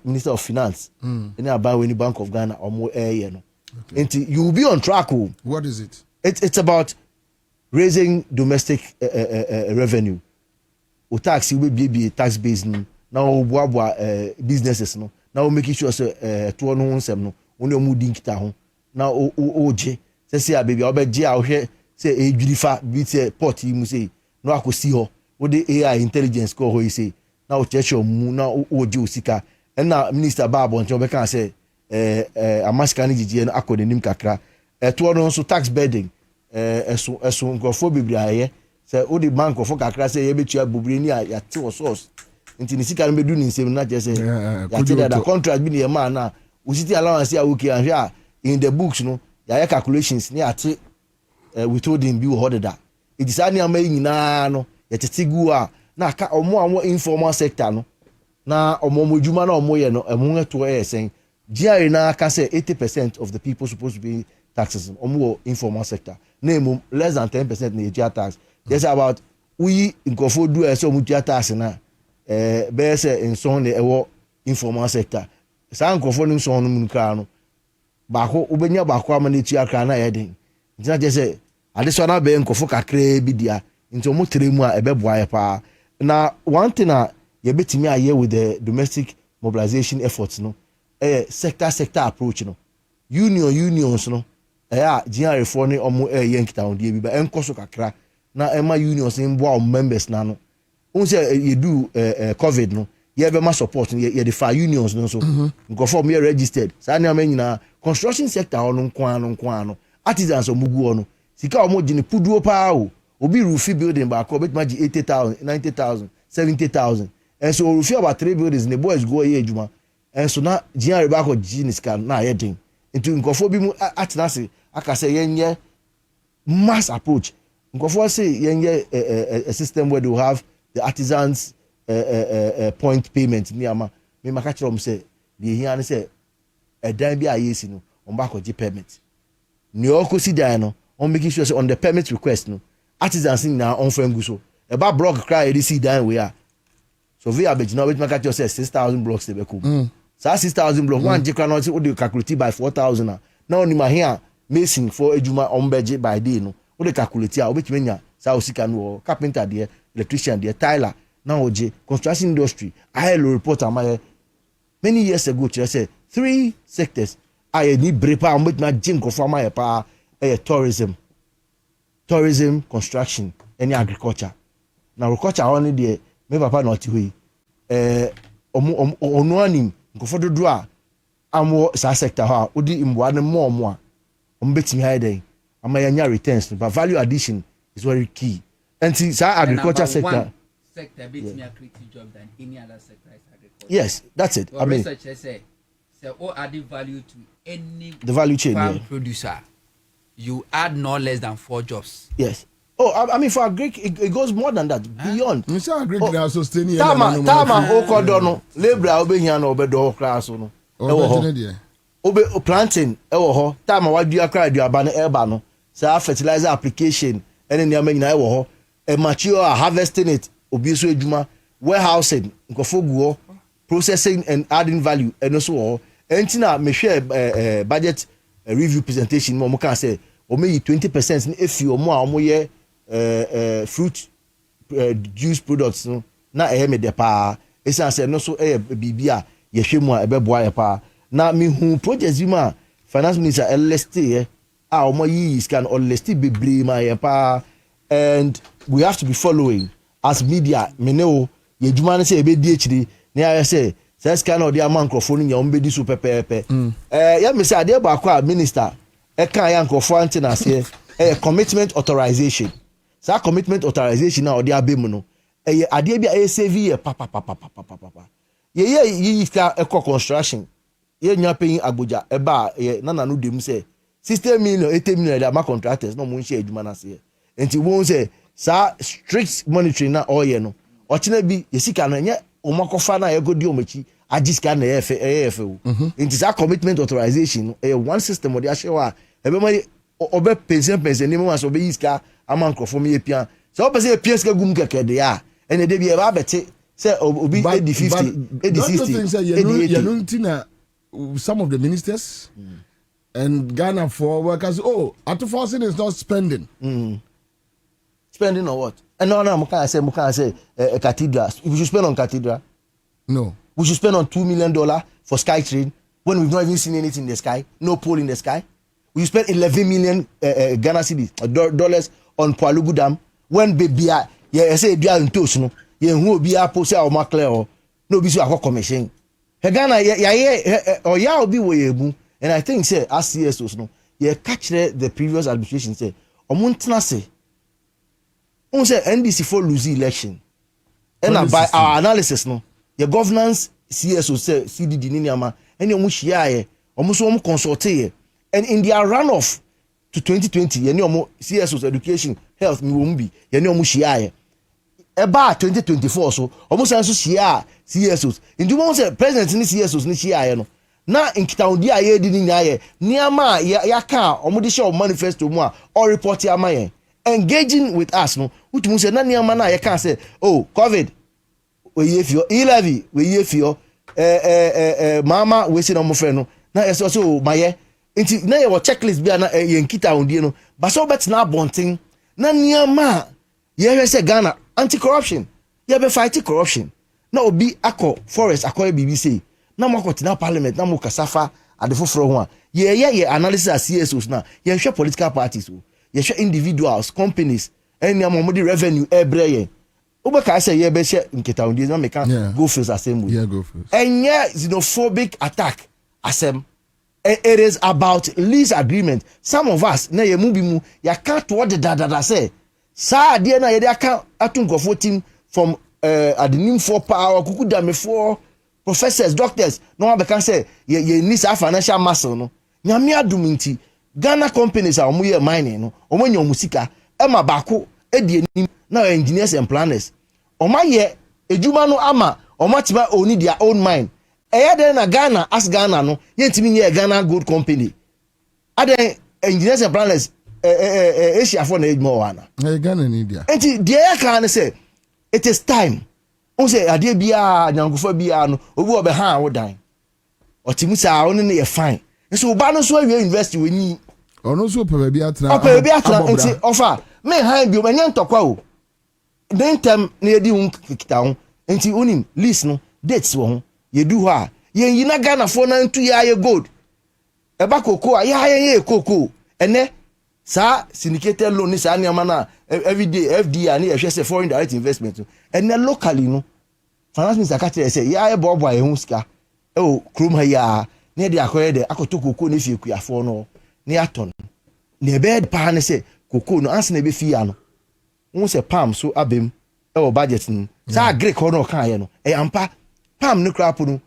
Minister of Finance. Any about when the Bank of Ghana or more air no. You will be on track. What is it? It's about raising domestic revenue. O tax will be tax based now businesses no. Now making sure to no sem no. Only mu din kita ho. Now oje say baby obeje a hwe say e dwirifa bi say port yi mu say no akosi ho. Wo the AI intelligence ko ho yi say now church mu na oje osika. And now Minister Babo ncho be kan say amaska ni jiji no akọ denim kakra. To no so tax burden eso nkofo bibri aye say o the bank of kakra say ye betua bobri ni ya te wo source nti ni sika no bedu ni nsem na je say ya te that contract bi ni man na usiti allowance ya okay and in the books no ya calculations ni ate withholding bi wo hodeda it is ani ama nyina no ya tete gu a na ka omo informal sector no na omo modjuma na omo ye no emu to e sen GRA na ka say 80% of the people supposed to be taxes omo informal sector name less than 10% na GRA tax. There's about we nkofo do so mutia tax na be say in so na ewo informal sector sa nkofo no so no munka no ba ko ubenya ba ko ama na tia kra na yeden ntina je say ade so na be nkofo kakra bi dia nti omo tremu a ebeboa ye pa na one thing ye betimi aye with the domestic mobilization efforts no sector approach no unions no GRA for ni omo ye nkita on die bi ba enkoso kakra na ema unions in boa members na no say you do covid no ye be ma support ye the far unions no so go for me registered sa na nyina construction sector on nko ano artisans omugu ono sika omo gine puduo pa o obi roof building ba ko bet ma 80,000 90,000 70,000 and so roof about 3 buildings the boys go here ejuma and so na GRA ba ko gine scan na ye din into nkofo bi mu atenase aka say yenye mass approach. Nkofo say yenye a system where they will have the artisans point payment ni ama me maka kire say the here say a dan bi ayesi no on ba ko permit ni okosi dan no on making sure say on the permit request no artisans na on fengu so e ba block cry e see dan we are so we abeg now we maka kire say 6,000 blocks dey be come so 6,000 blocks one jekra no say we dey calculate by 4,000 now ni ma here mason for ejuma on budget by day no we dey calculate a obetime nya sa osika no carpenter there electrician there tiler now oje construction industry I report am many years ago I say 3 sectors I need brepa am bet na jinko for am pa tourism construction and agriculture na agriculture only there me papa not we onu anim nkofo dodo a am sa sector ha odi imboa ne mo a betimi hayden amaya returns but value addition is very key and see agriculture sector betimi create job than any other sector is agriculture. Yes, that's it. I mean researchers say all adding value to any the value chain farm producer you add no less than 4 jobs. Yes. I mean for agric it goes more than that beyond. You say agric na sustain tama okodo no labor obehia na obedo class no. Obe planting ewo ho tama wadua kra aduaba no eba no say fertilizer application ene ne amanyina ewo ho mature harvesting it obi so ejuma warehousing nkofo guo processing and adding value and so entina me share budget review presentation mo kan say o me 20% if you mo a mo ye fruit juice products no na me de pa esan say no so bibia ye hwemu a ebeboa ye pa na me hu project ma finance minister LST a mo yi scan LST bebre ma ye pa and we have to be following as media me know ye djuma na say ebe di echiri na ya say says kind of the microphone nya ombedi so pepepe ya me say ade ba kwa minister e kan ya microphone antenna say commitment authorization sa commitment authorization na odi abem no ade bia save ye papa ye iska eco construction ye nya paying agboja eba ye na no dem say 60 million 80 million da ma contractors no mo nshare adwuma na se enti won say sa strict monitoring na oye no ochina bi ye sika no nye omakofa na ye godi omachi agiska na efe o enti sa commitment authorization one system odi ahyewa ebe ma obe pension ni mo so be iska ama nkrofo me epia so obe say epia ska gum keke de ya ene de bi e ba bete say obi 80-50 some of the ministers and Ghana for workers forcing is not spending. Spending on what? And no, I say a cathedral. We should spend on cathedral. No. We should spend on $2 million for SkyTrain when we've not even seen anything in the sky, no pole in the sky. We spend 11 million Ghana cedis dollars on Palugu Dam when baby say bia ntos no ye hu obi apo say o makle o no bi so akọ commission. He Ghana ya obi wo yebu. And I think say as CSOs no ye catch the previous administration say omuntena say on say NDC for lose election and by our analysis no your governance CSO say CDD ni ama any omu hia ye omu so omu consult ye and in their runoff to 2020 ye ni omu CSOs education health mi wo bi ye ni omu hia ye eba 2024 so omu say so hia CSOs ndu mo say president ni CSOs ni hia ye no na nkitaudi aye di ni nyaye niama ya ka omudi show manifesto mu a or report amaye engaging with us no utumu say na niama na ya ka say covid we ye fio e-levy we ye fio mama we say no mo frɛ no na eso so maye nti na ye wo checklist bia na ye nkitaudi no ba so bet na bonten na niama ye hwe say Ghana anti corruption ye be fight corruption na obi akọ forest akọ BBC na mo kotina parliament na mo kasafa adefoforo ho a ye analysis as CSOs na ye hwe political parties o ye hwe individuals companies any amount the revenue ebre ye obeka say ye be hwe nketaudi na me can go feels assembly go feels enye xenophobic attack asem it is about lease agreement some of us na ye mu bi mu ya can't what the dada say sa de na ye de aka atunkofo team from adenim for power kukudame for professors doctors no one can say you need financial muscle no nyame adum nti Ghana companies are omuye mining no omonye omusika e ma baako e die nim na engineers and planners omaye ejuma no ama omatima oni their own mine e dey na Ghana as Ghana no yentimi nye Ghana gold company aden engineers and planners Asia for na ejuma wana Ghana ni dia enti die ya kan say it is time on say ade bia nyankofo bia no obi obe ha wo dan otimu sa ono ne ye fine so ba no so awie university weni ono so pe bia atra enti offer me han bi o manya ntokwa o den tem na ye di hun kita ho enti onim list no dates wo ho ye du ho a ye yina Ghana fo na ntu ya ye gold e ba koko a ye koko ene sa syndicated loan ni sa niama na everyday FDI ni ehwe say foreign direct investment and then locally no finance minister ka tell say ya e bobo e hu sika krom ha ya na de akoye de akoto koko na fie kuafo no ni aton na e bed pa na say koko no anse na be fie ano hu say palm so abem e budget ni sa agree ko no kan ye no e ampa palm no crap no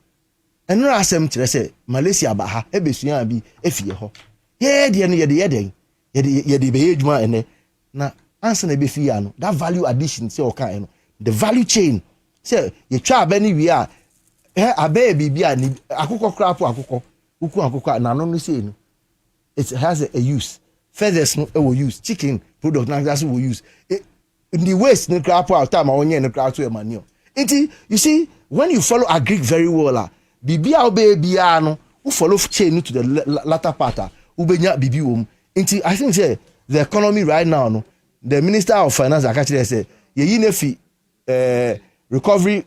eno asem kire say Malaysia ba ha e besua bi e fie ho ye de no ye de ye be ejuma ene na answer na be fia no that value addition say o kan no the value chain say ye twa ba ni wi a abe bibia ni akukọ crap akukọ uku akukọ na no say no it has a use feathers no will use chicken product na that's will use in the waste no crap out time onye no crap to manure you see when you follow agric very well bibia obe bia no you follow chain to the latter part ubenya bibi wom. I think say the economy right now no the minister of finance actually say ye nefi recovery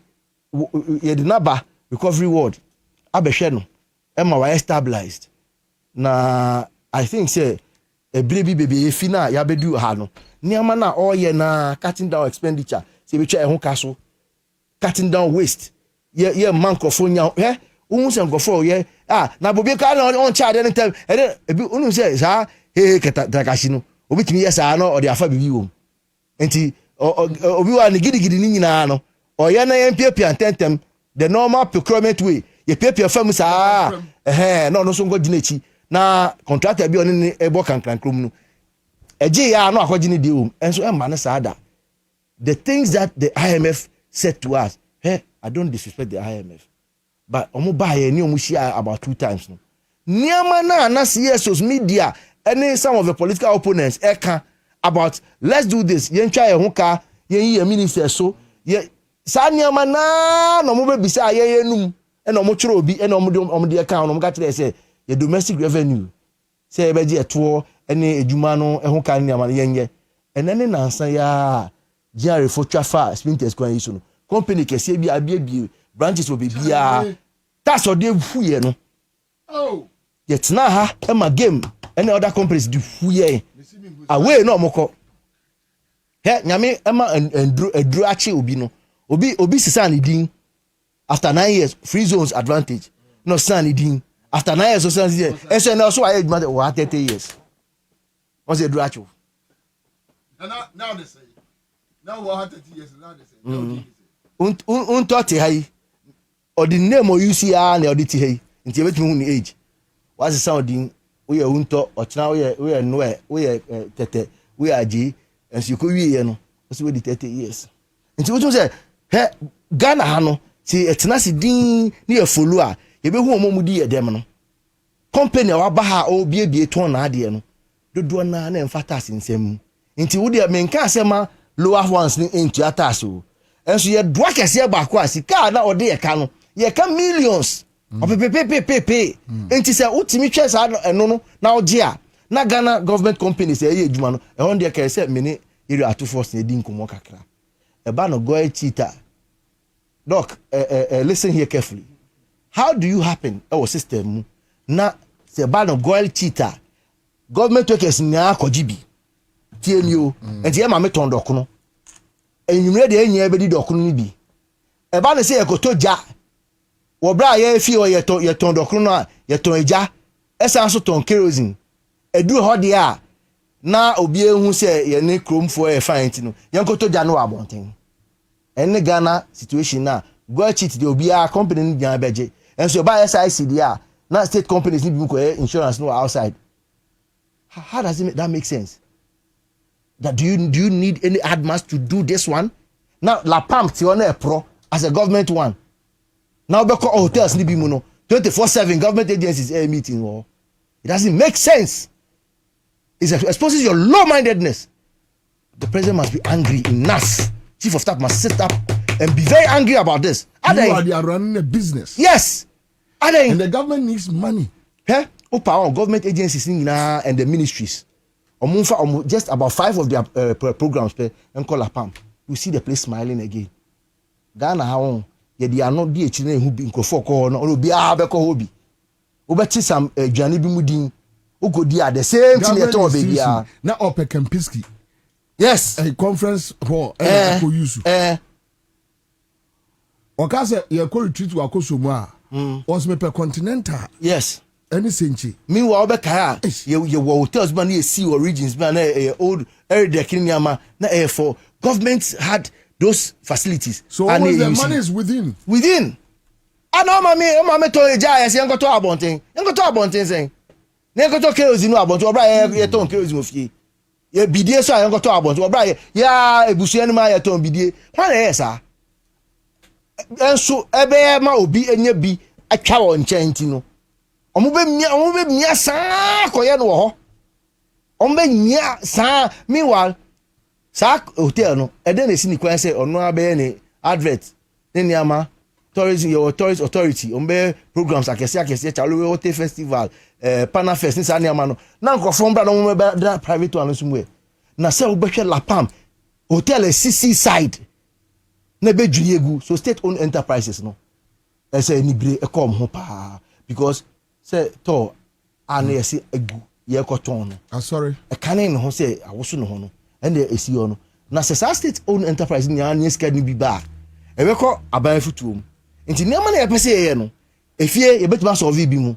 ye the naba recovery ward abehwe no e ma wa stabilized na I think say e baby efi na ya bedu ha no niama na all ye na cutting down expenditure say be twa e ho kaso cutting down waste ye man krofonya unu se nkofo ye na bobi ka na on charge anytime e unu say sa keta kashi no obitimi yesa no o de afa bibi wom Enti obi wa ne gidi ni nyina no oye na yen piapia tentem the normal procurement way ye piapia fam saa no so ngo gina chi na contractor bi oni ne ebo kankrankrom no eje ya no akogine de o enso emma ne saa da. The things that the IMF said to us, hey, I don't disrespect the IMF, but omo buy ni omo share about 2 times no. Niama na CSOs media and some of the political opponents eka about let's do this. Yen try e ho ka yen yi minister so ye sa niama na no mo be bisa ye enum e no mo twere obi e no mo de eka no mo ga kire say ye domestic revenue say e be je eto ene edwuma no e ho ka niama yen ye enene nansa ya Jerry for Trafa, Sprinters Coin, so company can say be branches will be bia. That's what they fuye no. Oh, yet now ha Emma game any other companies do fuye. Away no moko. He nyame Emma and Drew achi obi no. Obi sisa din after 9 years free zones advantage. No san din after 9 years so san years. And so now so I matter what 30 years. What's the Drew achi? And now they say now what 30 years now they say. Unto hai or the name of UCR na audit hai nti betumi hu age was sound din we unto ochna we no we tete we agi and you ko wie no so we 30 years nti we say he Ghana ha no si etena si din na e follow a ye be hu omomudi ye dem no company wa ba ha o bie ton na ade no dodo na emfata sinsem nti wo de menka asema lower ones ni into ataso enso ye doa kese ba ko asika na ode ye ka no ye ka millions opepepepepe enti se utimi twa sa no na oje a na Ghana government companies ye edwuma no e hon de ka se mini area ato force na di nkomo kakra e ba no go cheater doc listen here carefully. How do you happen our system na se ba no go cheater government workers nya akojibi tienio enti e ma me ton dok no enyumre de enya be di dok no bi e ba ne se ekotoja wo bra ye fi o ye ton dok no ye ton eja esa so ton kerosene edu ho de a na obi ehu se ye ne kromfo e fine no ye nkotoja no abonten enne Ghana situation na go cheat de obi a company ni jan beje enso ba SIC de a na state companies ni bi ko insurance no outside. How does that make sense? That do you need any admins to do this one? Now La Pam Tiona Pro as a government one. Now because hotels ni bimu no 24/7 government agencies meeting or it doesn't make sense. It exposes your low-mindedness. The president must be angry enough. Chief of staff must sit up and be very angry about this. They are running a business. Yes. And the government needs money. Huh? Power government agencies and the ministries. Just about 5 of their programs and call Lapam. You see the place smiling again. Ghana how they are not the children who be in Kofoko or be Abeko. Obeti some Johnny Bimudin who could do the same thing at all, baby. Now, Ope Kempiski. Yes. A conference for Yusu. Okase, you call retreat to Akosumwa. Was me per continental. Yes. Any senchi. Meanwhile, Bekaya, you hotels, man, sea origins, man, old area Kenyama, na for governments had those facilities. So all the money is within. Within. I know, mammy, to a jay, as young to abonting, young to abonting saying, never to kerosene about to buy a ton kerosene of ye. Ye be dear, so I got to about to buy, ya, a bush and my ton be dear. Why, sir? And so, a bear ma be and ye be a cow and chantino. Omube mia sa koye no ho ombe nya sa meanwhile sa hotel no e dey na kwan say ono abe ne advert ne niama tourism your tourist authority ombe programs akese chalo hotel festival pana fest ni sa niama no na nkofo mbra no be private one somewhere na say obehwe Lapam hotel CC side na be dwunyegu so state owned enterprises no e say ni bre e come ho pa because say to and yes egu ye koton no. I'm sorry. E kanin no say awoso no ho no and the esi no na say state owned enterprise ni an yeska ni bi ba e be ko aban futuom nti niam na ye pese ye no efie ye betima solve bi mu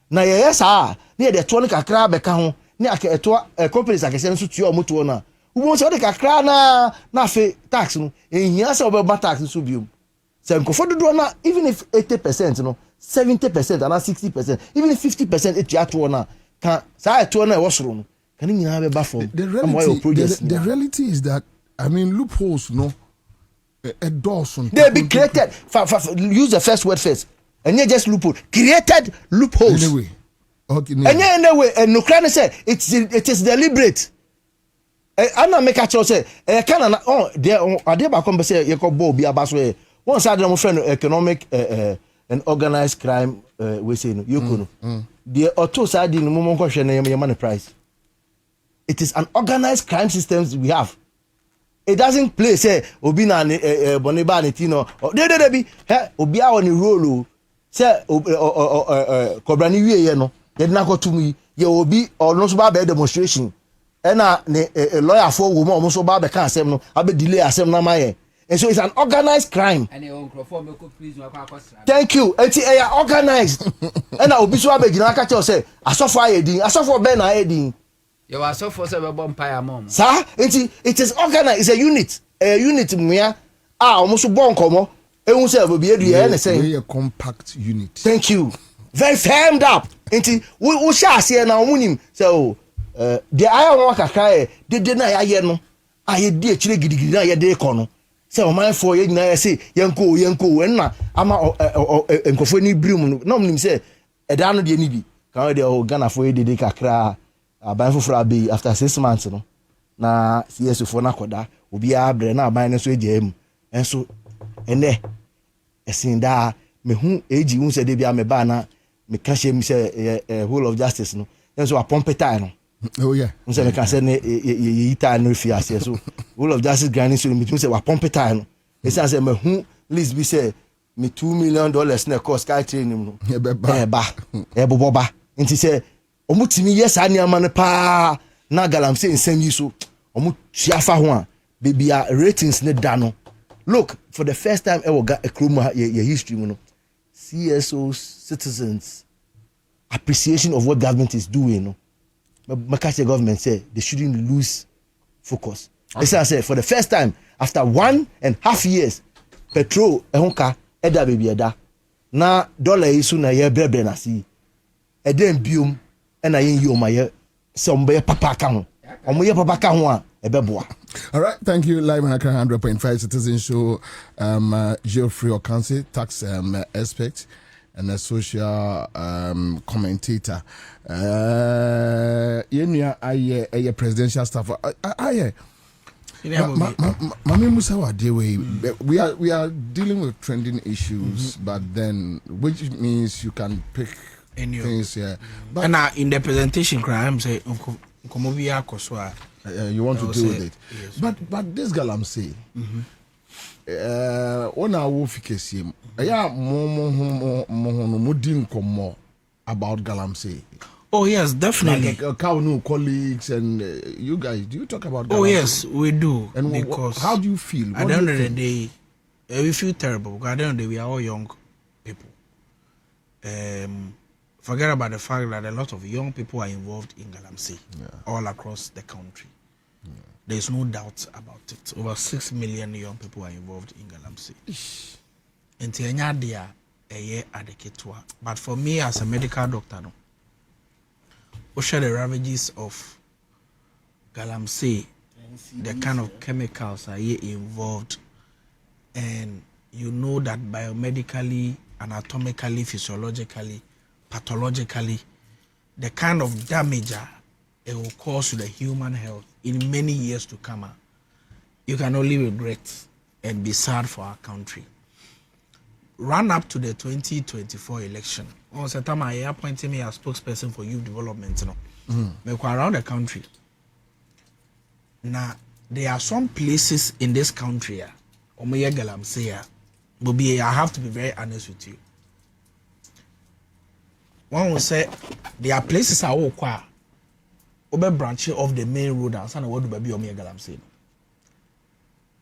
na ye sa na ye de to no kakra be ka ho na eto companies akese nso tuo omoto na wants to kakra na fe tax no ehia se oba tax so biom se nkofo dodo na even if 80% no 70% and 60% even if 50% it ya to na can say to na e wosoro no can nyina be ba from the reality is that I mean loopholes no a dozen they be created use the first word first and you just loophole created loopholes anyway okay anyway and no can say it is deliberate. Ana make a choice say can there ade ba come say you go bo bi abaso one side them friend economic and organized crime we say no you know the auto side in mo ko hwe na yema price. It is an organized crime systems we have. It doesn't play say obi na boniba ni tino de bi obi a on the role say kobrani wiye no ye na ko tumi ye obi ono so ba demonstration ena ne lawyer for wo mo so ba be kan asem no abe delay asem na maye. And so it's an organized crime. Thank you. It's organized. And obi so abe gina ka tell say asofo ayedin asofo be na ayedin. You are so for several bumpire mom. Sir, it is organized. It's a unit. A unit mia almost bon komo. E won say be edu a compact unit. Thank you. Very firmed up. Enti we sha se na omunim say the aya won kakra de na ya no aye de chire gidigidi na ye de ko no say o man for ye nyina say yenko na ama enkofo ni brim no omunim say eda no de ni bi kan de Ghana for ye de kakra aban foforo abi after 6 months no na CS for na koda obi abre na aban no so ejam enso ene esinda me hu eji hu se de bia me ba na me ka shem se whole of justice no enso a pompetai no oh yeah unse me ka se ne ye ita no fi ase so whole of justice grant so me se wa pompetai no esa se me hu list bi se me $2 million na cost sky training no e boba nti se omutimi yes ani amane pa na galamsey nsem yi so omu tuafa ho a bebia ratings ne da no. Look, for the first time ever got a kroma your history no CSO citizens appreciation of what government is doing no Makashe government say they shouldn't lose focus. As I said, for the first time after 1.5 years petrol ehonka eda bebia na dollar isu na ye brebre na si eden biom and I you my some be papa kan omo ye papa kan ho a ebeboa. All right, thank you. Live on 100.5 Citizen Show. Geoffrey Okansi, tax expert and a social commentator. Yenya aye presidential staff. Aye. Mami Musawa we are dealing with trending issues, but then which means you can pick things here. But in the presentation, I'm saying, you want to deal with it. Yes, but this Galamsey, on our wolfikesi, more about Galamsey. Oh yes, definitely. Like Kaunu colleagues and you guys, do you talk about Galamsey? Oh yes, we do. And because how do you feel? At the end of the day, we feel terrible. Because at the end of the day, we are all young people. Forget about the fact that a lot of young people are involved in Galamsey all across the country. There's no doubt about it. Over 6 million young people are involved in Galamsey. But for me as a medical doctor, no, we share the ravages of Galamsey, the kind of chemicals are here involved, and you know that biomedically, anatomically, physiologically, pathologically, the kind of damage it will cause to the human health in many years to come. You can only regret and be sad for our country. Run up to the 2024 election. On September, I appointed me as spokesperson for youth development. Around the country. Now, there are some places in this country, I have to be very honest with you. One will say there are places I walk over branching off the main road and say what do baby Omega Galamsey.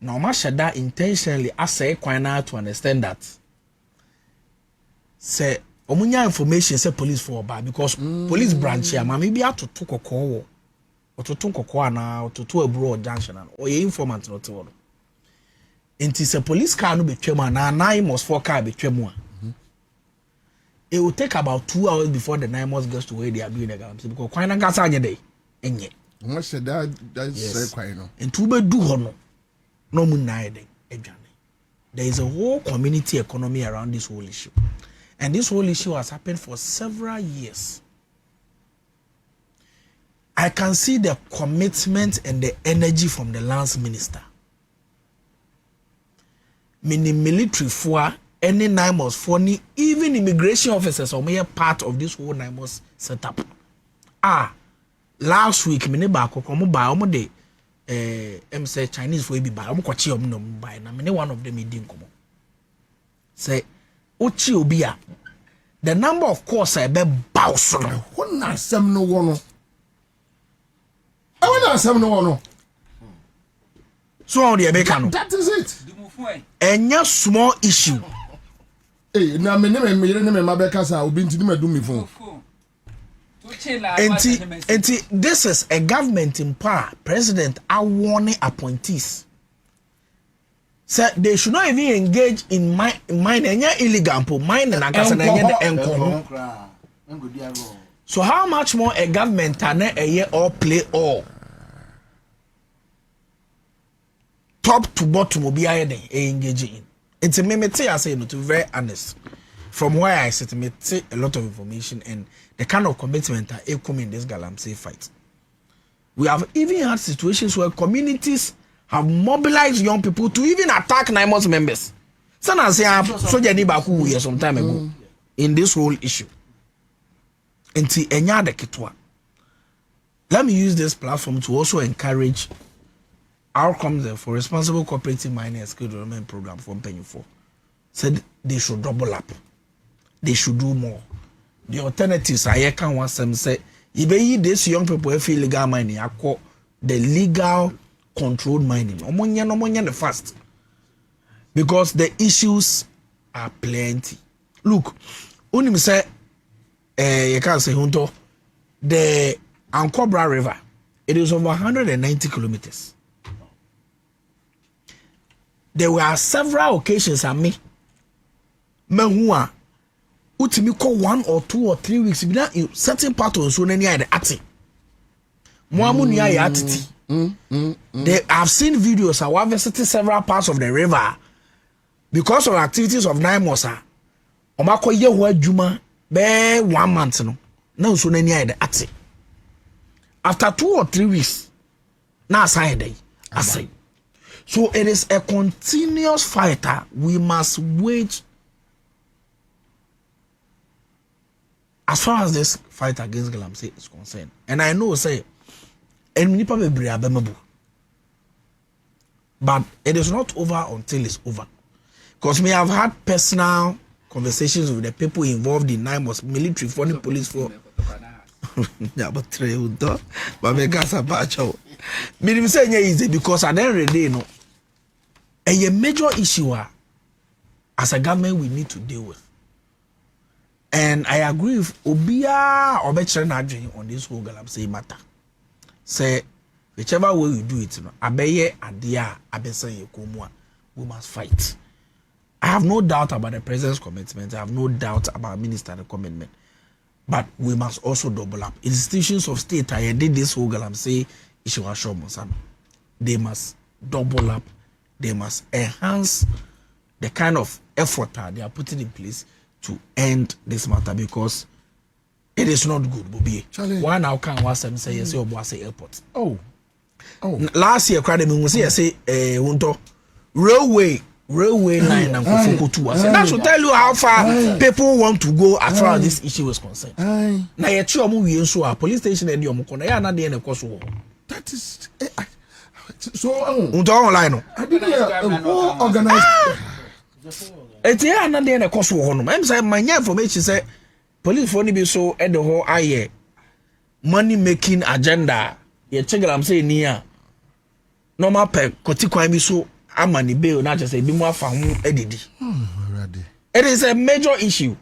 Now, Mashada intentionally I say quite now to understand that. Say omunya information say police for bad because police branch here maybe have to talk a call ototo nkoko ana ototo aburo junction ana o ye informant no te wono enti se police car no betwam ana 9-4 car betwam a it will take about 2 hours before the 9 months gets to where they are doing the galamsey because kwan na gasa anye dey enye wọ́n ṣe that say kwan no enti we do ho no mu na dey adwane. There is a whole community economy around this whole issue, and this whole issue has happened for several years. I can see the commitment and the energy from the lands minister. Many military for any 9 months for even immigration officers are part of this whole 9 months setup. Last week many back by day say Chinese for be by kwachi no by na many one of them didn't come. Say ochi obia the number of course I be bounce no one na sem no wono I want to some no. So on the American. That is it. Enya small issue. Eh, na me mabeka sa obi ntini madu me phone. Enti this is a government in power. President are warning appointees. Say they should not even engage in mine enya illegal mine na kasa na enya the enko. So how much more a government can a year or play all? Top to bottom will be engaging in. It's a me I say no to be very honest. From where I sit, me take a lot of information and the kind of commitment that come in this galamsey fight. We have even had situations where communities have mobilized young people to even attack NIMOS members. Sana say soldier ni baku here some time ago in this whole issue. Enti enya de kitwa. Let me use this platform to also encourage outcomes for responsible cooperative mining and skill development program from Penny 4. Said they should double up. They should do more. The alternatives I can want some say if these young people feel legal mining, I call the legal controlled mining. Omonya the fast. Because the issues are plenty. Look, only say you can't say Hunto, the Ankobra River, it is over 190 kilometers. There were several occasions I me who utimi call 1 or 2 or 3 weeks be that certain part of so near the ati. Muamu near atiti. They have seen videos. I have visited several parts of the river because of activities of Naimosa. Omako ye wa juma be 1 month no. Now so near the ati. After 2 or 3 weeks, now I say. So it is a continuous fight. We must wage. As far as this fight against galamsey is concerned, and I know say, but it is not over until it's over. Because we have had personal conversations with the people involved in NIMOS, military, foreign police for. Yeah, but me say easy because at the end of the day, no, a major issue as a government we need to deal with. And I agree with Obia Obechere on this whole galamsey matter. Say whichever way you do it, abeye adia abese yekomua, we must fight. I have no doubt about the president's commitment. I have no doubt about minister's commitment. But we must also double up. Institutions of state, I did this whole galamsey issue. They must double up. They must enhance the kind of effort they are putting in place to end this matter because it is not good, Bobie. Why now can one say yes or say airport? Oh. Last year, cried me say railway line and Kofuku. That should tell you how far people want to go as far as this issue is concerned. Now you movie so a police station and you na na dey na koso. That is so online. I didn't organize. It's here and then a cost for I'm saying my information say police for be so at the whole aye money making agenda. You check I'm saying near normal per crime be so amani bail not just say be more for edidi. It is a major issue.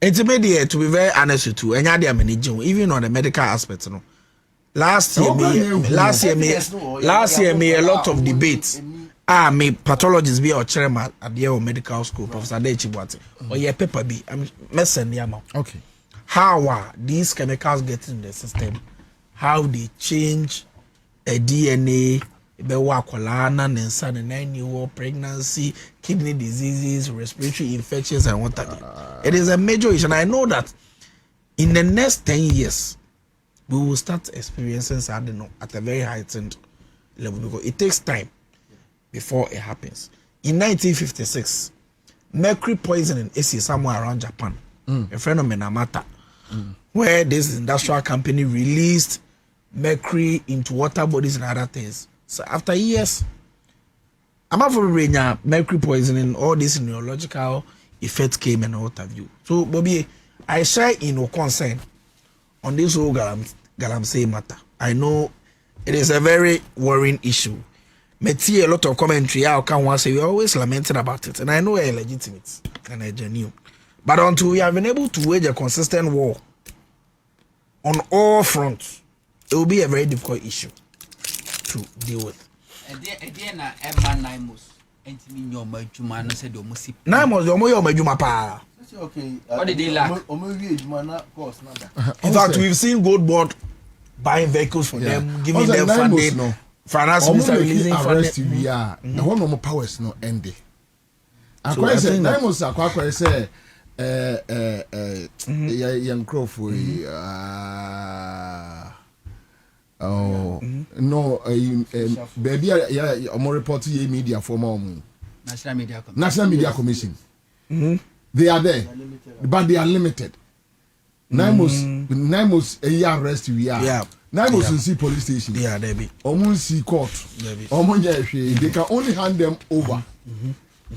It's immediate to be very honest with you. And you're managing even on the medical aspect, no. last year me a lot of debates. Me pathologist be or chairman at the medical school, Professor Dechi Boate. Or yeah, paper be. I'm messing the amount. Okay. How are these chemicals getting in the system? How they change a DNA, and 9-year-old pregnancy, kidney diseases, respiratory infections, and what have you. It is a major issue, and I know that in the next 10 years, we will start experiencing something at a very heightened level because it takes time before it happens. In 1956, mercury poisoning is somewhere around Japan, a phenomenon matter, where this industrial company released mercury into water bodies and other things. So after years, I'm not for mercury poisoning, all these neurological effects came and what have you. So, Bobby, I share in your concern on this whole Galamsey matter. I know it is a very worrying issue. Me see a lot of commentary. I can once say we always lamenting about it, and I know it's legitimate and it's genuine. But until we have been able to wage a consistent war on all fronts, it will be a very difficult issue to deal with. What did they lack? In fact, we've seen Gold Board buying vehicles for them, giving them funding. Finance minister releasing funding. We are the one of powers no ending. I quite say Naimos are quite say young Crawford. Oh no, baby, yeah, more report to media for more National Media Commission. They are there, but they are limited. Naimos a year arrest we are. Yeah. Naimos see police station. Yeah, they be. Almost see court. They can only hand them over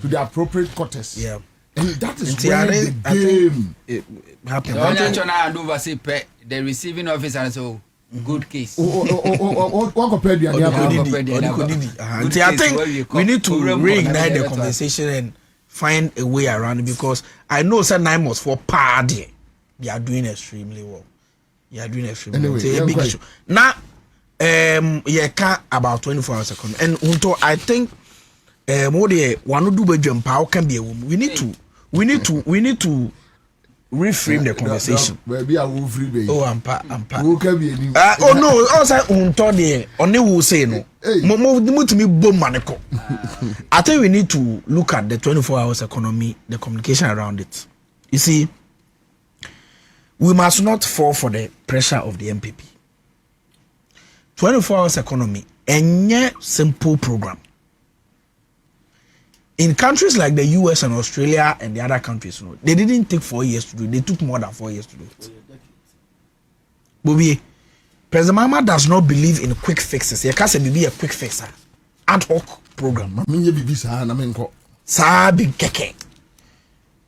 to the appropriate quarters. Yeah. And that is where the game happened. The receiving officer and so good case. What compared to I think we need to reignite the conversation and find a way around it because I know some Naimos for party. They are doing extremely well. Anyway, well. It's a big issue. Now, about 24 hours ago, and I think more the one who do jump how can be a woman. We need to reframe the conversation. Maybe I will free baby. Oh, I'm who can be oh no, also there only will say no. I think we need to look at the 24 hours economy, the communication around it. You see, we must not fall for the pressure of the MPP. 24 hours economy, a simple program. In countries like the US and Australia and the other countries, they didn't take 4 years to do it. They took more than 4 years to do it. Bobby, President Mahama does not believe in quick fixes. He can't be a quick fixer. Ad hoc program. Sa big keke.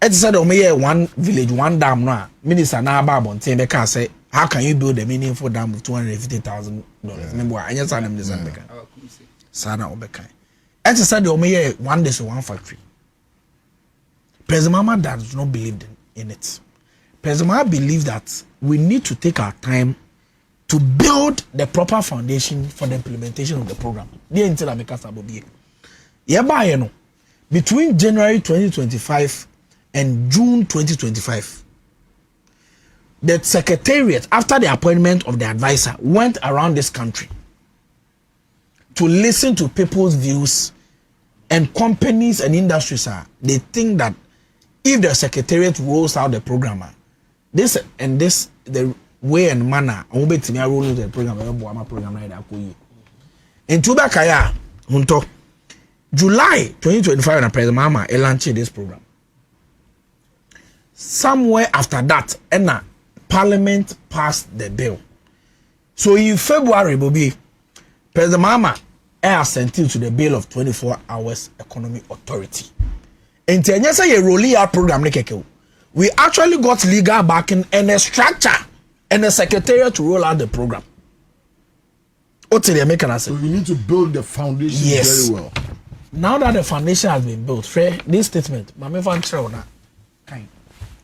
It said one village, one dam now. Minister na babon say, how can you build a meaningful dam with $250,000? Remember, I just said them this Sana Obeka. It said one day one factory. President Mahama does not believe in it. President Mahama believes that we need to take our time to build the proper foundation for the implementation of the program. Between January 2025 and June 2025, the secretariat, after the appointment of the advisor, went around this country to listen to people's views, and companies and industries they think that if the secretariat rolls out the program, the way and manner roll the program in Tubakaya Hunto July 2025 and President Mahama launched this program. Somewhere after that, Parliament passed the bill. So in February, Bobby, President Mahama assented to the bill of 24 hours economy authority. And a rolling out program, we actually got legal backing and a structure and a secretariat to roll out the program. So you need to build the foundation very well. Now that the foundation has been built, this statement,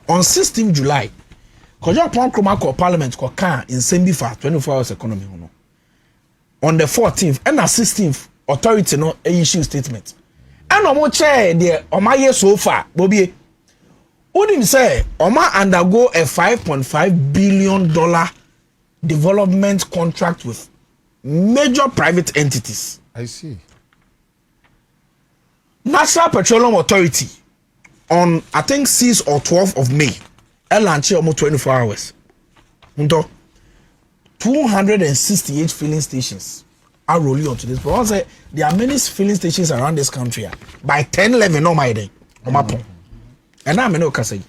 on 16 July, Kojo Pon Kromako Parliament ko kan in Sembifa 24 hours economy no. On the 14th and the 16th, authority no issue statement. And omo chair the omaye so far, Bobie. Wouldn't say Oma undergo a $5.5 billion development contract with major private entities. I see. National Petroleum Authority on I think 6th or 12th of May, launch almost 24 hours. 268 filling stations are rolling onto this. But say there are many filling stations around this country. By 10-11, no my day. And I'm no say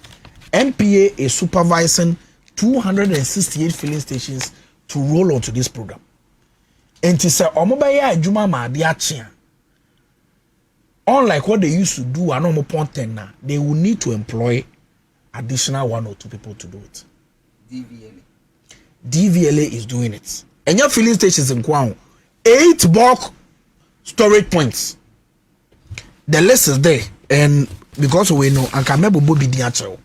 MPA is supervising 268 filling stations to roll onto this program. And to say omobaya adwuma ma de achia. Unlike what they used to do at normal point 10 now, they will need to employ additional 1 or 2 people to do it. DVLA is doing it. And your filling stations in Kwao, 8 bulk storage points. The list is there, and because we know, and Kwabena Bobie Ansah,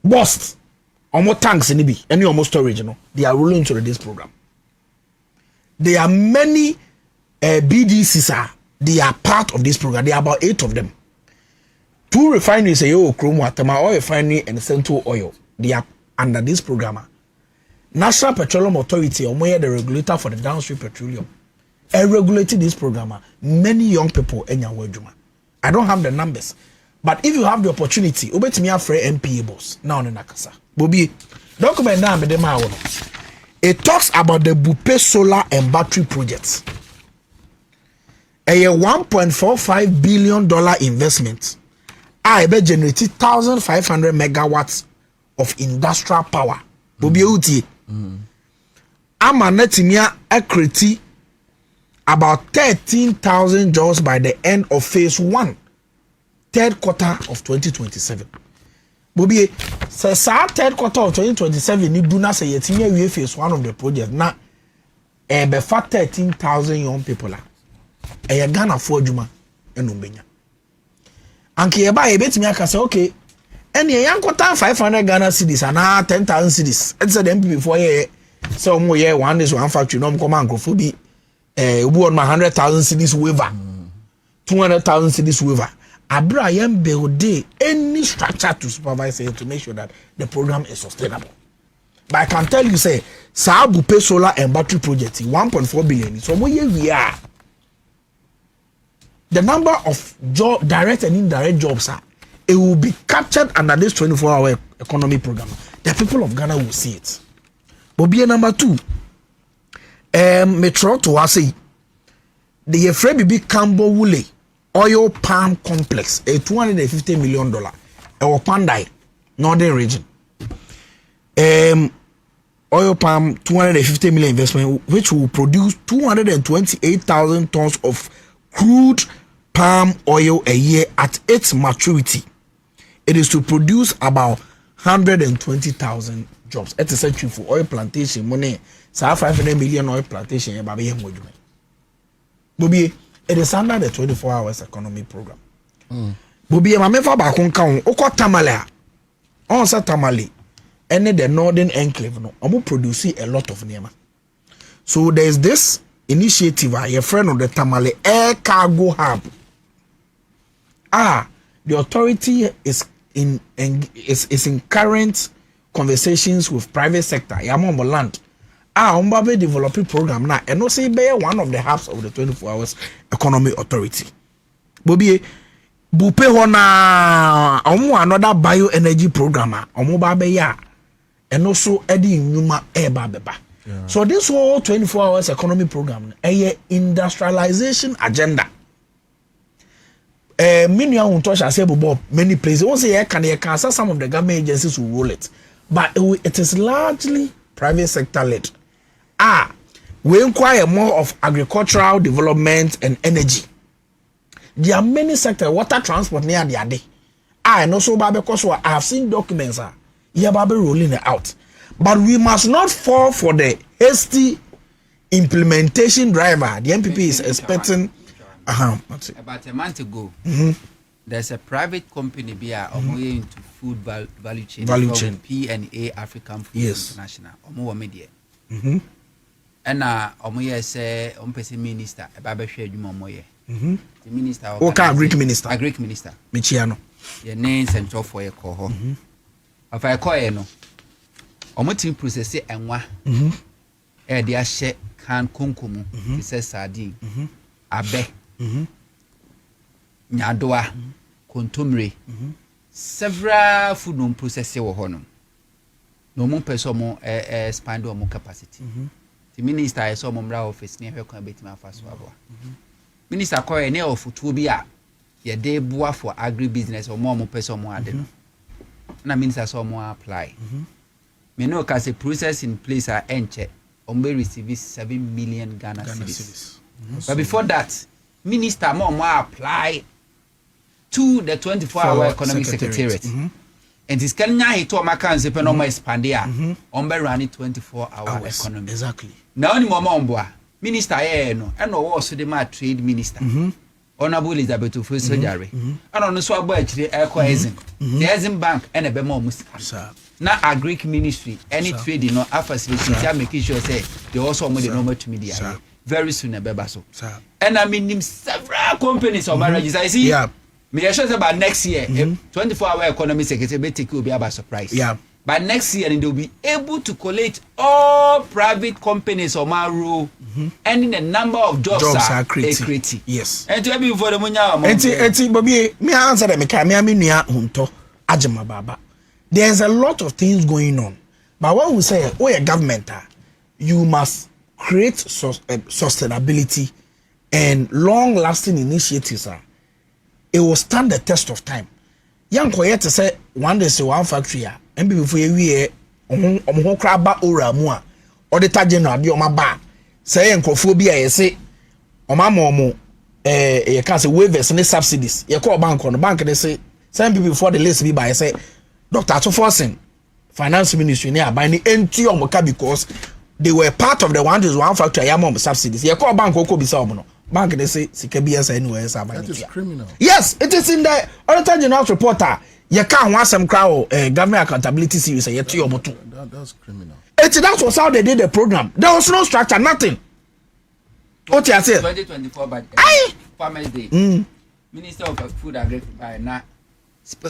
Bust, almost tanks in Ibi, any almost storage, they are rolling into this program. There are many BDCs they are part of this program. There are about 8 of them. 2 refineries, Chrome Watama Oil Refinery and Central Oil. They are under this program. National Petroleum Authority, the regulator for the downstream petroleum, regulated this program. Many young people in Yawajuma. I don't have the numbers, but if you have the opportunity, obey me after MPA boss now in Nakasa. Bobie, document now with them. It talks about the Bupe solar and battery projects. A $1.45 billion investment. I bet generated 1,500 megawatts of industrial power. Bobie uti. Ama netimia equity about 13,000 jobs by the end of phase 1, 3rd quarter of 2027. Bobie, say sa 3rd quarter of 2027 ni do na say yetimia we phase 1 of the project na be fa 13,000 young people la. E Ghana for adwuma enumbenya. Anke ye ba ye betimi aka say okay. And ye yankota 500 Ghana cedis and 10,000 cedis. It's the MP before ye so mo ye one is one factory no come ankrofo bi ubu on 100,000 cedis waiver. 200,000 cedis waiver. Abra yem build any structure to supervise it to make sure that the program is sustainable. But I can tell you say Saabu pay solar and battery project 1.4 billion. So we are the number of job direct and indirect jobs are it will be captured under this 24-hour economy program. The people of Ghana will see it. Bobie number 2. Metro to say the Efrebibi Cambo Wule oil palm complex, a $250 million or Pandai, northern region. Oil palm 250 million investment, which will produce 228,000 tons of crude palm oil a year at its maturity. It is to produce about 120,000 jobs. It's a century for oil plantation money. So 500 million oil plantation. Bobie, it is under the 24 hours economy program. Bobie, my member back on count. Oko Tamale, onsa Tamale, and the northern enclave no. Amu produce a lot of nema. So there is this initiative. Your friend of the Tamale Air Cargo Hub. The authority is in current conversations with private sector. Yamamo land. Umbabe developing program now. And no say be one of the hubs of the 24 hours economy authority. Bobie bupe hona another bioenergy programmer. Babe ya. And also Eddie Numa beba. So this whole 24 hours economy program a industrialization agenda. Many many places. Once a year can some of the government agencies will roll it, but it is largely private sector led. We inquire more of agricultural development and energy. There are many sectors, water transport near the day. And also because I have seen documents rolling it out, but we must not fall for the hasty implementation driver. The MPP is expecting. About a month ago, there's a private company here into food value chain. Value chain. P&A African Food International. Media. And say minister about share the minister. Okay, Greek minister. A Greek minister. Michiano. Your names and so for your call. If I call you no, team process it and wa. They share can kunkumu. It says sardine. Abe. Nyadoa. Kontomre. Several food non processing or honum. No more person more expand or more capacity. The minister is some of office near her can be my first one. Minister call a nail for 2 be your day boa for agribusiness or more person more than. And I mean, some more apply. Me know because the process in place are enche only receive 7 million Ghana cedis. But before that, minister more apply to the 24-hour economic secretariat. And this Kenya he to Americans if no more expand here. Run 24-hour economy. Exactly. Now ni mama minister no and no also the trade minister. Honorable Elizabeth Ofusojare. And on so abo actually ecoizing. The Exim Bank and a bemo musika. Na a Greek ministry any trade no facility making sure say they also more the normal to media. Very soon a beba so. And I mean several companies of marriages I see. Yeah. Me sure about next year 24-hour economy secretary take will be about surprise. Yeah. But next year they'll be able to collate all private companies on my rule and the number of jobs are creating. Yes. And to be for the munya. Enti Bobie, me answer them me nua hunto ajema baba. There's a lot of things going on. But what we say, a government, you must create sustainability and long-lasting initiatives. It will stand the test of time. Young quiet to say one day say one factory and before we crab ora mua or the tajeno be on my bar. Say encophobia say my momo you can't say waivers and subsidies. You call bank on the bank they say some people before the list be by say Dr. Forcing finance ministry near by the NT on because they were part of the one factory yamom subsidies. You call bank oko bisamono. Bank they say CKBS anywhere. That is criminal. Yes, it is in the other general reporter. You can't want some crowd government accountability series. That's criminal. That was how they did the program. There was no structure, nothing. What you say? 2024 budget. Farmers Day. Minister of Food Agriculture by now.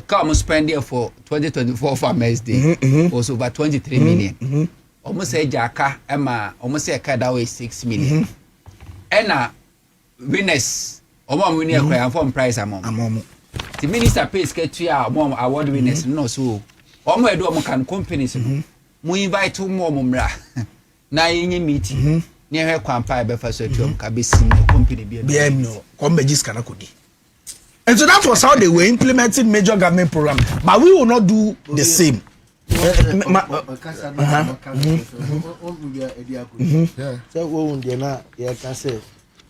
Come spend there for 2024 Farmers Day was over 23 million. Almost say Jaka Emma almost say Kadawe 6 million. And winners winning a from prize among the minister pays get 3 award winners no so do can companies we invite 2 more mumra na yin meeting near her kwampa be for so to ka be company be no come kana kodi. And so that was how they were implementing major government programs, but we will not do the same.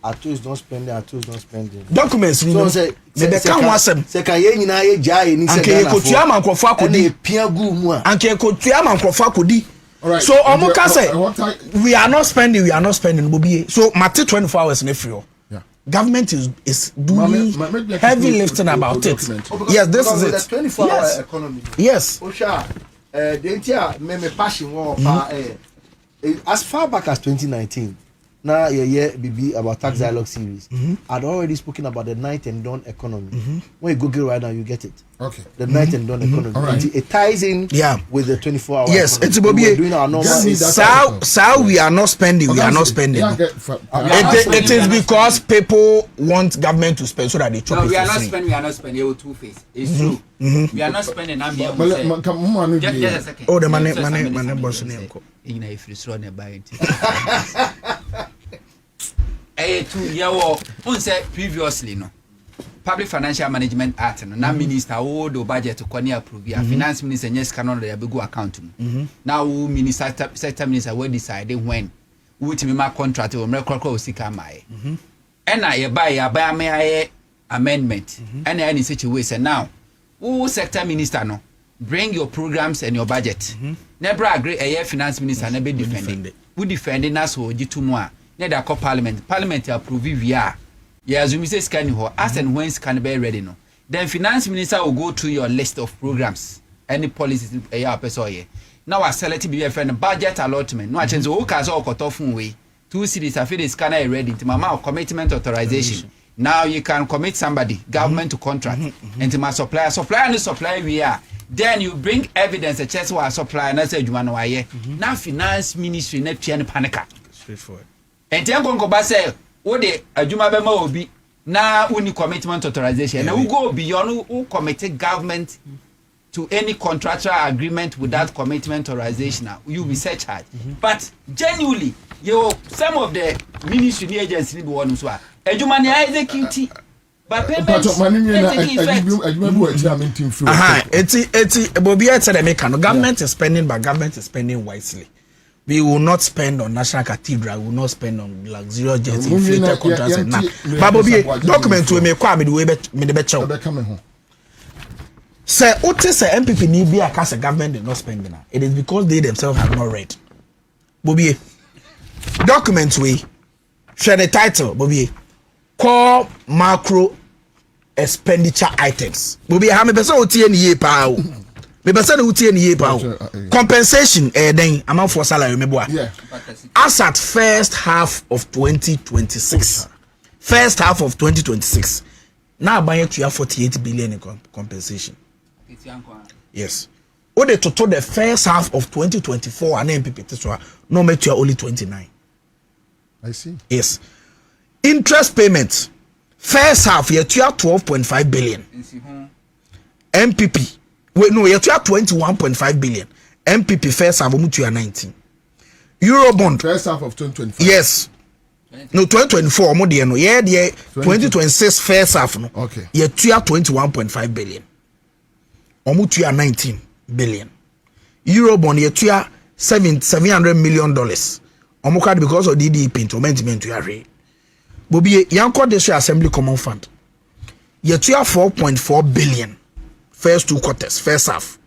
Atos don't spend it. Documents so say they can want some say can ye nyina ye jai ni say Ghana for anke man kwofo akodi pia gu mu a anke kotua man kwofo akodi. So omoka say we are not spending Bobie. So mate 24 hours in free. Yeah. Government is doing heavy lifting about it. Yes, this is it. The 24-hour economy. Yes. Osha the entire me passion war as far back as 2019. Now BB about tax dialogue series. I'd already spoken about the night and dawn economy. When you Google right now, you get it. Okay. The night and dawn economy. Right. It ties in with the 24-hour. Yes, economy. it's Bobie. Doing our normal. So we are not spending. We are not spending. It is because people want government to spend so that they chop. No, we are not spending. We are not spending. It two face. It's true. We are not spending. Just a second. Oh, the money, boss name. In a free run a buy it. 2 year old previously no Public Financial Management Act no na minister o do budget ko ne approve ya finance minister yes cannot dey go account mu now minister sector minister will decide when which me ma contract o mrekọ o sika mai and na ye buy am amendment and any such way say now who sector minister no bring your programs and your budget never agree a finance minister never defending who defending us o gitumu a ne da parliament approve via ya assume say scan ho as and when scan be ready no then finance minister will go through your list of programs, any policies now I select BFN budget allotment. No, I change the whole case or cut off way. 2 cities I feel this scanner ready to my commitment authorization. Now you can commit somebody, government to contract, and to my supplier and supply we are. Then you bring evidence that chest was supply and I said you want now finance ministry net piano panica. Straightforward. And then go say, what the Ajuma Bema will be now only commitment authorization. And we go beyond who committed government to any contractual agreement without commitment authorization. You will be set charge. But genuinely, some of the ministry agencies need one as well. Ajuma ni execute. But payments government is spending, but government is spending wisely. We will not spend on national cathedral. We will not spend on luxurious jets, inflated contracts. But Bobie, document we make quite me better. Say, what is the MPP need be a cast of government is not spending? It is because they themselves have not read. Bobie, document we share the title. Bobie. Core macro expenditure items. Bobie, how me person uti any year pa? Me person uti any year pa? Compensation, then amount for salary. Yeah. As at first half of 2026. First half of 2026. Now buying to 48 billion in compensation. Yes. Or the total the first half of 2024 and MPP no make you only 29. I see. Yes. Interest payments first half you 12.5 billion. MPP wait no you 21.5 billion. MPP first half you 19. Eurobond first half of 2024. Yes. No 2024 mo dey no yeah 2026 first half no. Okay. You 21.5 billion. Omutu ya 19 billion. Eurobond you $700 million. Omukad because of DDP improvement to array. Bobie yanko this assembly common fund. You 4.4 billion. First 2 quarters, first half.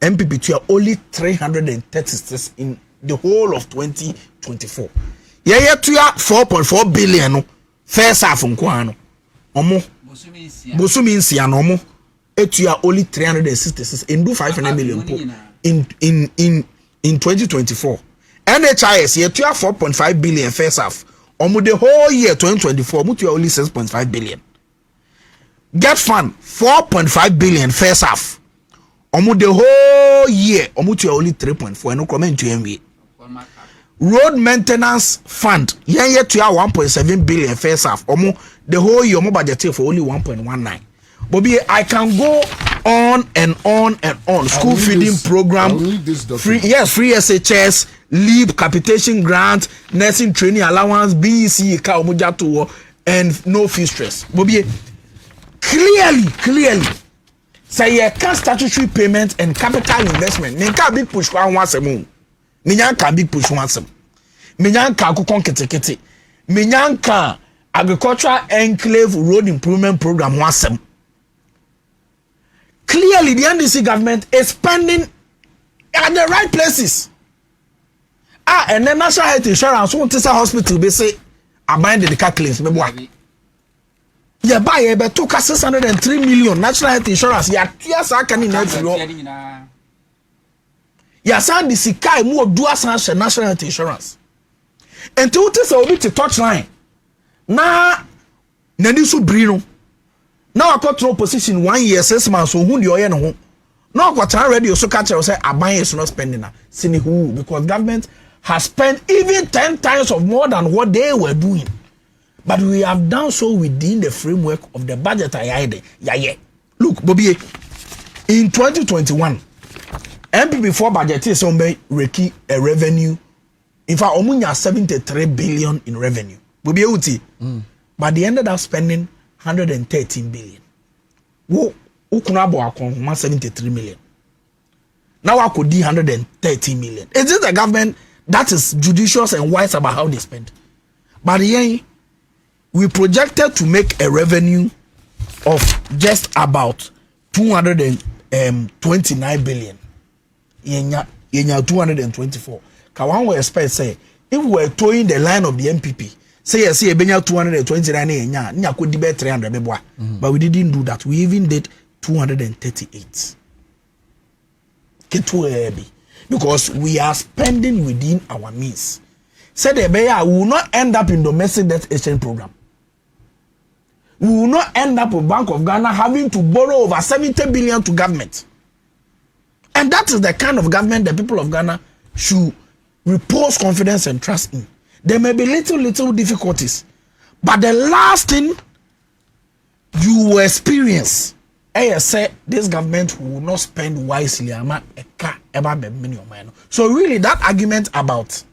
MPP to only 336 in the whole of 2024. Yeah, 4.4 billion first half nkwano. Omo Bosumi nsia no omo etua only 366 and do 500 million in 2024. NHIS yeah 4.5 billion first half. Omo the whole year 2024 mutu only 6.5 billion. Get fund 4.5 billion first half. Omo the whole year omutu only 3.4 no comment to MV. Road maintenance fund yeah 1.7 billion first half. Omo the whole year omo budget for only 1.19. Bobie, I can go on and on and on. School feeding program, free SHS, LEAP, capitation grant, nursing training allowance, BEC, and no fee stress. Bobie, clearly, say can statutory payment and capital investment. Minka big push one once a moon. Minyanka big push once a moon. Minyanka kukon kete. Minyanka agricultural enclave road improvement program once a moon. Clearly, the NDC government is spending at the right places. And then National Health Insurance won't tell hospital they say abandon the car claims. Yeah, buy a took 603 million National Health Insurance. Yeah, yes, I can in that. Yes, and the Sikai more dual sanction National Health Insurance. And to this will be to touch line. Now, Nanisu Brino. Now I got through position 1 year 6 months. So who do you know? Now I got radio so catch say Abanye is not spending now. Who because government has spent even 10 times of more than what they were doing. But we have done so within the framework of the budget. Yeah. Look, Bobie, in 2021, MP4 budget is on Reki a revenue. In fact, Omunya 73 billion in revenue. Bobie Uti. But they ended up spending 113 billion. Wo ukunabo akon 73 million. Now I could do 130 million. Is this the government that is judicious and wise about how they spend? But yeah, we projected to make a revenue of just about 229 billion. Yenya 224. Kawan we expect say if we were towing the line of the MPP, say yes, a benya 229 nya could debate 300 beboa. But we didn't do that. We even did 238. Because we are spending within our means. Said the Beya will not end up in domestic debt exchange program. We will not end up with Bank of Ghana having to borrow over 70 billion to government. And that is the kind of government the people of Ghana should repose confidence and trust in. There may be little difficulties, but the last thing you will experience, I say this government will not spend wisely. So really, that argument about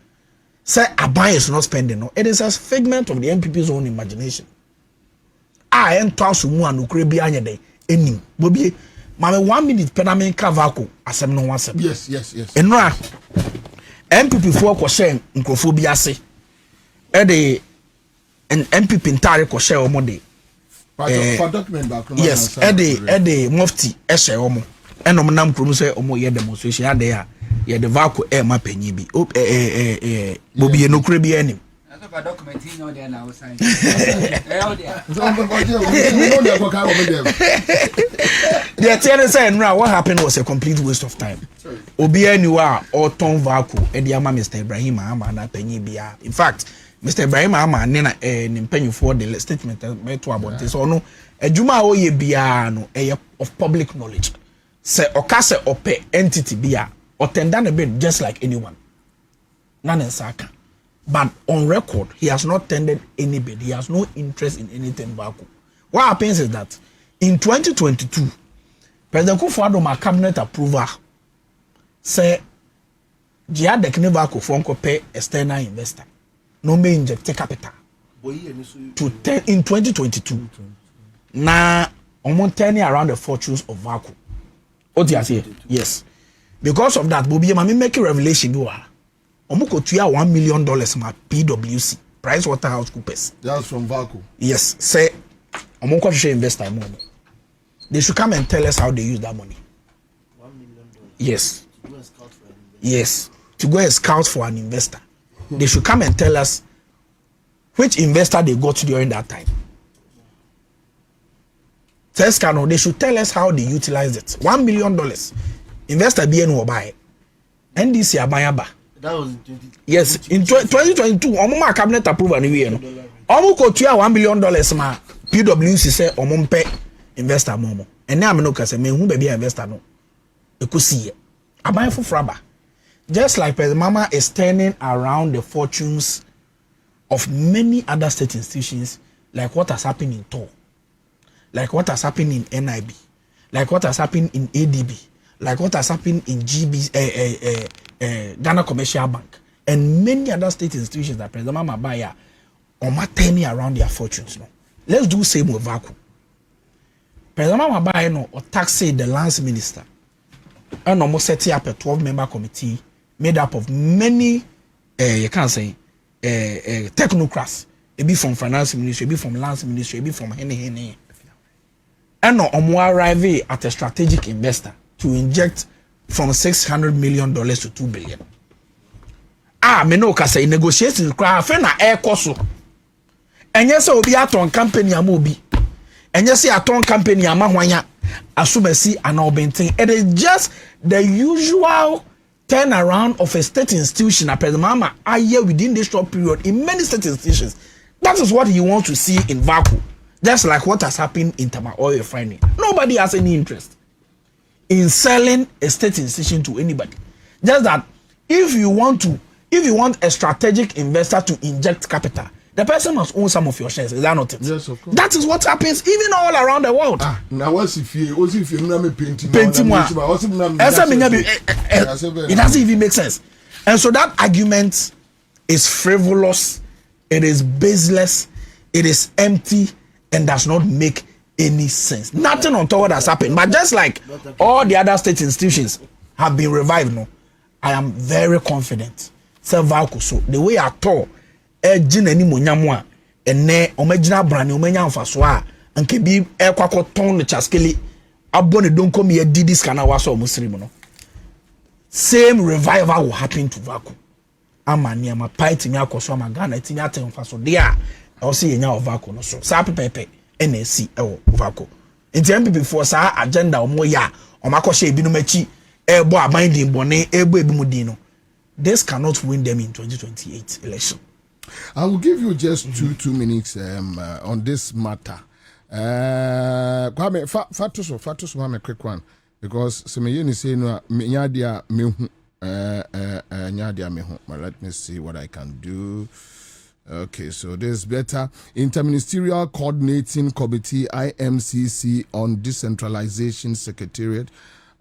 say Abai is not spending, no, it is a figment of the MPP's own imagination. I am tossing one who could be any any Bobby. Mama 1 minute penamen kavako asem no wasem. Yes. Enra MPP for kwoshen nkrofobia se. E de MPP ntare kwoshe omo de. For document back. Yes, e de mufti ehye omo. Enom nam krom se omo ye demonstration ade ya ye de vako e ma panyi bi. Bobby no kure bi anim. For document he know there now sign. The TNS and what happened was a complete waste of time. Obia niwa or Tom Vaku, Ediama Mr. Ibrahim Ama na penny bia. In fact, Mr. Ibrahim Ama nena penny for the statement to about this or no. A Juma oye bia no of public knowledge. Say okase ope entity bia or tendan a bit just like anyone. None in Saka. But on record, he has not tendered anybody. He has no interest in anything Vaku. What happens is that in 2022, President Kufuor my cabinet approval say Jia Dekne Vaku for pay external investor. No may inject capital. In 2022. Now, I'm turning around the fortunes of Vaku. What do you say? Yes. Because of that, Bobby, I make a revelation. Omuko tuya $1 million ma PwC, PricewaterhouseCoopers. That's from Vaku. Yes, say omuko should invest time money. They should come and tell us how they use that money. $1 million. Yes. Yes, to go and scout for an investor. They should come and tell us which investor they got during that time. They should tell us how they utilized it. $1 million. Investor BN will buy. NDC Abayaba. That was yes, in 2022, Omoma cabinet approve and we no. Omo ko tua $1 million ma PwC say omom pe investor momo. And now me no kase me hu be bia investor no. Ekusi. Aban for fraba. Just like President Mama is turning around the fortunes of many other state institutions, like what has happened in TOR, like what has happened in NIB, like what has happened in ADB, like what has happened in Ghana Commercial Bank, and many other state institutions that President Mama Baya are turning around their fortunes. No, let's do same with Vaku. President Mama Baya no or taxi the lands minister, and almost setting up a 12-member committee made up of many you can't say technocrats. It be from finance ministry, it be from lands ministry, it be from any. And no arrive at a strategic investor to inject from $600 million to $2 billion. Me no kasa negotiations kra fe na ekoso. Enye se obi aton company ama obi. Enye se aton company ama hwanya asumasi ana obenten. It is just the usual turnaround of a state institution at Mama aye within this short period in many state institutions. That is what you want to see in Vaku. Just like what has happened in Tama Oil Refinery. Nobody has any interest in selling a state institution to anybody. Just that if you want a strategic investor to inject capital, the person must own some of your shares. Is that not it? Yes, of course. That is what happens even all around the world. Now what's if you painting? It doesn't even make sense. And so that argument is frivolous, it is baseless, it is empty, and does not make any sense. Nothing on top what has happened. But just like all the other state institutions have been revived, no, I am very confident. So the way I talk, Jinani Munyamwa, and ne Omejina Brani, Omenya Faswa, and Kebi Equaco Ton the Chaskeli, Abone don't come here, Didis Kanawaso Muslim. Same revival will happen to Vaku. ama nneɛma pa etimi akɔ so ama Ghana etimi atemfa so de a ɔsɛ yɛnya ovako no so saa pepepe ɛna esi ɛwɔ ovako nti MPP for saa agenda ɔmo ya ɔmo akɔhyɛ ebinom akyi ɛbɔ aban din bɔne ɛbɔ ebi mu din no this cannot win them in 2028 election. I will give you just 2 minutes on this matter. Kwame, Fatuso, mame quick one because some you say no nyadia mehu nyadia mehu. But let me see what I can do. Okay, so this better Interministerial Coordinating Committee IMCC on Decentralization Secretariat.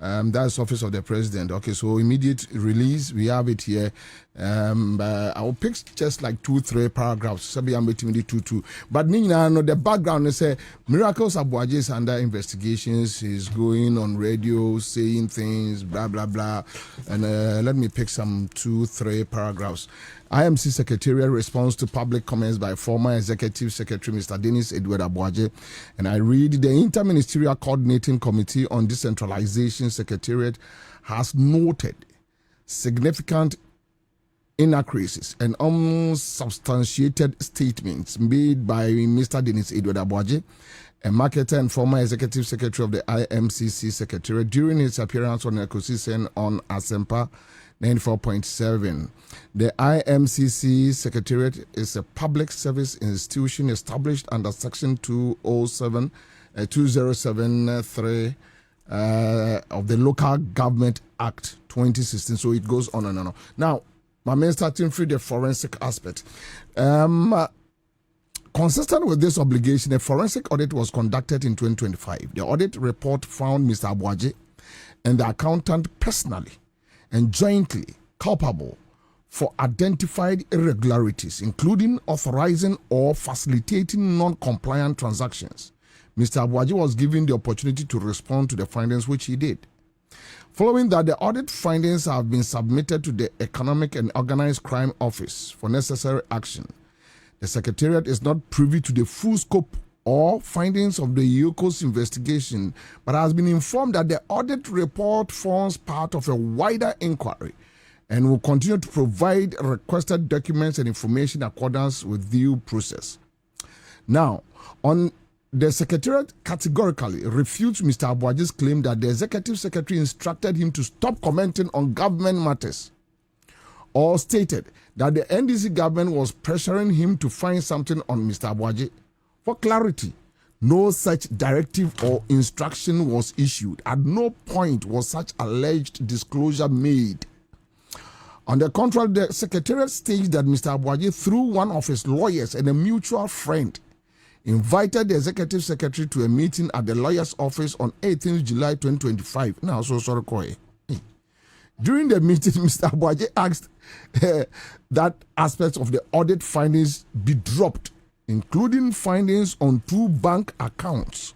That's Office of the President. Okay, so immediate release, we have it here. I'll pick just like 2-3 paragraphs. Sabi I'm between the 2. But Nina, no, the background is Miracles Abuaje is under investigations. He's going on radio saying things, blah blah blah. And let me pick some 2-3 paragraphs. IMC Secretariat responds to public comments by former Executive Secretary Mr. Dennis Edward Abuaje. And I read, the Interministerial Coordinating Committee on Decentralization Secretariat has noted significant inaccuracies and unsubstantiated statements made by Mr. Dennis Edward Abuaje, a marketer and former Executive Secretary of the IMCC Secretariat, during his appearance on Ecosystem on Asempa 94.7. The IMCC Secretariat is a public service institution established under Section 2073 of the Local Government Act 2016. So it goes on and on. Now, my man starting through the forensic aspect. Consistent with this obligation, a forensic audit was conducted in 2025. The audit report found Mr. Abuaje and the accountant personally and jointly culpable for identified irregularities, including authorizing or facilitating non-compliant transactions. Mr. Abuaje was given the opportunity to respond to the findings, which he did. Following that, the audit findings have been submitted to the Economic and Organized Crime Office for necessary action. The Secretariat is not privy to the full scope or findings of the EOCO's investigation, but has been informed that the audit report forms part of a wider inquiry and will continue to provide requested documents and information in accordance with due process. Now, the Secretariat categorically refutes Mr. Abuaje's claim that the Executive Secretary instructed him to stop commenting on government matters, or stated that the NDC government was pressuring him to find something on Mr. Abuaje. For clarity, no such directive or instruction was issued. At no point was such alleged disclosure made. On the contrary, the Secretariat states that Mr. Abuaje, through one of his lawyers and a mutual friend, invited the Executive Secretary to a meeting at the lawyer's office on 18th July 2025. Now, so sorry, Koye. During the meeting, Mr. Abuaje asked that aspects of the audit findings be dropped, including findings on 2 bank accounts.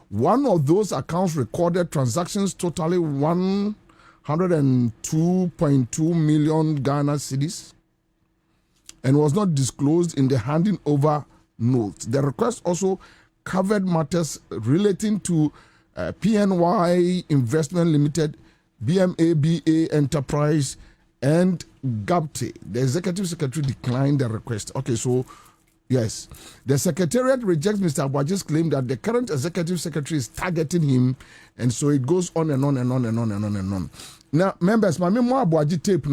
One of those accounts recorded transactions totaling 102.2 million Ghana cedis and was not disclosed in the handing over notes. The request also covered matters relating to PNY Investment Limited, BMABA Enterprise, and GAPTE. The Executive Secretary declined the request. Okay, so yes, the Secretariat rejects Mr. Abuaje's claim that the current Executive Secretary is targeting him, and so it goes on and on and on and on and on and on. Now, members, my memoir Abuaje tape,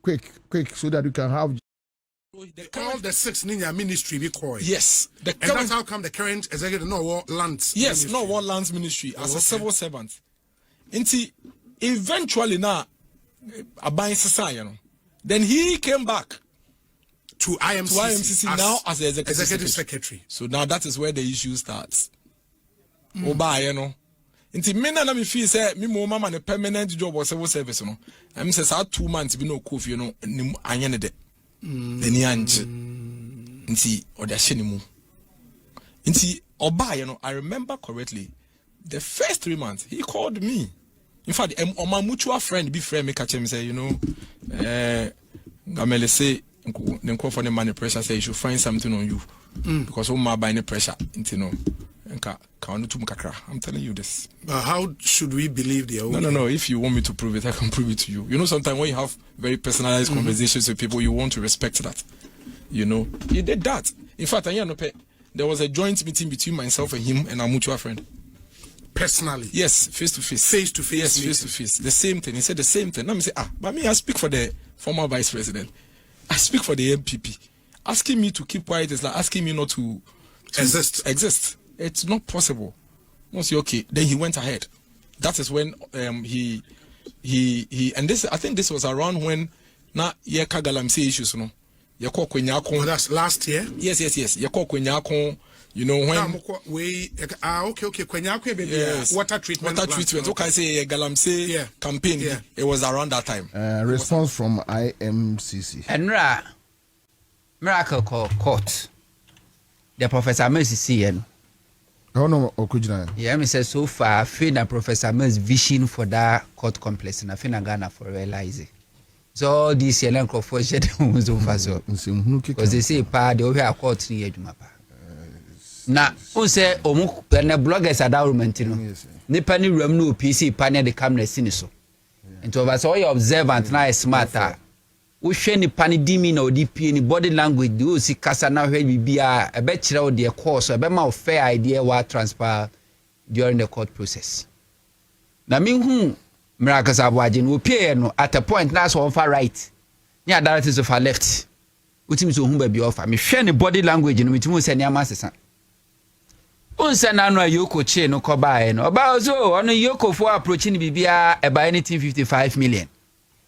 quick, so that you can have. All the 6 in your ministry be called. Yes. And that's how come the current executive no war lands. Yes, ministry. no war lands ministry as a civil servant. Eventually now, then he came back to IMCC now as the executive secretary. So now that is where the issue starts. Oba, me na me feel say me mo mama ne permanent job or civil service no. I'm say 2 months be no coffee no anye ne de. Then anje. Oda hye ne mu. Oba I remember correctly. The first 3 months he called me. In fact, my mutual friend be friend me catch him say, Gamele say then call for the money pressure say you should find something on you. Because my by any pressure, I'm telling you this. How should we believe the No. If you want me to prove it, I can prove it to you. You know, sometimes when you have very personalized conversations with people, you want to respect that. You know, he did that. In fact, there was a joint meeting between myself and him and our mutual friend. Personally? Yes, face to face. Face to face? Yes, face to face. The same thing. He said the same thing. Let me say, but me, I speak for the former vice president. I speak for the MPP. Asking me to keep quiet is like asking me not to exist. It's not possible. I say, okay. Then he went ahead. That is when he and this, I think this was around when na yeka galamsey issues, no. Yeko kwenyako. That's last year? Yes. Yeko kwenyako. You know when okay. Kwenyako baby. Water treatment. Okay, say galamsey campaign. Yeah. It was around that time. Response from IMCC. Enra Miracle Court. The Professor Mercy CN. Oh no, Okujina. Yeah, me say so far, I feel that Professor Mercy's vision for that court complex and I feel Ghana for realizing. So all these yellow for shed over so. Because they say they over court 3 years mapa. Na un say omu na bloggers are that no. Nipa ni room no PC panel the camera sini so. Into over so you observant na smarter. We share ni pani dimi na ODP ni body language do si kasa na hwe bibia e be kire o de course e be ma fair idea what transpire during the court process. Na me hu Miracle Sabuaje no pie no at a point na so on far right. Nya directors of far left. Utimi so hu ba bi offer. Me hwe ni body language no mitimi se ni amasesa. Unsa na no ayoko che no kobae no. Oba so ono yoko for approach ni bibia e buy anything 55 million.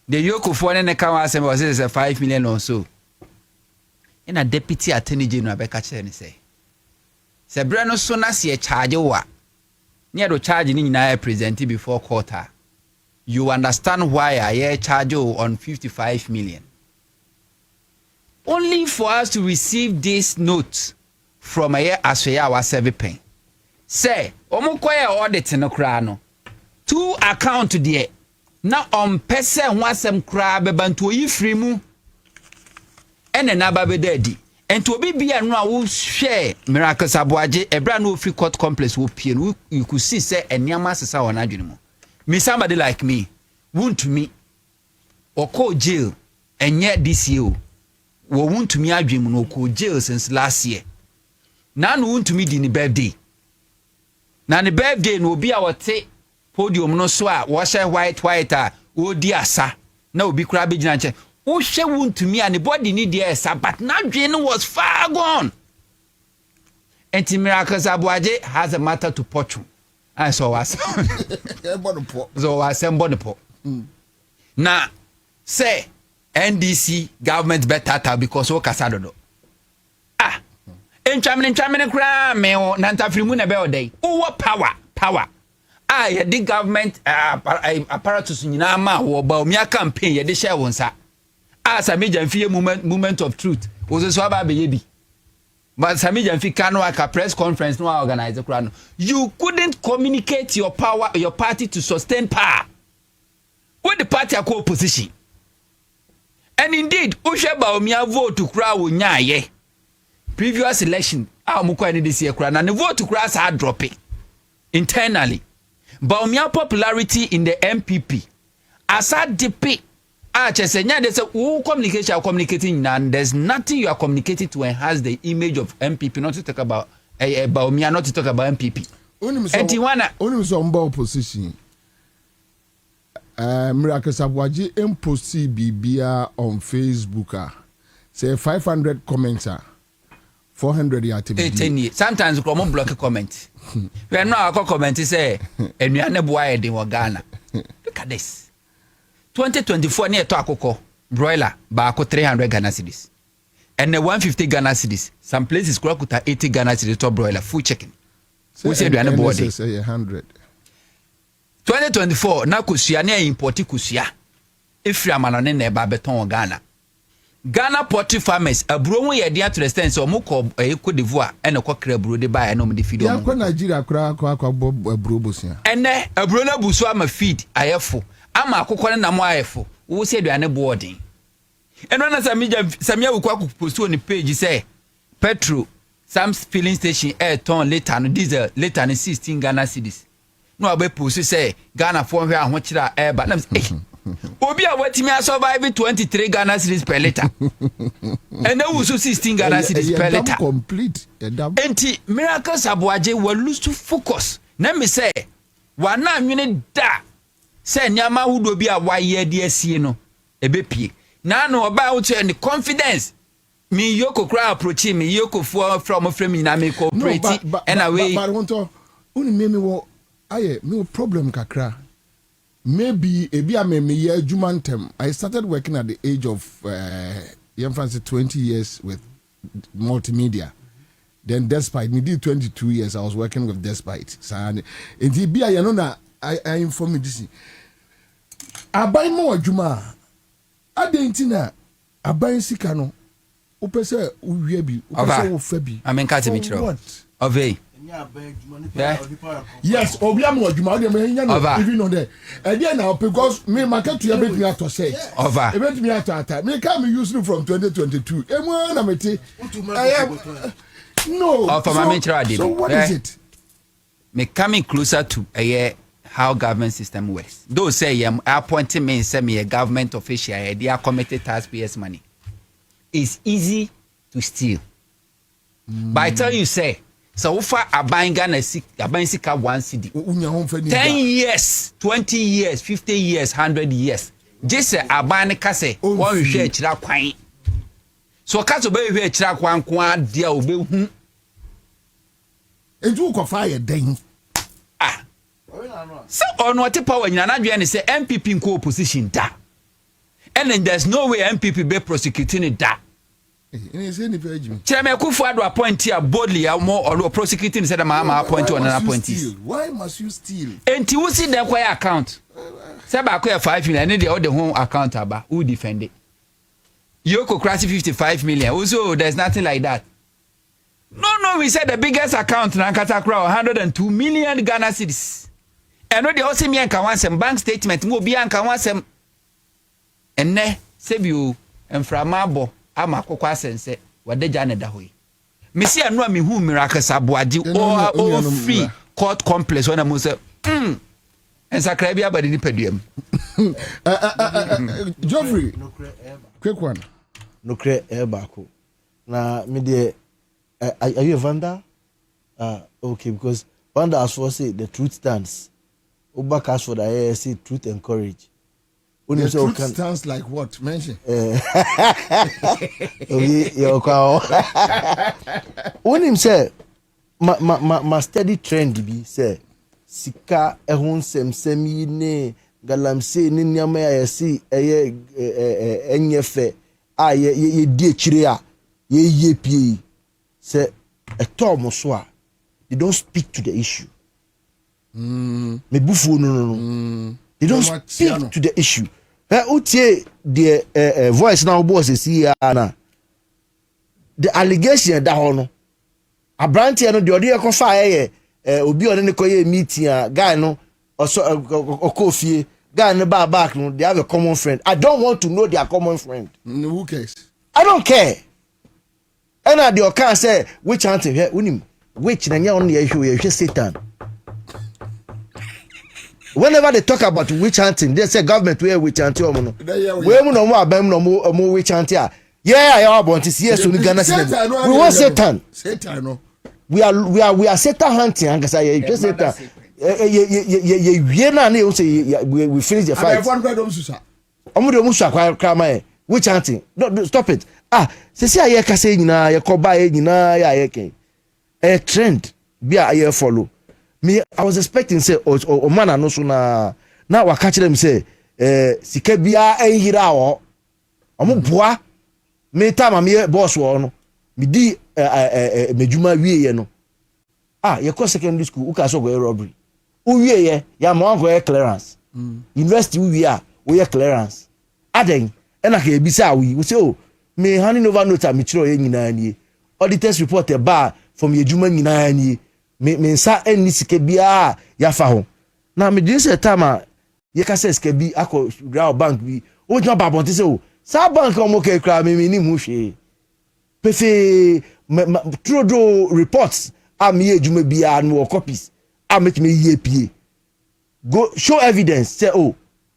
The Yoko for an account was 5 million or so. In a deputy attorney general Becca Chen say. Sabrano sooner see a charge wa. Near the charge in I presented before quarter. You understand why I charge on 55 million. Only for us to receive this note from a year as we are 7 pen. Say, Omokoya audit no crano. 2 account there. Na pese wasem kra bebanto yi free mu ene na ba be dadi enti obi bia no a wo hwe Miracle Sabuaje ebra no free court complex wo pie no you could see say eniama sesa wona adwene mu me somebody like me want me or call jail enye this year wo want me adwene mu no call jail since last year na no want me di ni birthday na ni birthday no obi a wote podium no so a wo share white o di asa na obi kura be gina nche wo hwe wuntumi and body need the asa but now dream was far gone. And Miracle Sabuaje has a matter to portray and so was so was po na say NDC government better because o kasado do entwamene kura me na ntafrimu na be odai o power ye the government apparatus nyina ma wo ba omia campaign ye de share wonsa Samija mfie movement of truth wo so aba be ye bi but Samija mfi kanu aka press conference no organize kura no you couldn't communicate your party to sustain power with the party akọ opposition and indeed uhwe ba omia vote kura wo nyaaye previous election amukwa ni this year kura na the vote kura sa drop it internally. Baumia popularity in the MPP as a DP chesenya there's a communicating and there's nothing you are communicating to enhance the image of MPP, not to talk about Baumia, not to talk about MPP. Only some opposition. Miracle Sabuaje impossible bibia on Facebook say 500 comments 400 ya sometimes come block comment. We are now comment say enuane boa de Ghana. Look at this. 2024 near to akoko broiler ba 300 Ghana cedis. And the 150 Ghana cedis. Some places kuta 80 Ghana cedis to broiler full chicken. We say enuane boa de 100. 2024 na kusia na import kusia. Ifri amanone na ba beton Ghana poultry farmers aburo ye dia to the extent so mo ko Cote d'Ivoire ene ko kra aburo de ba no mo de feed ya ko Nigeria kra ko aburo bosia ene aburo na buso ama feed ayefo ama akokọ na mo ayefo wo se aduane boarding eno na samia wo kwa post on page say petrol some filling station air ton later no diesel later no 16 Ghana cedis no abe pusu say Ghana for hwe a ho kira air ba nam say obi a watimi a survive 23 Ghana cedis per liter and now so 16 Ghana cedis per liter complete enti miracles aboaje we lose to focus na me say wana anwene da say nyama hudo bi a waye de asie no ebe pie na no oba out and confidence me yoko kra approach me yoko from me na me cooperate and away but want to uni me wo aye me problem kakra maybe ebi ameme ye adwumantem. I started working at the age of 20 years with multimedia. Then despite me did 22 years I was working with despite and it be I know na I inform me this abai mo adwuma adentina abai sika no opese uwie bi opese wo fa bi amen ka te mi kiro ovey yes obiam adwuma de me nya no even on there and then now because me market to ebet me ato say over ebet me ato me can me use from 2022 emu na meti no so what is it me coming closer to how government system works. Those say appointing me say me a government official, they are committed taxpayers' money. It's easy to steal. But I tell you, say, so far a buying Ghana sika 1 cedi. 10 years, 20 years, 50 years, 100 years. Just say a buying kase, one we share chira kwai. So kaso be we chira kwan kwa dia obe hu. Enju ko fire den. So on what power in an say MPP in co-opposition da. And then there's no way MPP be prosecuting it da. Chairman Kufuor appoint here boldly or prosecuting said my appoint to another appointees. Why must you steal? And you see the choir account. Say ba choir 5 million and the home account aba who defend it. Yoko Krasi 55 million. Also there's nothing like that. No, we said the biggest account in Ankatakra 102 million Ghana cedis. And no, they also me and some bank statement will be and some and ne sebu and framabo ama kokwa sense what the jane da hoy. Me see I know me who miracles abuadi or free court complex when I must say and sakrabia by the pedium. Geoffrey, quick one. No cre bako. Na me de are you a Vanda? Okay, because Vanda as for say the truth stands. Back as for the ASC, truth and courage. The truth stands like what? Mention. When him say, my steady trend be say, Sika ehun semi ne galamse ni nyama ya si enyefe ye die chire a ye pie say a tom so they don't speak to the issue. Me bufu no. They don't speak to the issue. Utie the voice now boss is here na. The allegation that hono. Abranti no the odi e ko fa obi on ne ko ye meeting guy no also okofie guy no back no they have a common friend. I don't want to know their common friend. Who cares? I don't care. And I the can say which hunting here unim which na nya on ye Satan. Whenever they talk about witch hunting, they say government we witch hunting. We no more abem no more witch hunting. Yeah, I want to see us in Ghana. We want Satan. Satan no. We are Satan hunting. And say you Satan. We finish the fight. Witch hunting. No, stop it. Say I kase nyina ye koba ye nyina ya ye ken. A trend be a follow. Me, I was expecting say o man no so na wa catch them say sika bia enhira wo omo boa me time me boss wo no me di medjuma wie no ye ko secondary school uka so go robbery uwie ye ya ma go clearance university uwie a we clearance aden na ka ebisa we say oh me handing over note me chiro ye nyina nie auditors report e ba from ye djuma nyina nie me sa eni sike bia ya fa ho na me din se time ye ka se sike bi akọ real bank bi o jọ babon ti se o sa bank o mo ke kra me ni mu hwe pefe through reports am ye adwuma bia no copies am me ye pie go show evidence say oh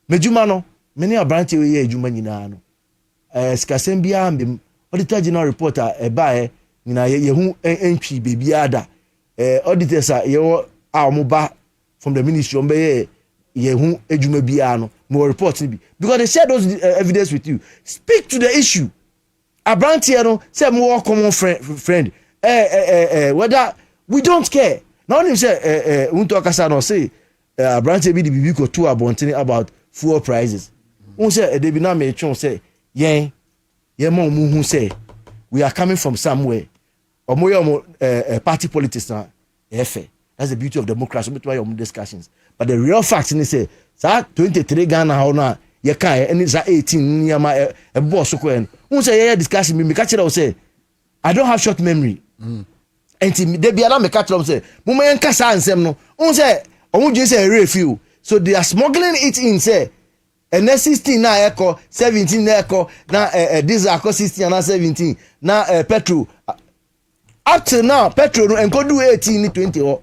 medwuma no many abranche we ye adwuma nyina no skasem bia ambem auditor general reporter eba nyina ye hu entwi bebia da auditors ye amoba from the ministry ombe ye hu adwuma bia no more report be because they share those evidence with you. Speak to the issue. Abranche no say more common friend whether we don't care. Now him say unto akasa no say Abranche be the bibi ko to abontene about fuel prices. Un say dey be na me twon say yen mo mu hu say we are coming from somewhere. Omo party politics na efe. That's the beauty of democracy. But why your discussions. But the real fact is say 23 Ghana how na ye kan and it's 18 nyama e boss ko en. Un say ye discussion me catch it say I don't have short memory. And they be allow me catch them say mama yen kasa ansem no. Un say omo je say refill. So they are smuggling it in say and 16 na echo 17 na echo na this are 16 na 17 na petrol up till now petrol no enko do 18 ni 20.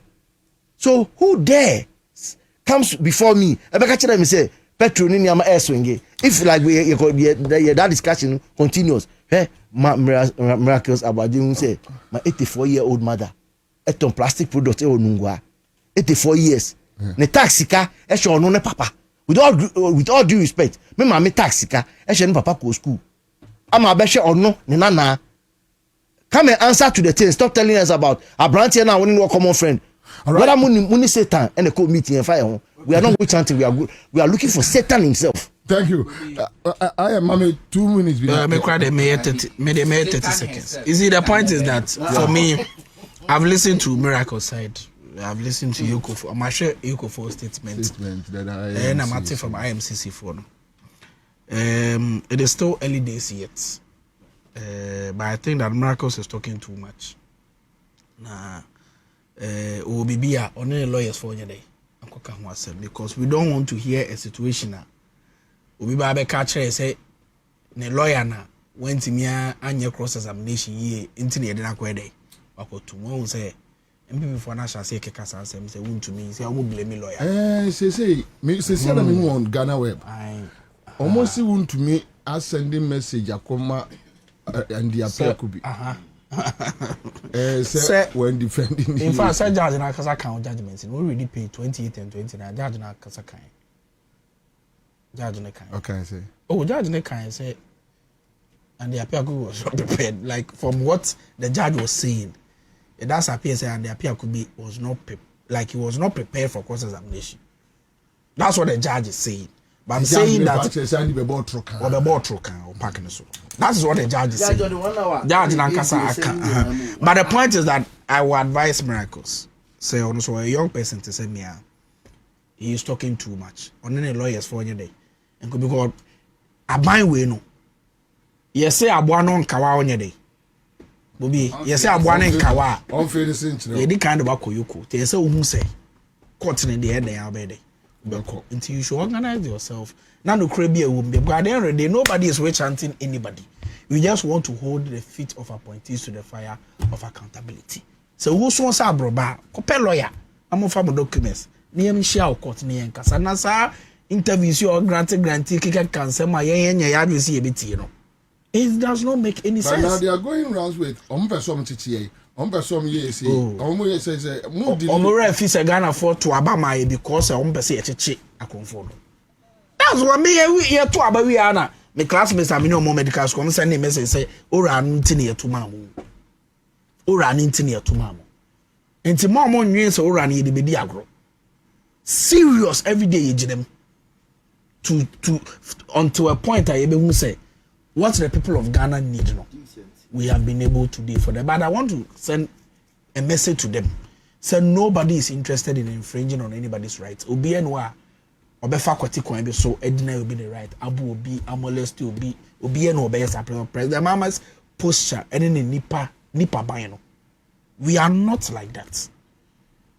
So who dare comes before me? Ebeka tell me say petrol ni am air swing. If like that discussion continues, miracles about you say my 84-year-old mother et on plastic product onungwa 84 years. Ne taxika e show no ne papa. With all due respect, me mama taxika e show no papa go school. Ama be she ono ne nana. Come and answer to the thing. Stop telling us about Abranche now winning no common friend. Right. Whether money Satan and the code meeting and fire, we are not chanting. We are looking for Satan himself. Thank you. I am Mami 2 minutes. Me cry the may 30 seconds. You see, the point is that for me, I've listened to Miracle Side. I've listened to Yoko. I'm sure Yoko for statement and I'm acting from IMCC for. It is still early days yet, but I think that Miracles is talking too much. Nah. Obibia on any lawyers for your day because we don't want to hear a situation now. Obiba be catcher say ne lawyer na went to me and cross examination ye into the dinner day. Wako tomorrow say MPP for national say kekasa say won to me say I won't blame me lawyer. Say na me on Ghana web. Almost won to me as sending message akoma and the appeal could be. Say when defending. In fact, say judge na kasa kan judgment. We already pay 28 and 29. Judge na kasa kan. Judge na kan. Okay, say. Oh, judge na kan say. And the appeal was not prepared. Like from what the judge was saying, it does appear say and the appeal could be was not like he was not prepared for cross examination. That's what the judge is saying. But I'm saying that that is what the judge is saying. Judge Lankasa. But the point is that I would advise Miracles. Say also a young person to say me, he is talking too much. On any lawyers for your day, and could be called a buy way no. Yes, say a one on kawa on your day. Bobby, yes, say a one in kawa. On finishing, you kind of akoyuko. They say who say, caught in the end they are better. Until you should organize yourself. Now no crabby a woman. But at the end of the day, nobody is chanting anybody. We just want to hold the feet of appointees to the fire of accountability. So who's wants a broba? Copel lawyer. I'm of family documents. Name shall court name Casanasa interviews you or granted kick cancer my you see a bit, you know. It does not make any sense. Now they are going rounds with some TTA. Some years, almost says, Omore fees a Ghana for to Abama because I say a chichi a conform. That's what me here to Abawiana. My classmates are no more medical school. Send a message say, or an intinia to mamu. Or an intinia to mamu. And tomorrow years or an the Bidiagro. Serious every day, them to onto a point I even say, what the people of Ghana need no. We have been able to do for them. But I want to send a message to them. Say nobody is interested in infringing on anybody's rights. Obi enwa obefa kwati kwan be so edina will be the right. Abu obi amolesti obi enwa obey support president mama's posture any nipa ban no. We are not like that.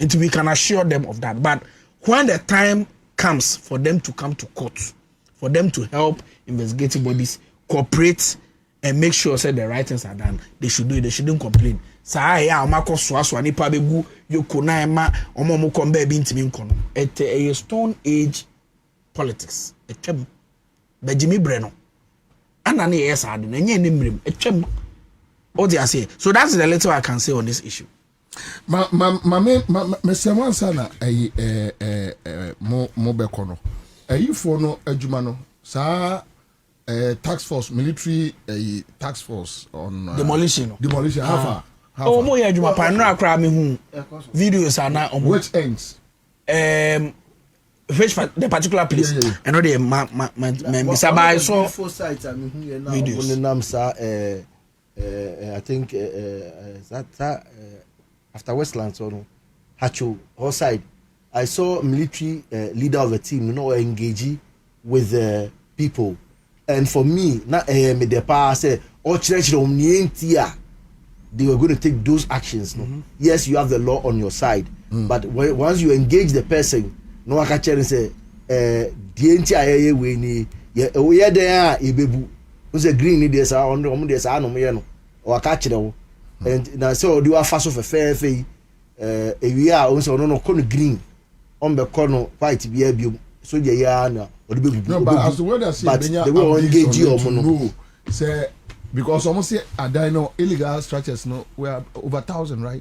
And we can assure them of that. But when the time comes for them to come to court, for them to help investigative bodies cooperate and make sure say the right things are done. They should do it. They shouldn't complain. Say ya omako swaswa nipa begu yoko na ema omo kombe bi ntimi nkono. A stone age politics. Etwem bejimi breno. Anani yes ade na nye nimrem. Etwem. What they say. So that's the little I can say on this issue. Mr. Mansana mo bekono. For no adwuma no sa tax force military tax force on demolition how far mo ya adwuma pa no akra me hu videos ana which ends which the particular place and no dey me sabai so for site I mean here now videos on nam sa I think that after Westland so no Hacho all side I saw military leader of the team, engaging with people, and for me, not me the power say, all church they were going to take those actions. No, yes, you have the law on your side, but once you engage the person, no, I can tell you say, the we ni we are there, ibebu, who's a green there's on there's no or catch them, and now so do you fast of a fair fee, we are also no green. On the corner, white be a so no, but as the word I say, they will engage you say because almost say I know illegal structures no we are over 1,000, right?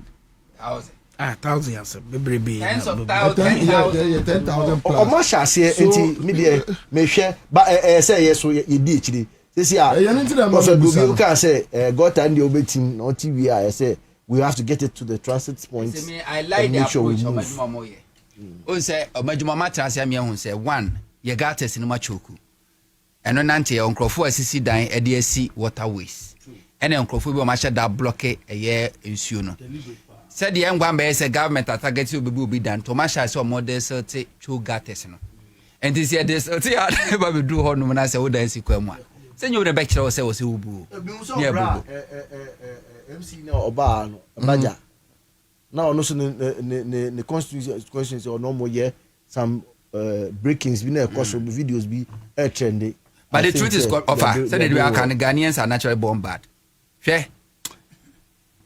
1,000 yes, baby. Tens of thousands, 10,000 plus. Almost shall say media may share, but say yes, so you did this year. You can say got and the obey team on TV. I say we have to get it to the transit points. I like the approach of my on say majuma matrasi am yehun say one ye gates no machoku eno nante ye onkrofo asisi dan e de asi waterways ene onkrofo bi o ma hye da block ye nsuo no said the ngwa mbe say government target obi dan to ma hye say model city cho gates no and this year this ya ba be do ho no na say wo dan si kwamu a say nyu ne be kire wo say wo se wubu ne bubu MC na oba no baja now no so the constituency or no more yeah some breakings be na cause of videos be trendy but the truth is offer said we are Ghanaians are naturally born bad share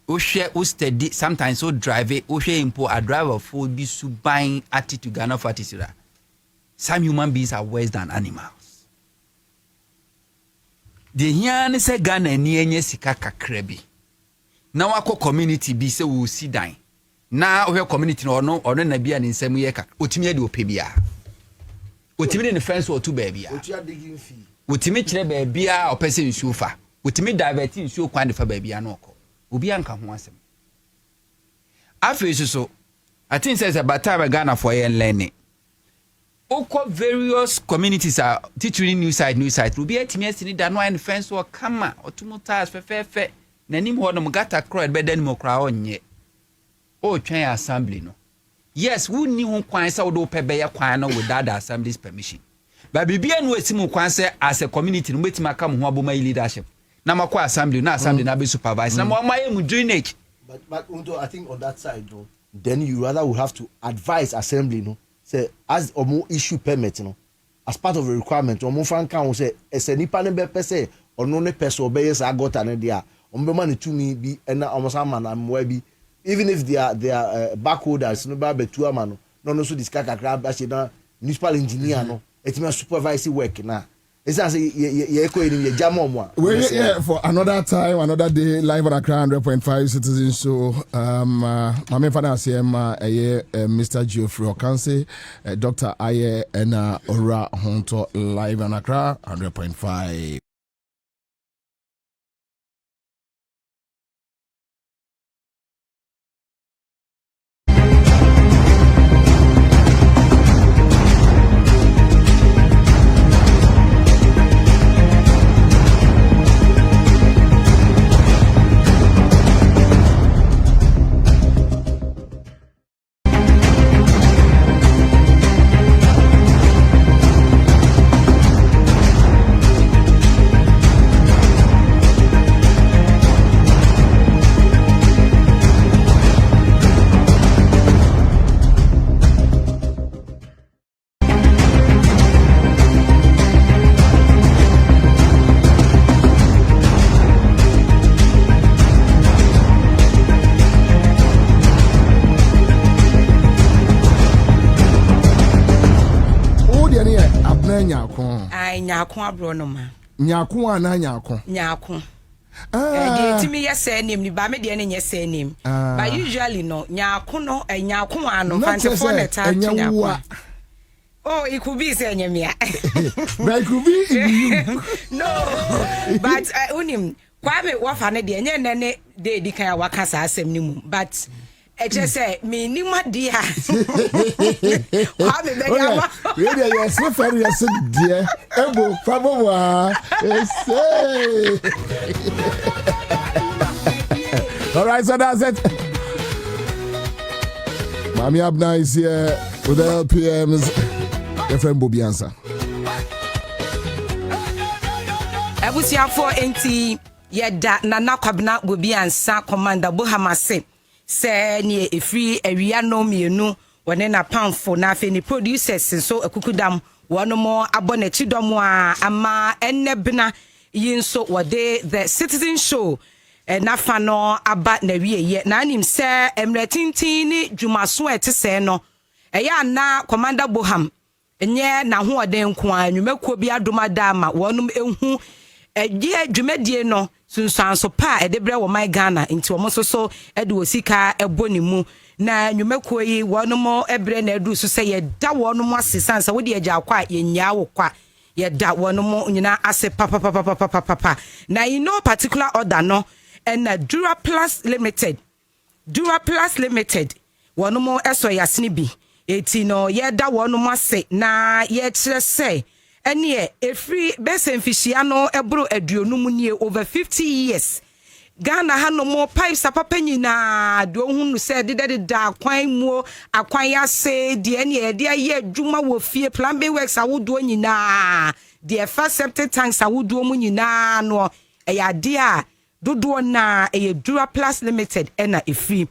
o steady sometimes so drive o share import a driver for be su buying attitude Ghana fatisira some human beings are worse than animals the here say Ghana ni enye sika kakra bi na wako community bi say we see dan na o community no na bia ni nsem ye ka otimi ye de opebia otimi de ne friends o tu baby a otimi kire baby a opese nsuo fa otimi divert nsuo kwan de fa baby a no ko obi anka ho asem afesu so I think says about time Ghana for yen learning oko various communities are teaching new side obi atimi asini da no and friends o kama otumutas fe na nim ho no mgata crowd be dan mo kra onye o twen assembly no yes who ni ho kwan say wo do pebe ya kwan no without the assembly's permission but bibia no asimu kwan say as a community no metima aka mo ho aboma leadership na makwa assembly na be supervise na mo am drainage but I think on that side no then you rather would have to advise assembly no say as omo issue permit no as part of the requirement omo fan kan say ese nipa ne be pese ono ne pese obeye sa gota ne dia omo be man to me bi na omo sa man amwa bi even if they are backholders no ba betu ama no so discuss kakra ba she na municipal engineer no etima supervise work na esa say ye ko ni ye jam omo a for another time another day live on Accra 100.5 Citizen Show mama fana say Mr. Geoffrey Okanse Dr. Aye and Ora Honto live on Accra 100.5. nyako. Ai nyako abro no ma. Nyako ana nyako. Nyako. The me yes name ni ba me de ne yes name. But usually no nyako no nyako ano fancy for net nyako. Oh, it could be say nyamia. But it could be you. No. But unim Kwame wafa ne de ne de di kan waka sa asem ni mu. But I just say me ni ma dia. Kwame be ya ma. We dey yes for yes dia. Ebo fabo wa. All right, so that's it. Mami Abna is here with the LPMs. Your friend Bobie Ansah. Ebusia for NT yeda Nana Kwabena Bobie Ansah Commander Bohamase se ne efri awia no mienu wone na pamfo na afi ni producers so akukudam wono mo abonachi dom a ama ennebna yinso wode the Citizen Show na fa no aba na wieye na anim se emretintin ni dwumaso etese no eya na Commander Boham enye na ho oden ko anwumekuo bi adomada ma wonum ehu eje dwumadie no sunsanso pa edebre wo my Ghana nti wo so ede osika eboni mu na nwumekuo yi wonum ebre na edu so se ye da wonum asesansa wo de agya akwa ye nya wo kwa ye da wonum nyina ase papa na in no particular order no and Dura Plus Limited wonum eso yasne bi eti no ye da wonum ase na ye kire se ene efri besenfishia no ebro aduonum nie over 50 years Ghana hano mo pipes apapa nyina do hunu se da kwan mu akwan ase de ene de aye adwuma wo fie plan B works awodo nyina de first septic tanks awodo mu nyina no eya de a dodo na eye Dura Plus Limited ena efri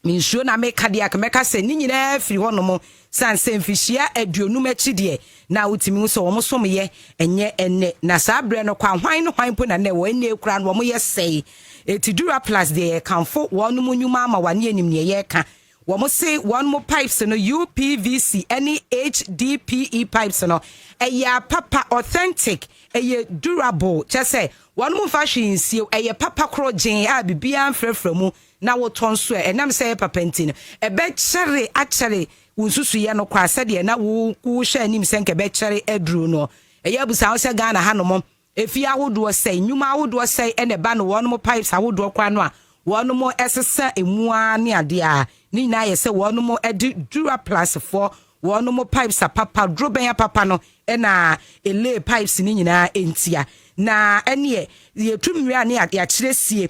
minsuo na meka de akameka se ni nyina afiri hono mo sanse mfishia aduonum achi de na utimi so wo mo som ye enye enne na saa bre no kwa hwan no hwan po na ne wo enne ekura no wo mo ye sei eti Dura Plus de kanfo wonu mo nyuma ama wane anim ne ye ka wo mo se one more pipes no UPVC any HDPE pipes no eya papa authentic eye durable chese one mo fashion nsie eye papa krogen a bibia mfrefremu na wo tonso enam se papa ntino ebe chere achere unsusu ye no kwa sede na wo hwe anim senke be chere edru no eye abusa wo se Ghana hanom efi awodo sei nyuma awodo sei ene ba no one mo pipes awodo kwa no a one mo esesa emua ne ade a ni na ye se one mo edi Dura Plus for one mo pipes a papa droben ya papa no ena ele pipes ni nyina entia na ene ye tumwia ne ade a kire sie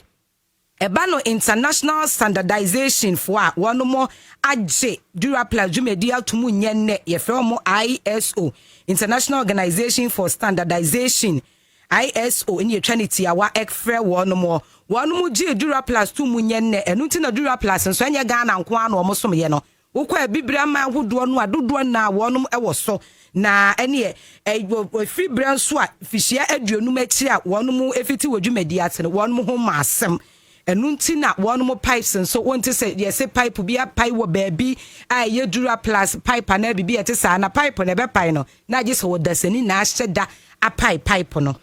Ebano international standardization for one more AJ Dura Plus Jumedia tumu nyenne ye mo ISO International Organization for Standardization ISO in ye Trinity awa ekfre one more G Dura Plus tumu nyenne enuti na Dura Plus nso anya Ghana nko ano omo som ye no wokwa bibira ma hodo no adodo na wonum ewo so na ene free brand so a fishia aduonum achi a wonum efiti wodwumadi atene wonum ho masem enunti na one more pipes so won't say yes pipe be a pipe wo baby ye Dura Plus pipe na bibi ete sa na pipe na be pipe no na je so dasani na hyeda a pipe no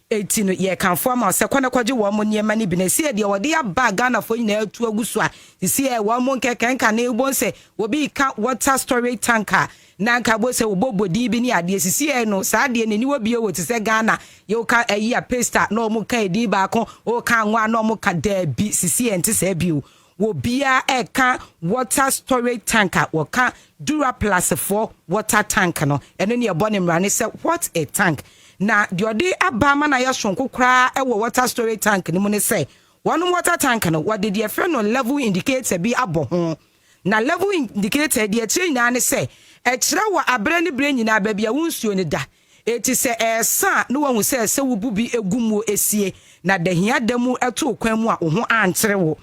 eti no ye kan form o se kwana kwaje wo mo niema ni bi na sie de wo de aba Ghana fo nyina atu agusu a sie wo mo nkenka na ebo se wo bi ka water storage tanker na nka bo se wo bobodi bi ni ade sie no sa de ne ni wo bi o ti se Ghana ye ka ayi a pasta na o mo ka edi ba ko o ka nwa na o mo ka da bi sie enti se bi wo bia e ka water storage tanker wo ka Dura Plus for water tank no eno ne e bo ne mrane se what a tank na the ode abama na yasonko kra e wo water storage tank ni mu ne say one water tank no what did your friend no level indicator bi aboho na level indicator de e na ne say e kire wo abre ne bre nyina ba bia wonsuo ne da eti se esa no wo se se wo bubi egumo esie na dahia damu eto kwan mu a wo ho ankere wo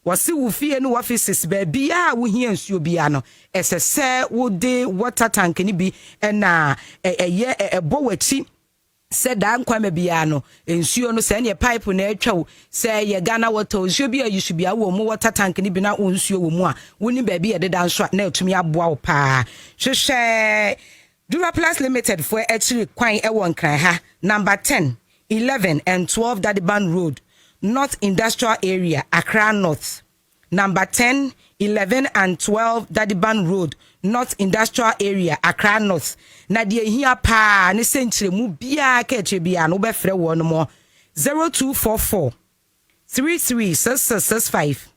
wasi wo fie no offices ba bia wo hia nsuo bia no esese wo de water tank ni bi na eye ebo wachi said dan kwame bia no ensuo no se ne pipe na atwa se ye Ghana water nsuo bia you should be awo mo water tank ni bi na nsuo wo mu a woni ba bia de dan so na atumi aboa wo pa hwehwe Duraplus Limited for actually Kwai Ewon Kraha, number 10, 11, and 12 Dadiban Road, North Industrial Area, Accra North. Number 10, 11, and 12 Dadiban Road, North Industrial Area, Accra North. Na die hia pa ne senchire mu bia ka eche bia no be frɛ wo no mo 0244 336665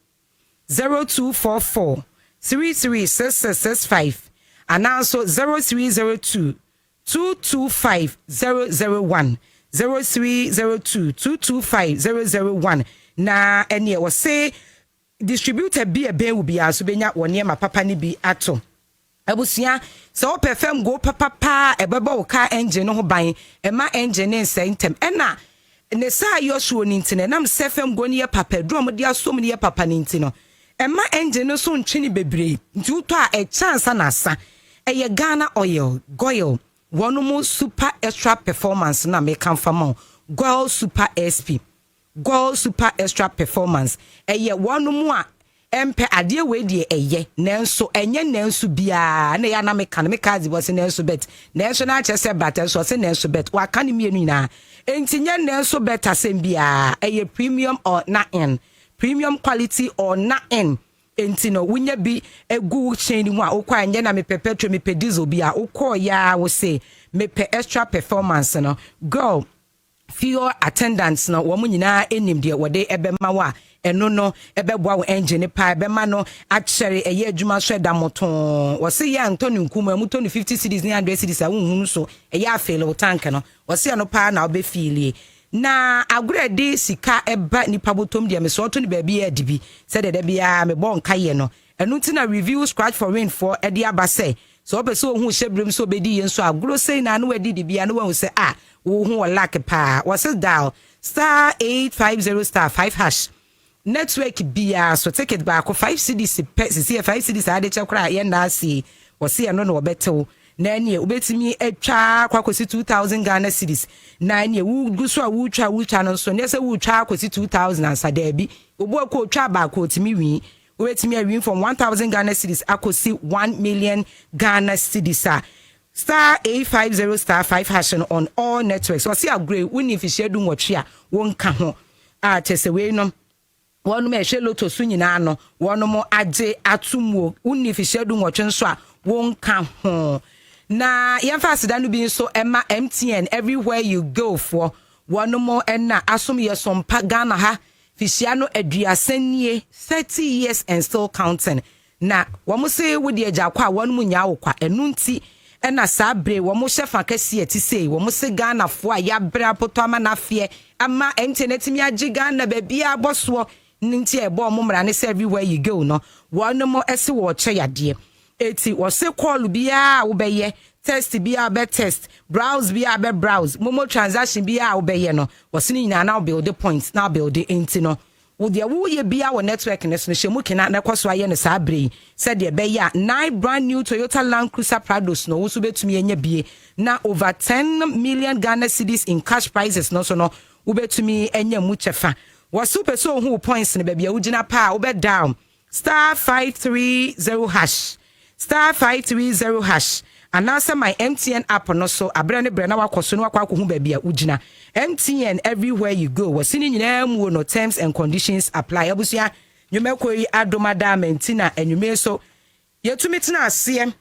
0244 336665 and also 0302 225 001 0302 225 001 na ene wo say distributor bi e ben wo bia so benya wone ma papa ni bi ato abusia so perfect go papa ebeba wo car engine no ho ban e ma engine sentem ena ne sa yo so ni ntine nam sefem go ne papa drum dia asom ne papa ni ntino e ma engine no so ntwini bebre nti uto a e chance na asa eye Ghana oil goil wonomo super extra performance na me kan fama goil super SP goil super extra performance eye wonomo a empe ade we die eye nanso enye nanso bia na ya na me kan me kazi bo se nanso bet nanso na chese bat so se nanso bet wa kan mienu nyina enti nya nanso bet asem bia eye premium or na in premium quality or na in enti no wunya bi egu chain mu a okwa enye na me perpetual me pe diesel bia okọ ya wo se me pe extra performance no go fuel attendants no wo mu nyina enim de wode ebema wa eno no ebeboa wo engine pa ebema no akere eye adwuma so da moton wo se ya ntoni nkuma mu toni 50 cedis ni 100 cedis a wonhunu so eye afele tank no wo se no pa na obe filie na agurede sika eba nipa botom de me so to ni ba bia dibi se de bia me bon kaye no enu ti na review scratch for rain for e de abase so obe so hu hyebrim so bedi yen so aguro sei na no wadi bia no hu se wo hu lack pa wo se dial star 850 star 5 hash network bia so ticket back 5 cedis see 5 cedis ade chekra ye na asi wo se no no obetew na ene obetimi atwa kwakosi 2000 Ghana cedis na ene wu guso a wu twa no so ne se wu twa kwakosi 2000 ansa da bi obu akọ twa ba ko timi wi obetimi awin from 1000 Ghana cedis akosi 1 million Ghana cedis star 850 star 5 hash on all networks so see agree woni fi shedu nwotwe a wonka ho chese we no wonu me hwe loto su nyina no wonu mo age atumo woni fi shedu nwotwe nso a wonka ho na yemfa asida no bi nso ema MTN everywhere you go for wonu mo enna asom yesompa Ghana ha fishia no aduasanie 30 years and still counting na womo se wodi agya kwa wonu mu nya wo kwa enu nti ena sabre womo shefa kase eti sei womo se Ghana fo a ya bra poto ama na fie ama internet mi agi Ghana ba bia boso nti ebo mo mra ne everywhere you go no wonu mo ese wo che yade eti wo se call bia wo beye test bia be test browse bia be browse momo transaction bia wo beye no wo se ni na build the points now build the enti no wo de wo ye bia wo network ne so shemu kina na kwaso aye ne sabre said de be ya 9 brand new Toyota Land Cruiser Prados no wo so betumi enya bie na over 10 million Ghana cedis in cash prizes no so no wo betumi enya mu chefa wo super so hu points ne be bia wo gina pa wo be down star 530 hash star 530 hash and answer my MTN app no so abrane brana wakoso no akwa hu bia ugina MTN everywhere you go was sini nyina mu no terms and conditions apply abusia nyumekoi adomada mentina enyume so yetumi tina ase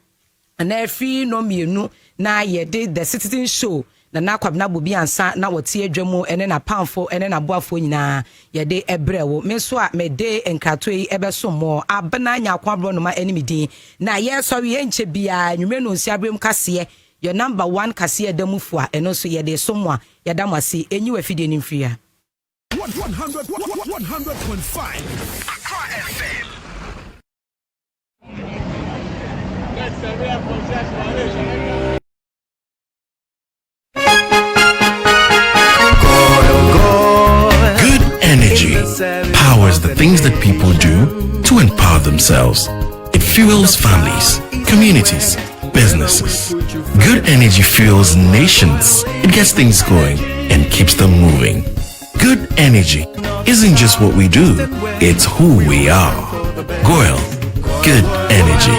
na afi no mienu na ye did the citizen show na Kwabena Bobie Ansah na wotie adwamu ene na pamfo ene na boafo nyina ye de ebrewo me so a me de enkratoi ebeso mo abana nya kwabro no ma enimidi na ye sorry enche bia nwume no nsi abrem kase your number 1 kase damufu a eno so ye de so mo a ye damase enyi wa fide ni mfia 100.5 Accra FM. Good energy powers the things that people do to empower themselves. It fuels families, communities, businesses. Good energy fuels nations. It gets things going and keeps them moving. Good energy isn't just what we do, it's who we are. Goyle, good energy.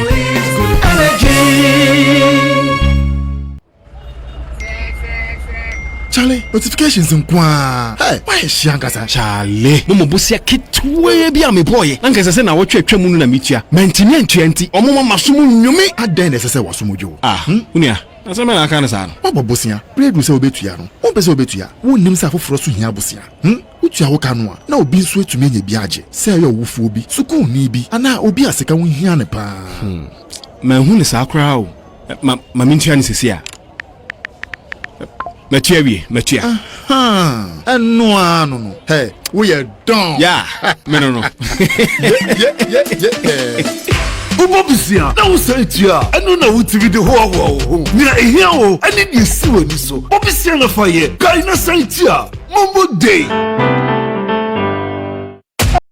Charlie, notifications nkwa. Hey, why is she angasa? Charlie, momo busia kitwe bi am boy. Nanka sese na wotwe atwa mu no na mitua. Mantini antwenti, omo masumu nnwumi. Adan na sese wasumudwo. Unia. Asa me na aka na sa no. Wabo bosia. Bread se obetua no. Won pese obetua. Wonnim se afoforo so hia bosia. Utua wo ka no a. Na obi nso etumi anya bi age. Se ayo wufu obi. Suku ni bi. Ana obi aseka won hia ne pa. Ma hu ne sa kra o. Ma mintua ni sese a. Matua. No. Hey, we are done. Yeah. No. Ubobisia, na usatia, anu na utivi de ho. Nia ehia o, ani ni siwe ni so. Bobisia na faye, kai na saitia. Mombo day.